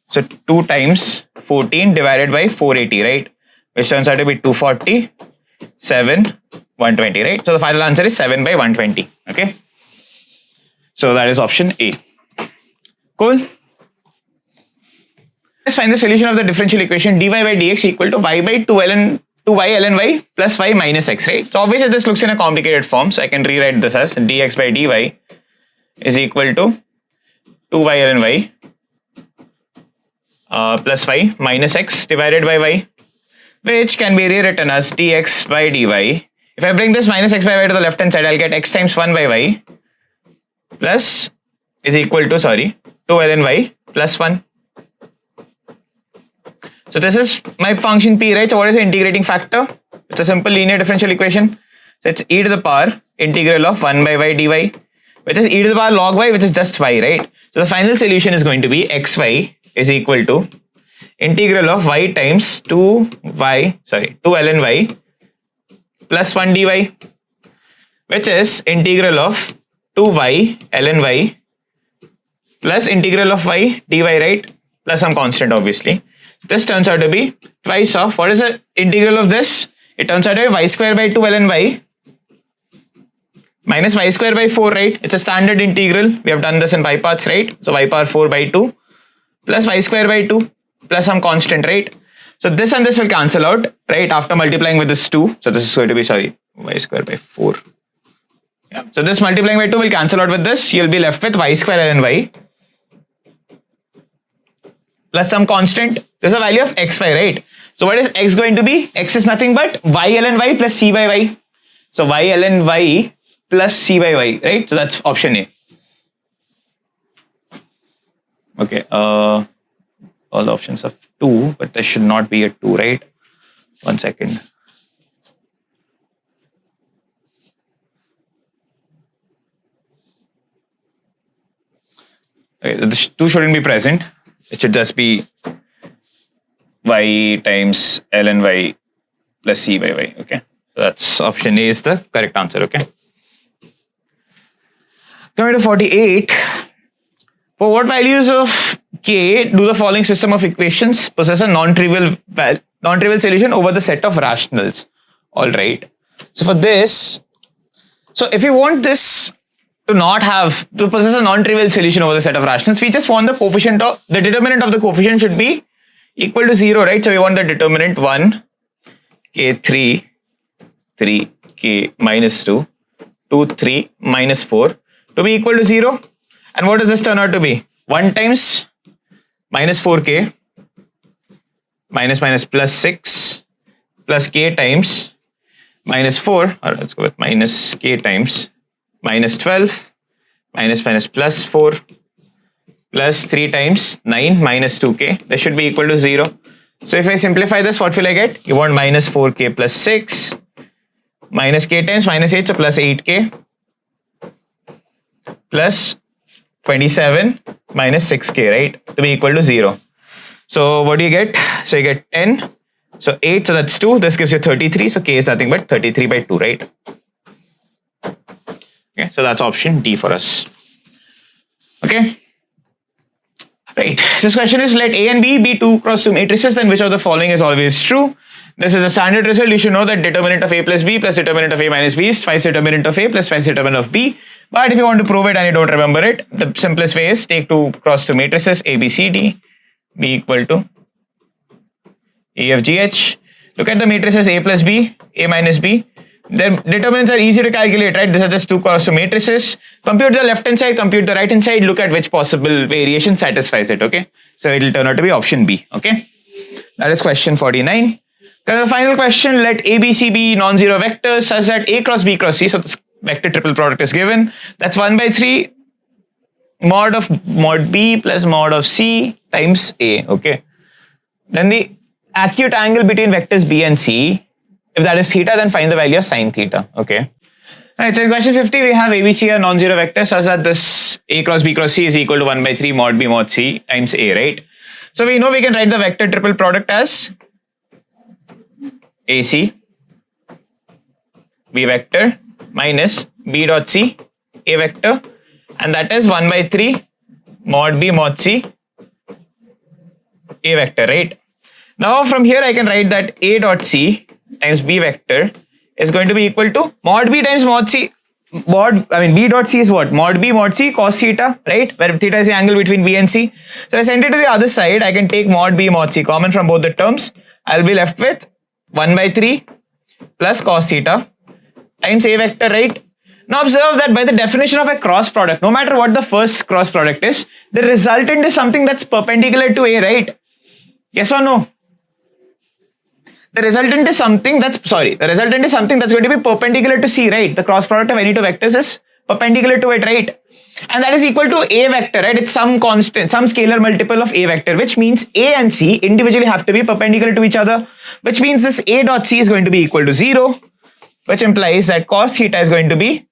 So 2 times 14 divided by 480, right? Which turns out to be 240, 7, 120, right? So the final answer is 7 by 120, okay? So that is option A. Cool? Let's find the solution of the differential equation dy by dx equal to y by 2y ln y plus y minus x, right? So obviously this looks in a complicated form, so I can rewrite this as dx by dy is equal to 2y ln y plus y minus x divided by y, which can be rewritten as dx by dy. If I bring this minus x by y to the left hand side, I'll get x times 1 by y plus is equal to, 2 ln y plus 1. So this is my function p, right? So what is the integrating factor? It's a simple linear differential equation. So it's e to the power integral of 1 by y dy, which is e to the power log y, which is just y, right? So the final solution is going to be xy is equal to integral of y times 2 ln y plus 1 dy, which is integral of 2y ln y plus integral of y dy, right? Plus some constant, obviously. This turns out to be twice of, what is the integral of this? It turns out to be y square by 2 ln y minus y square by 4, right? It's a standard integral. We have done this in y parts, right? So y power 4 by 2 plus y square by 2 plus some constant, right? So this and this will cancel out, right? After multiplying with this 2. So this is going to be, y square by 4. Yeah. So this multiplying by 2 will cancel out with this. You'll be left with y square ln y plus some constant. This is a value of xy, right? So what is x going to be? X is nothing but y ln y plus c by y. So y ln y plus c by y, right? So that's option A. Okay, all the options have 2, but there should not be a 2, right? 1 second. Okay, this 2 shouldn't be present. It should just be y times ln y plus c by y, okay? So that's option A is the correct answer, okay? Coming to 48, for what values of k do the following system of equations possess a non-trivial solution over the set of rationals? All right. So for this, so if you want this to possess a non-trivial solution over the set of rationals, we just want the determinant of the coefficient should be equal to 0, right? So we want the determinant 1, k3, 3, k minus 2, 2, 3, minus 4 to be equal to 0. And what does this turn out to be? 1 times minus 4k minus plus 6 plus k times minus 4, or let's go with minus k times minus 12 minus plus 4 plus 3 times 9 minus 2k. This should be equal to 0. So if I simplify this, what will I get? You want minus 4k plus 6 minus k times minus 8, so plus 8k plus 27 minus 6k, right? To be equal to 0. So what do you get? So you get 10. So 8, so that's 2. This gives you 33. So k is nothing but 33 by 2, right? Okay, so that's option D for us. Okay. Right. So this question is, let A and B be 2 cross 2 matrices, then which of the following is always true? This is a standard result. You should know that determinant of A plus B plus determinant of A minus B is twice determinant of A plus twice determinant of B. But if you want to prove it and you don't remember it, the simplest way is take 2 cross 2 matrices A, B, C, D, B equal to E, F, G, H. Look at the matrices A plus B, A minus B. Their determinants are easy to calculate, right? These are just 2 cross 2 matrices. Compute the left hand side, compute the right hand side, look at which possible variation satisfies it, okay? So it will turn out to be option B, okay? That is question 49. Then the final question, let A, B, C be non-zero vectors such that A cross B cross C, so this vector triple product is given. That's 1 by 3 mod of mod B plus mod of C times A, okay? Then the acute angle between vectors B and C, if that is theta, then find the value of sine theta, okay? Alright, so in question 50, we have A, B, C are non-zero vectors such that this A cross B cross C is equal to 1 by 3 mod B mod C times A, right? So we know we can write the vector triple product as AC B vector minus B dot C A vector, and that is 1 by 3 mod B mod C A vector, right? Now from here I can write that A dot C times B vector is going to be equal to mod B times mod C. B dot C is what? Mod B mod C cos theta, right? Where theta is the angle between B and C. So if I send it to the other side, I can take mod B mod C common from both the terms. I'll be left with 1 by 3 plus cos theta times A vector, right? Now observe that by the definition of a cross product, no matter what the first cross product is, the resultant is something that's perpendicular to A, right? Yes or no? The resultant is something that's going to be perpendicular to C, right? The cross product of any two vectors is perpendicular to it, right? and that is equal to A vector, right? It's some constant, some scalar multiple of A vector, which means A and C individually have to be perpendicular to each other, which means this A dot C is going to be equal to 0, which implies that cos theta is going to be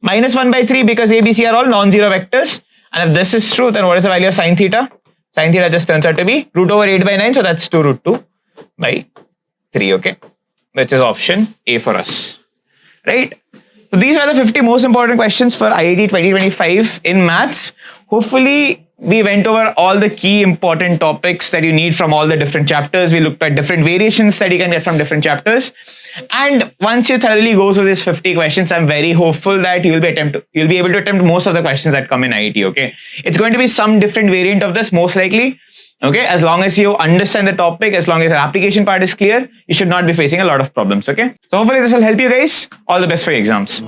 minus 1 by 3 because A, B, C are all non-zero vectors. And if this is true, then what is the value of sine theta? Sine theta just turns out to be root over 8 by 9, so that's 2 root 2 by 3, okay? Which is option A for us, right? So these are the 50 most important questions for IIT 2025 in maths. Hopefully, we went over all the key important topics that you need from all the different chapters. We looked at different variations that you can get from different chapters. And once you thoroughly go through these 50 questions, I'm very hopeful that you'll be able to attempt most of the questions that come in IIT, okay? It's going to be some different variant of this, most likely. Okay, as long as you understand the topic, as long as your application part is clear, you should not be facing a lot of problems, okay? So hopefully this will help you guys. All the best for your exams.